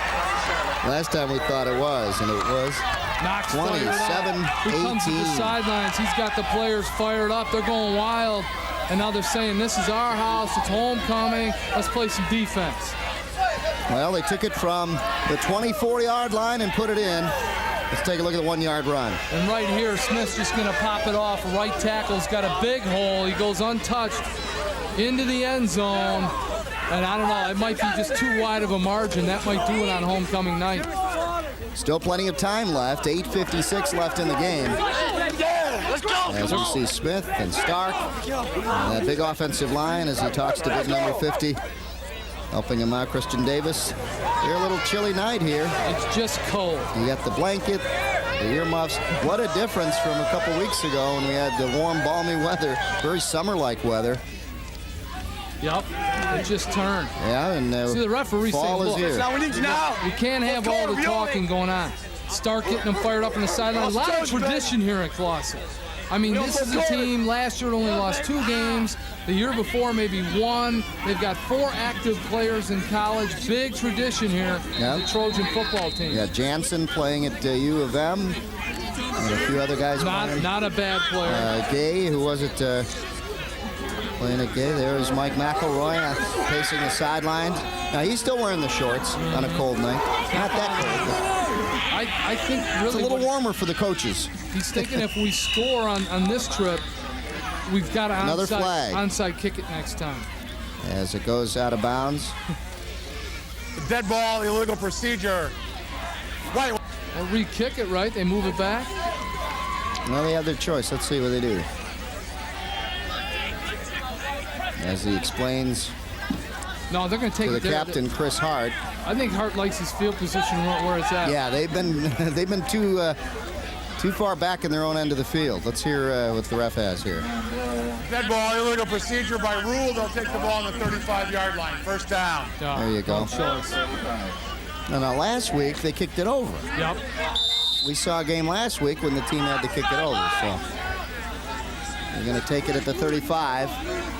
Last time we thought it was, and it was. Knox 27-18. He comes to the sidelines. He's got the players fired up. They're going wild. And now they're saying, this is our house. It's homecoming. Let's play some defense. Well, they took it from the 24-yard line and put it in. Let's take a look at the 1-yard run. And right here, Smith's just going to pop it off. Right tackle's got a big hole. He goes untouched into the end zone. And I don't know, it might be just too wide of a margin. That might do it on homecoming night. Still plenty of time left. 8:56 left in the game. As we see Smith and Stark, and that big offensive line as he talks to big number 50, helping him out, Christian Davis. They're a little chilly night here. It's just cold. You got the blanket, the earmuffs. What a difference from a couple weeks ago when we had the warm, balmy weather, very summer-like weather. Yep, it just turned. Yeah, and see the referee fall saying, is here. Now we need you now. We can't have all the talking going on. Stark getting them fired up on the sideline. A lot of tradition here at Clawson. I mean, this is a team, last year only lost 2 games. The year before, maybe 1. They've got 4 active players in college. Big tradition here, the Trojan football team. Yeah, Jansen playing at U of M. And a few other guys playing. Not a bad player. Gay, who was it? Playing at Gay. There's Mike McElroy pacing the sidelines. Now, he's still wearing the shorts on a cold night. Not that cold. I think really it's a little warmer for the coaches. He's thinking if we score on this trip, we've got to onside kick it next time. As it goes out of bounds. Dead ball, illegal procedure. Right. Or re-kick it, right? They move it back. Well, they have their choice. Let's see what they do. As he explains no, they're going to take to it the captain, Chris Hart. I think Hart likes his field position where it's at. Yeah, they've been too far back in their own end of the field. Let's hear what the ref has here. Dead ball, illegal procedure. By rule, they'll take the ball on the 35-yard line. First down. There you go. Now, last week, they kicked it over. Yep. We saw a game last week when the team had to kick it over, so they're going to take it at the 35.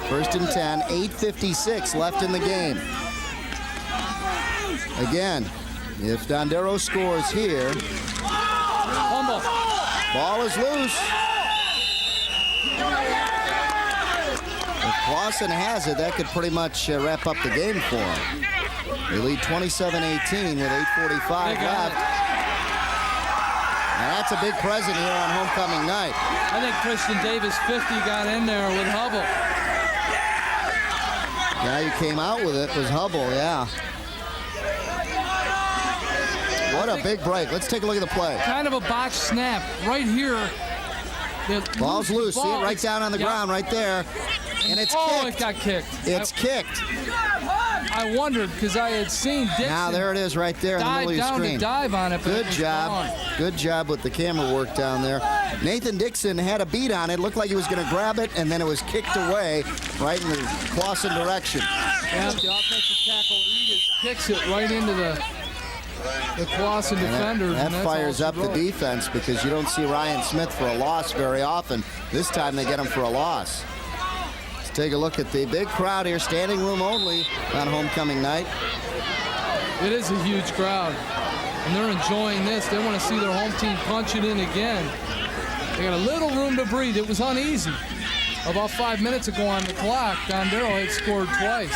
First and 10, 8:56 left in the game. Again, if Dondero scores here, fumble. Ball is loose. If Clawson has it, that could pretty much wrap up the game for him. They lead 27-18 with 8:45 left. Now that's a big present here on homecoming night. I think Christian Davis 50 got in there with Hubble. The guy who came out with it was Hubble, yeah. What a big break. Let's take a look at the play. Kind of a botched snap right here. Ball's loose. See it right down on the ground right there. And it's kicked. It got kicked. It's kicked. I wondered because I had seen Dixon. Now there it is right there in the middle of your screen. To dive on it. Good job. Good job with the camera work down there. Nathan Dixon had a beat on it. Looked like he was going to grab it, and then it was kicked away right in the Clawson direction. Yeah, the offensive tackle Edith kicks it right into the Clawson defenders. That fires up the defense because you don't see Ryan Smith for a loss very often. This time they get him for a loss. Let's take a look at the big crowd here, standing room only on homecoming night. It is a huge crowd, and they're enjoying this. They want to see their home team punch it in again. They got a little room to breathe. It was uneasy. About 5 minutes ago on the clock, Dondero had scored twice.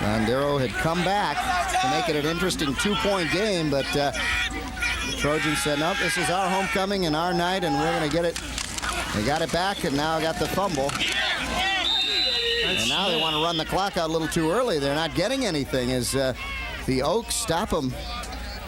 Dondero had come back to make it an interesting 2-point game, but the Trojans said, nope, this is our homecoming and our night, and we're going to get it. They got it back, and now got the fumble. And now they want to run the clock out a little too early. They're not getting anything as the Oaks stop them.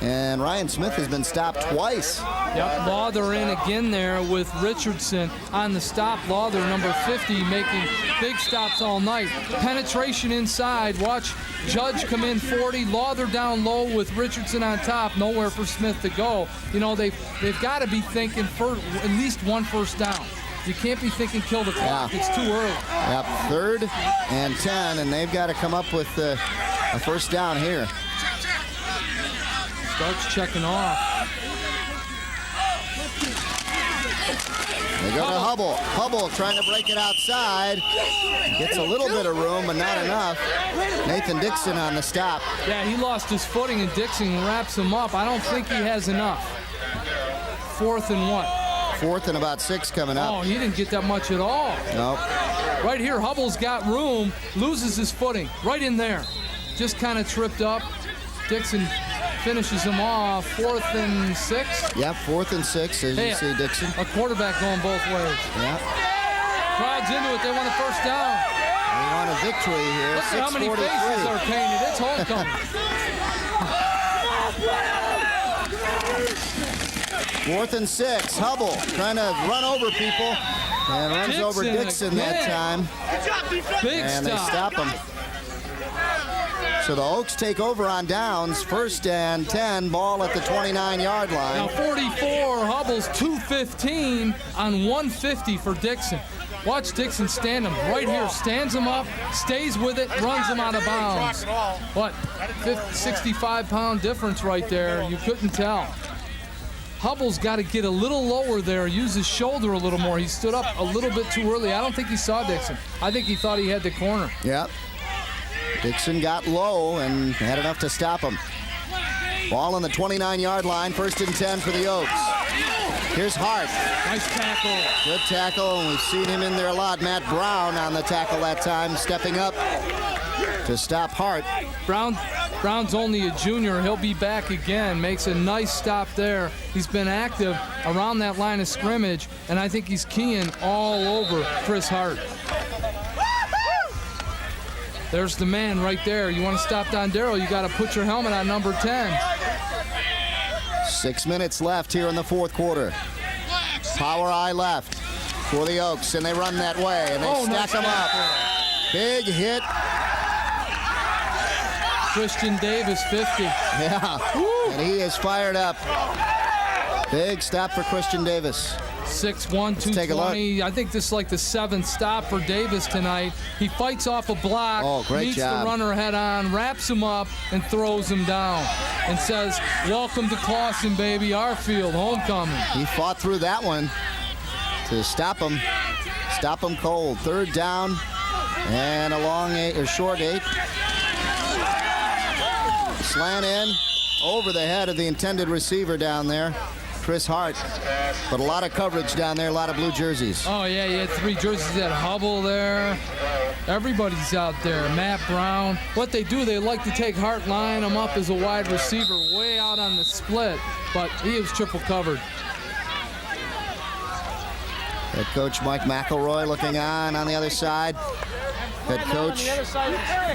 And Ryan Smith has been stopped twice. Yep, Lawther in again there with Richardson on the stop. Lawther, number 50, making big stops all night. Penetration inside. Watch Judge come in 40. Lawther down low with Richardson on top. Nowhere for Smith to go. You know, they've got to be thinking for at least one first down. You can't be thinking kill the clock. Yeah. It's too early. Yep, 3rd and 10, and they've got to come up with a first down here. Starts checking off. They go to Hubble. Hubble trying to break it outside. Gets a little bit of room, but not enough. Nathan Dixon on the stop. Yeah, he lost his footing, and Dixon wraps him up. I don't think he has enough. 4th and what? 4th and about 6 coming up. Oh, he didn't get that much at all. Nope. Right here, Hubble's got room, loses his footing. Right in there. Just kind of tripped up. Dixon finishes him off. 4th and 6. Yep, 4th and 6, as you see Dixon. A quarterback going both ways. Yep. Crowd's into it. They want a first down. They want a victory here. Look at how many faces are painted. It's homecoming. 4th and 6. Hubble trying to run over people. And runs over Dixon that time. And they stop him. So the Oaks take over on downs. 1st and 10, ball at the 29-yard line. Now 44, Hubble's 215 on 150 for Dixon. Watch Dixon stand him right here. Stands him up, stays with it, runs him out of bounds. What? 65-pound difference right there. You couldn't tell. Hubble's got to get a little lower there, use his shoulder a little more. He stood up a little bit too early. I don't think he saw Dixon. I think he thought he had the corner. Yep. Dixon got low and had enough to stop him. Ball on the 29-yard line, 1st and 10 for the Oaks. Here's Hart. Nice tackle. Good tackle, and we've seen him in there a lot. Matt Brown on the tackle that time, stepping up to stop Hart. Brown's only a junior. He'll be back again. Makes a nice stop there. He's been active around that line of scrimmage, and I think he's keying all over Chris Hart. There's the man right there. You want to stop Dondero, you got to put your helmet on number 10. 6 minutes left here in the 4th quarter. Power eye left for the Oaks, and they run that way, and they stack them up. Big hit. Christian Davis, 50. Yeah, and he is fired up. Big stop for Christian Davis. 6'1", 220. I think this is like the 7th stop for Davis tonight. He fights off a block, meets the runner head on, wraps him up, and throws him down. And says, welcome to Clawson, baby, our field, homecoming. He fought through that one to stop him cold. 3rd down and a long 8 or short 8. Slant in over the head of the intended receiver down there, Chris Hart. But a lot of coverage down there, a lot of blue jerseys. Oh, yeah, you had 3 jerseys. You had Hubble there. Everybody's out there. Matt Brown. What they do, they like to take Hart, line him up as a wide receiver way out on the split, but he is triple covered. Head coach Mike McElroy looking on the other side. Head coach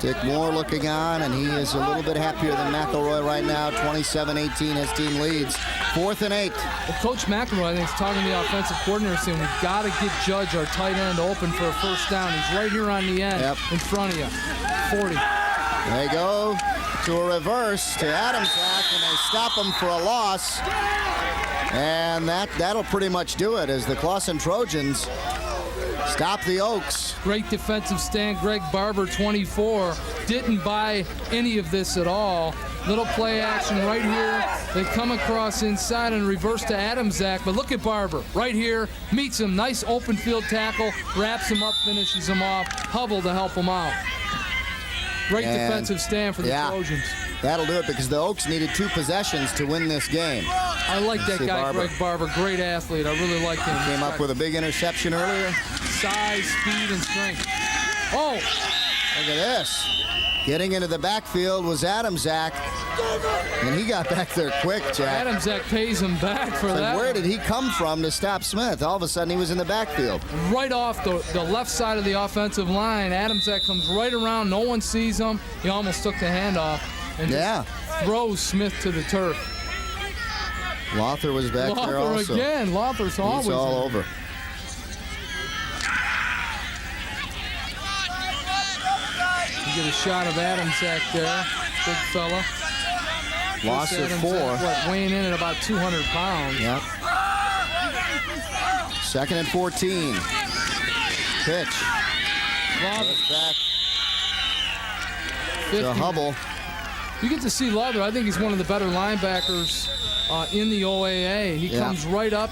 Dick Moore looking on, and he is a little bit happier than McElroy right now. 27-18, his team leads. 4th and 8. Well, Coach McElroy, I think, is talking to the offensive coordinator, saying we've got to get Judge, our tight end, open for a first down. He's right here on the end, in front of you. 40. They go to a reverse to Adamsack, and they stop him for a loss. And that'll pretty much do it as the Clawson Trojans stop the Oaks. Great defensive stand. Greg Barber, 24. Didn't buy any of this at all. Little play action right here. They come across inside and reverse to Adamsack. But look at Barber right here. Meets him. Nice open field tackle. Wraps him up, finishes him off. Hubble to help him out. Great defensive stand for the Trojans. That'll do it because the Oaks needed 2 possessions to win this game. I like that guy, Greg Barber. Great athlete. I really like him. Came up with a big interception earlier. Size, speed, and strength. Oh! Look at this. Getting into the backfield was Adamsack, and he got back there quick, Jack. Adamsack pays him back for that. Where did he come from to stop Smith? All of a sudden, he was in the backfield. Right off the left side of the offensive line, Adamsack comes right around. No one sees him. He almost took the handoff and just throws Smith to the turf. Lothar was back there also. Again. Lothar's always He's all over. You get a shot of Adamsack there. Big fella. Loss of 4. Weighing in at about 200 pounds. Yep. 2nd and 14. Pitch. Goes back to Hubble. You get to see Luther. I think he's one of the better linebackers in the OAA. He comes right up.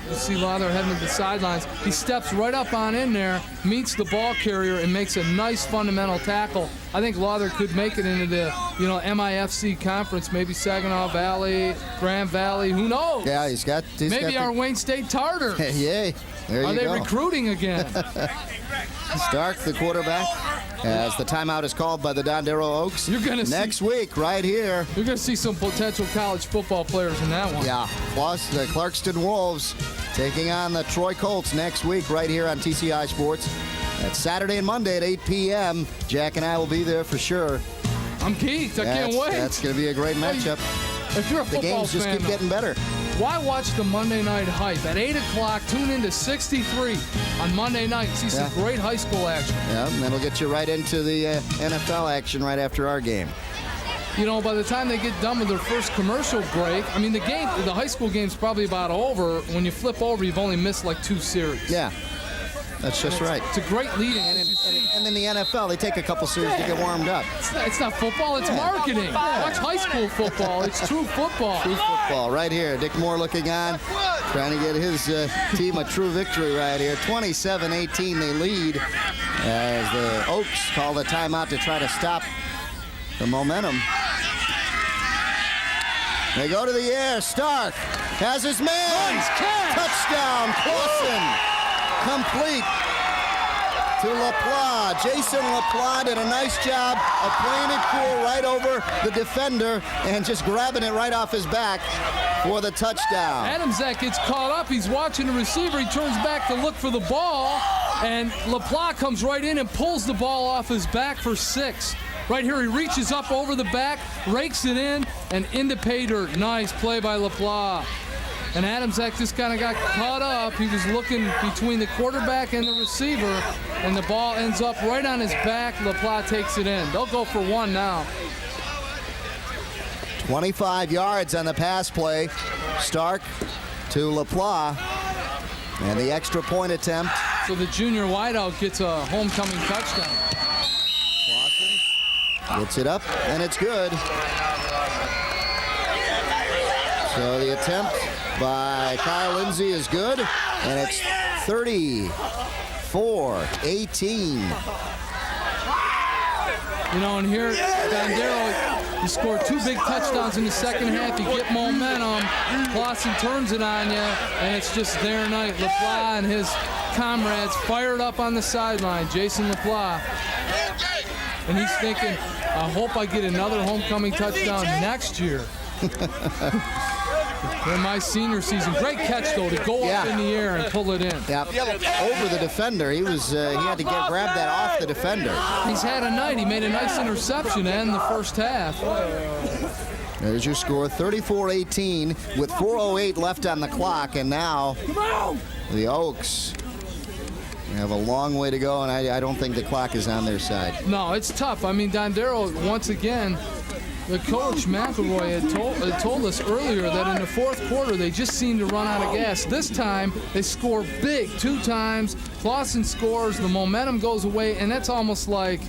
You see Luther heading to the sidelines. He steps right up on in there, meets the ball carrier, and makes a nice fundamental tackle. I think Luther could make it into the MIFC conference, maybe Saginaw Valley, Grand Valley. Who knows? Yeah, he's got maybe our Wayne State Tartars. Yay. There you go. Are they recruiting again? Stark, the quarterback, as the timeout is called by the Dondero Oaks. You're gonna next week, right here. You're going to see some potential college football players in that one. Yeah, plus the Clarkston Wolves taking on the Troy Colts next week right here on TCI Sports. That's Saturday and Monday at 8 p.m. Jack and I will be there for sure. I'm geeked. I can't wait. That's going to be a great matchup. If you're a football the games just fan, keep getting better. Why watch the Monday Night Hype? At 8 o'clock, tune into 63 on Monday night. See some great high school action. Yeah, and that'll get you right into the NFL action right after our game. By the time they get done with their first commercial break, I mean, the high school game's probably about over. When you flip over, you've only missed like 2 series. Yeah, that's just right. It's a great leading. And in the NFL, they take a couple series to get warmed up. It's not football, it's marketing. Watch high school football. It's true football. True football right here. Dick Moore looking on, trying to get his team a true victory right here. 27-18 they lead as the Oaks call the timeout to try to stop the momentum. They go to the air. Stark has his man. Touchdown, Clawson. Complete to LaPlace. Jason LaPlace did a nice job of playing it cool right over the defender and just grabbing it right off his back for the touchdown. Adamczak gets caught up. He's watching the receiver. He turns back to look for the ball, and LaPlace comes right in and pulls the ball off his back for 6. Right here, he reaches up over the back, rakes it in, and into pay dirt. Nice play by LaPlace. And Adamczak just kind of got caught up. He was looking between the quarterback and the receiver, and the ball ends up right on his back. LaPlace takes it in. They'll go for 1 now. 25 yards on the pass play. Stark to LaPlace. And the extra point attempt. So the junior wideout gets a homecoming touchdown. Clawson gets it up, and it's good. So the attempt by Kyle Lindsay is good, and it's 34-18. And here, Dondero, you scored 2 big touchdowns in the second half. You get momentum. Clawson turns it on you, and it's just their night. LaPlace and his comrades fired up on the sideline. Jason LaPlace. And he's thinking, I hope I get another homecoming touchdown next year. In my senior season. Great catch, though, to go up in the air and pull it in. Yep. Over the defender. He had to grab that off the defender. He's had a night. He made a nice interception to end the first half. There's your score, 34-18 with 4:08 left on the clock. And now the Oaks have a long way to go, and I don't think the clock is on their side. No, it's tough. I mean, Dondero, once again, the coach, McElroy, had told us earlier that in the fourth quarter, they just seemed to run out of gas. This time, they score big 2 times. Clawson scores, the momentum goes away, and that's almost like,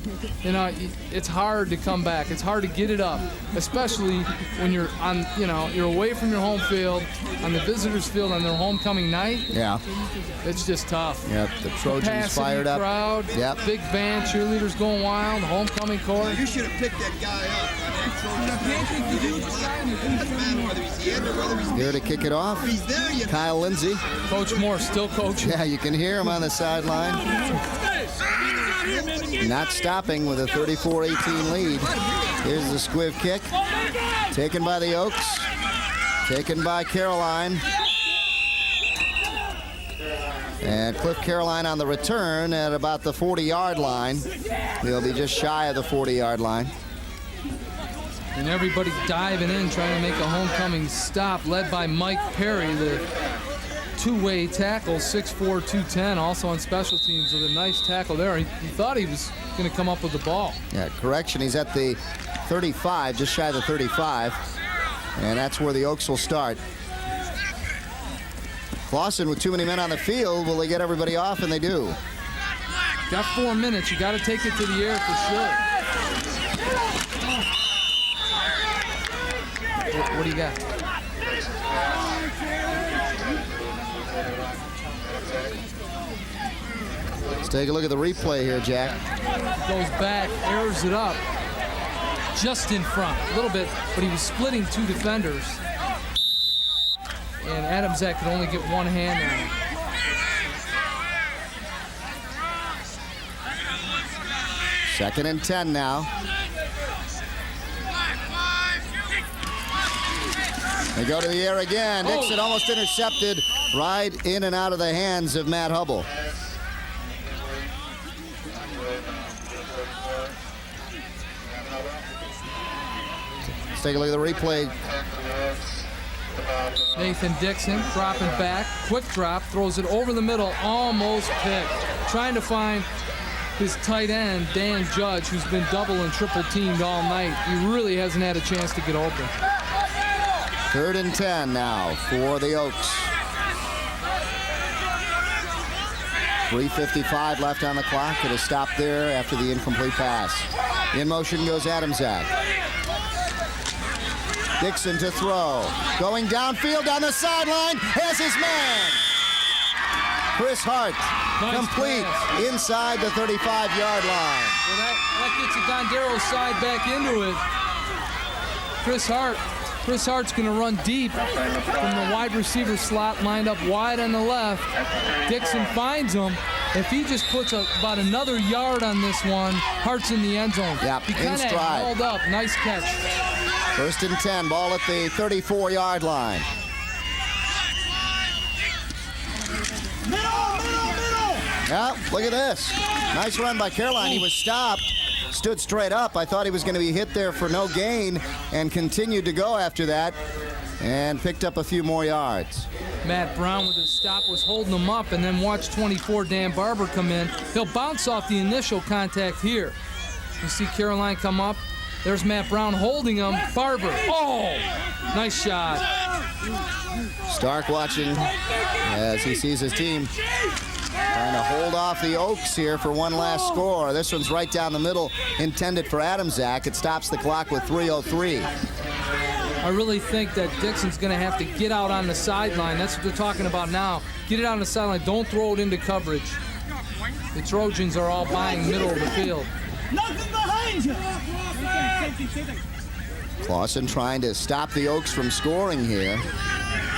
it's hard to come back. It's hard to get it up, especially when you're on, you're away from your home field, on the visitors' field on their homecoming night. Yeah. It's just tough. Yep, the Trojans fired up. Crowd, yep. Big band, cheerleaders going wild, homecoming court. You should have picked that guy up. Here to kick it off, Kyle Lindsay. Coach Moore still coaching. Yeah, you can hear him on the sideline. Not stopping with a 34-18 lead. Here's the squiv kick. Taken by the Oaks. Taken by Caroline. And Cliff Caroline on the return at about the 40-yard line. He'll be just shy of the 40-yard line. And everybody diving in, trying to make a homecoming stop, led by Mike Perry, the two-way tackle, 6'4", 210, also on special teams with a nice tackle there. He thought he was going to come up with the ball. Yeah, correction. He's at the 35, just shy of the 35. And that's where the Oaks will start. Clawson with too many men on the field. Will they get everybody off? And they do. Got 4 minutes. You got to take it to the air for sure. What do you got? Let's take a look at the replay here, Jack. Goes back, airs it up. Just in front, a little bit, but he was splitting 2 defenders. And Adamczak could only get one hand on him. Second and 10 now. They go to the air again. Dixon almost intercepted right in and out of the hands of Matt Hubble. Let's take a look at the replay. Nathan Dixon dropping back, quick drop, throws it over the middle, almost picked. Trying to find his tight end, Dan Judge, who's been double and triple teamed all night. He really hasn't had a chance to get open. 3rd and 10 now for the Oaks. 3:55 left on the clock. It has stopped there after the incomplete pass. In motion goes Adamczak. Dixon to throw. Going downfield down the sideline. Has his man. Chris Hart. Nice complete pass. Inside the 35-yard line. Well, that gets the Dondero side back into it. Chris Hart's going to run deep from the wide receiver slot, lined up wide on the left. Dixon finds him. If he just puts about another yard on this one, Hart's in the end zone. Yep, he kind of hauled up. Nice catch. 1st and 10, ball at the 34-yard line. Middle. Yeah, look at this. Nice run by Caroline. He was stopped, stood straight up. I thought he was going to be hit there for no gain and continued to go after that and picked up a few more yards. Matt Brown with his stop was holding him up, and then watch 24 Dan Barber come in. He'll bounce off the initial contact here. You see Caroline come up. There's Matt Brown holding him. Barber. Oh, nice shot. Stark watching as he sees his team trying to hold off the Oaks here for one last score. This one's right down the middle, intended for Adamczak. It stops the clock with 3:03. I really think that Dixon's going to have to get out on the sideline. That's what they're talking about now. Get it out on the sideline. Don't throw it into coverage. The Trojans are all buying middle of the field. Nothing behind you. Clawson trying to stop the Oaks from scoring here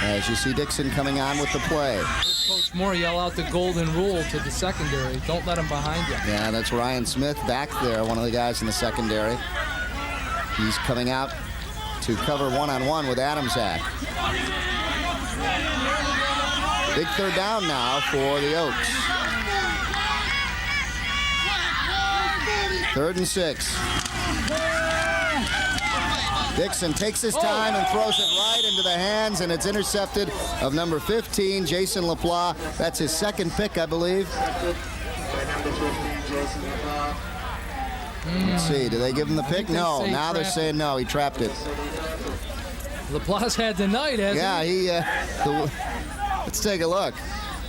as you see Dixon coming on with the play. Coach Moore yell out the golden rule to the secondary. Don't let him behind you. Yeah, that's Ryan Smith back there, one of the guys in the secondary. He's coming out to cover one-on-one with Adamczak. Big 3rd down now for the Oaks. 3rd and 6. Dixon takes his time and throws it right into the hands, and it's intercepted of number 15, Jason LaPlace. That's his 2nd pick, I believe. Let's see, do they give him the pick? No, now they're saying no, he trapped it. LaPlace had the night, hasn't he? Let's take a look.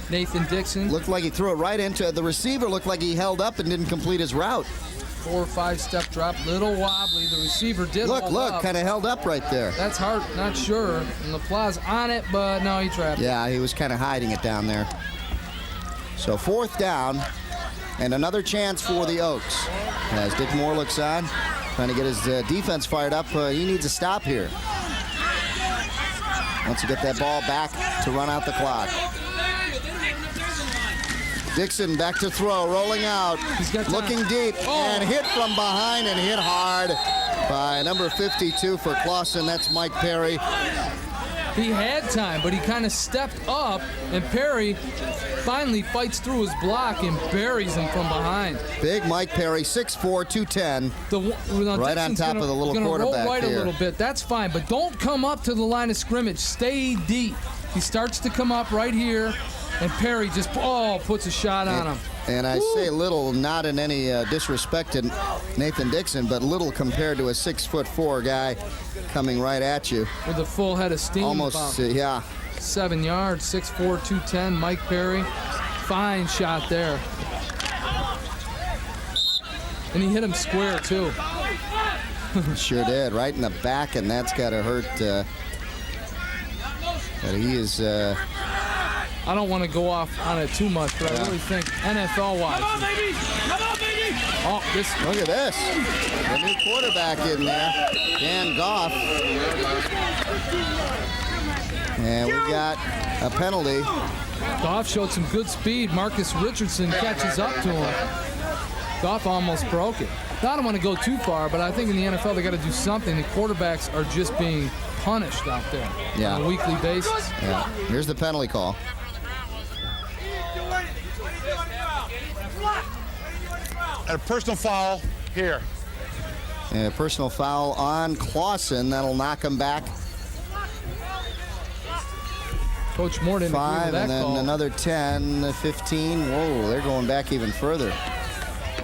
Nathan Dixon. Looked like he threw it right into the receiver. Looked like he held up and didn't complete his route. 4 or 5 step drop, little wobbly. The receiver did hold up. Kind of held up right there. That's Hart, not sure. And LaPlace on it, but no, he trapped it. Yeah, he was kind of hiding it down there. So 4th down and another chance for the Oaks. As Dick Moore looks on, trying to get his defense fired up. He needs a stop here. Wants to get that ball back to run out the clock. Dixon back to throw, rolling out, looking deep, and hit from behind and hit hard by number 52 for Clawson. That's Mike Perry. He had time, but he kind of stepped up, and Perry finally fights through his block and buries him from behind. Big Mike Perry, 6'4", 210, right on top of the little quarterback roll right here. A little bit. That's fine, but don't come up to the line of scrimmage. Stay deep. He starts to come up right here, and Perry just puts a shot on him. And I say little, not in any disrespect to Nathan Dixon, but little compared to a 6'4" guy coming right at you. With a full head of steam. Almost, yeah. 7 yards, 6'4", 210, Mike Perry. Fine shot there. And he hit him square, too. Sure did, right in the back, and that's got to hurt. But he is... I don't want to go off on it too much, but I really think NFL-wise. Come on, baby! Come on, baby! Oh, Look at this. The new quarterback in there, Dan Goff. And we got a penalty. Goff showed some good speed. Marcus Richardson catches up to him. Goff almost broke it. Now, I don't want to go too far, but I think in the NFL they got to do something. The quarterbacks are just being punished out there on a weekly basis. Yeah. Here's the penalty call. And a personal foul here. And a personal foul on Clawson. That'll knock him back. Coach Moore didn't agree with 5, that and then call. another 10, 15. Whoa, they're going back even further.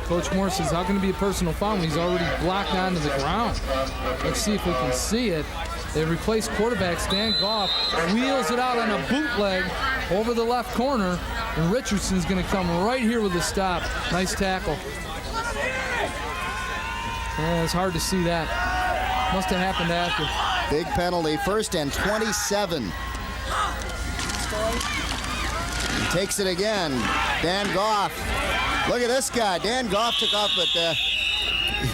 Coach Moore says, how can it be a personal foul when he's already blocked onto the ground? Let's see if we can see it. They replace quarterback Stan Goff, wheels it out on a bootleg over the left corner, and Richardson's going to come right here with the stop. Nice tackle. Yeah, it's hard to see that. Must have happened after. Big penalty, 1st and 27. He takes it again. Dan Goff. Look at this guy. Dan Goff took off, but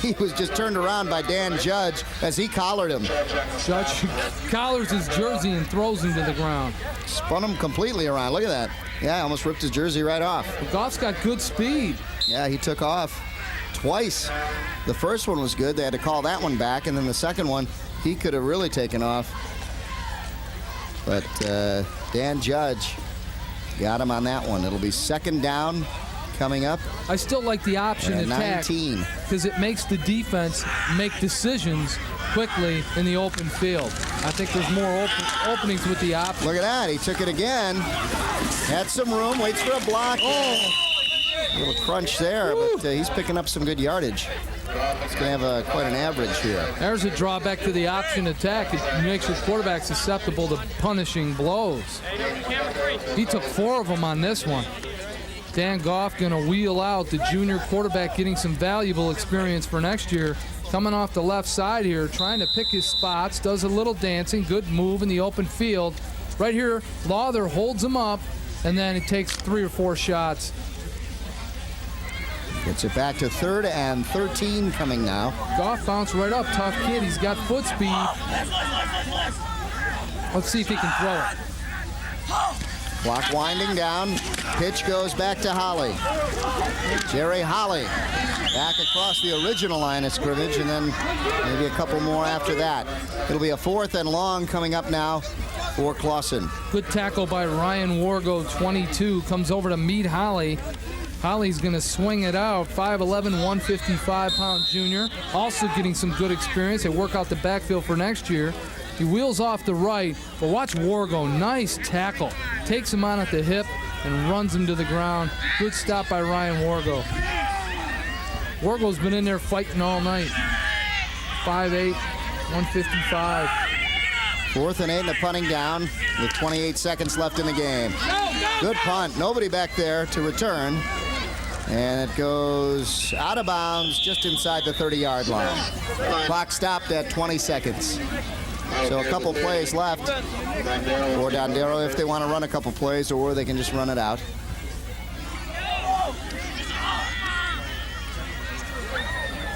he was just turned around by Dan Judge as he collared him. Judge collars his jersey and throws him to the ground. Spun him completely around. Look at that. Yeah, almost ripped his jersey right off. But Goff's got good speed. Yeah, he took off twice. The first one was good. They had to call that one back, and then the second one, he could have really taken off. But Dan Judge got him on that one. It'll be 2nd down coming up. I still like the option attack 19. because it makes the defense make decisions quickly in the open field. I think there's more openings with the option. Look at that. He took it again. Had some room. Waits for a block. Oh. A little crunch there, but he's picking up some good yardage. He's going to have quite an average here. There's a drawback to the option attack. It makes your quarterback susceptible to punishing blows. He took 4 of them on this one. Dan Goff going to wheel out the junior quarterback, getting some valuable experience for next year. Coming off the left side here, trying to pick his spots, does a little dancing, good move in the open field. Right here, Lawther holds him up, and then he takes 3 or 4 shots. Gets it back to 3rd and 13 coming now. Goff bounced right up, tough kid. He's got foot speed. Let's see if he can throw it. Clock winding down. Pitch goes back to Holly. Jerry Holly back across the original line of scrimmage, and then maybe a couple more after that. It'll be a 4th and long coming up now for Clawson. Good tackle by Ryan Wargo, 22. Comes over to meet Holly. Holly's going to swing it out. 5'11", 155-pound junior. Also getting some good experience. They work out the backfield for next year. He wheels off the right, but watch Wargo. Nice tackle. Takes him on at the hip and runs him to the ground. Good stop by Ryan Wargo. Wargo's been in there fighting all night. 5'8", 155. 4th and 8 and a punting down with 28 seconds left in the game. Good punt. Nobody back there to return. And it goes out of bounds just inside the 30-yard line. Clock stopped at 20 seconds. So a couple plays left for Dondero if they want to run a couple plays, or they can just run it out.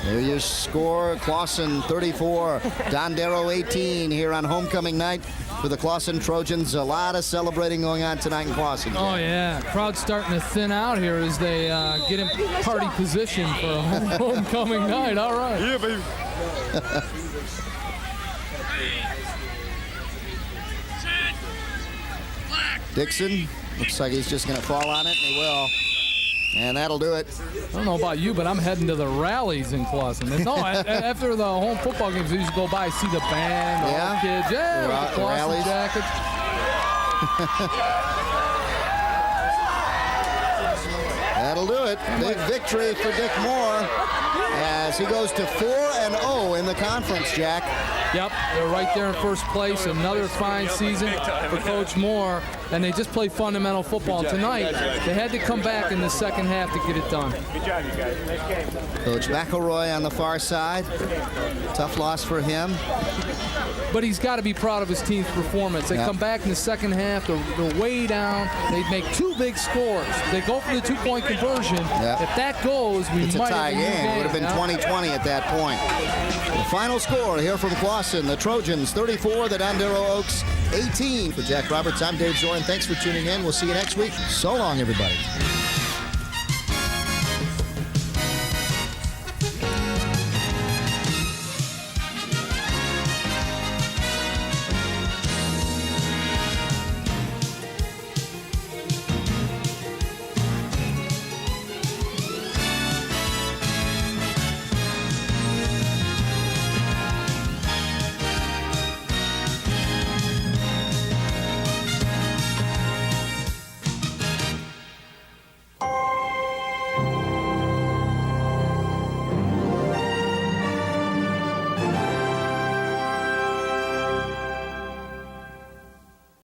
There you score. Clawson 34, Dondero 18 here on homecoming night for the Clawson Trojans. A lot of celebrating going on tonight in Clawson. Oh, yeah. Crowd's starting to thin out here as they get in party position for a homecoming night. All right. Yeah, baby. Dixon looks like he's just going to fall on it, and he will. And that'll do it. I don't know about you, but I'm heading to the rallies in Clawson. No, after the home football games, I used to go by, see the band, all the kids, with the Clawson jackets. That'll do it. Big victory for Dick Moore. as he goes to 4-0 in the conference, Jack. Yep, they're right there in first place. Another fine season for Coach Moore, and they just play fundamental football. Tonight, they had to come back in the second half to get it done. Good job, you guys. Nice game. Coach McElroy on the far side. Tough loss for him. But he's got to be proud of his team's performance. They come back in the second half, they're way down. They make 2 big scores. They go for the 2-point conversion. If that goes, we it's might a tie game. It would have been 20-20 at that point. The final score here from Clawson, the Trojans 34, the Dondero Oaks 18. For Jack Roberts, I'm Dave Zorin. Thanks for tuning in. We'll see you next week. So long, everybody.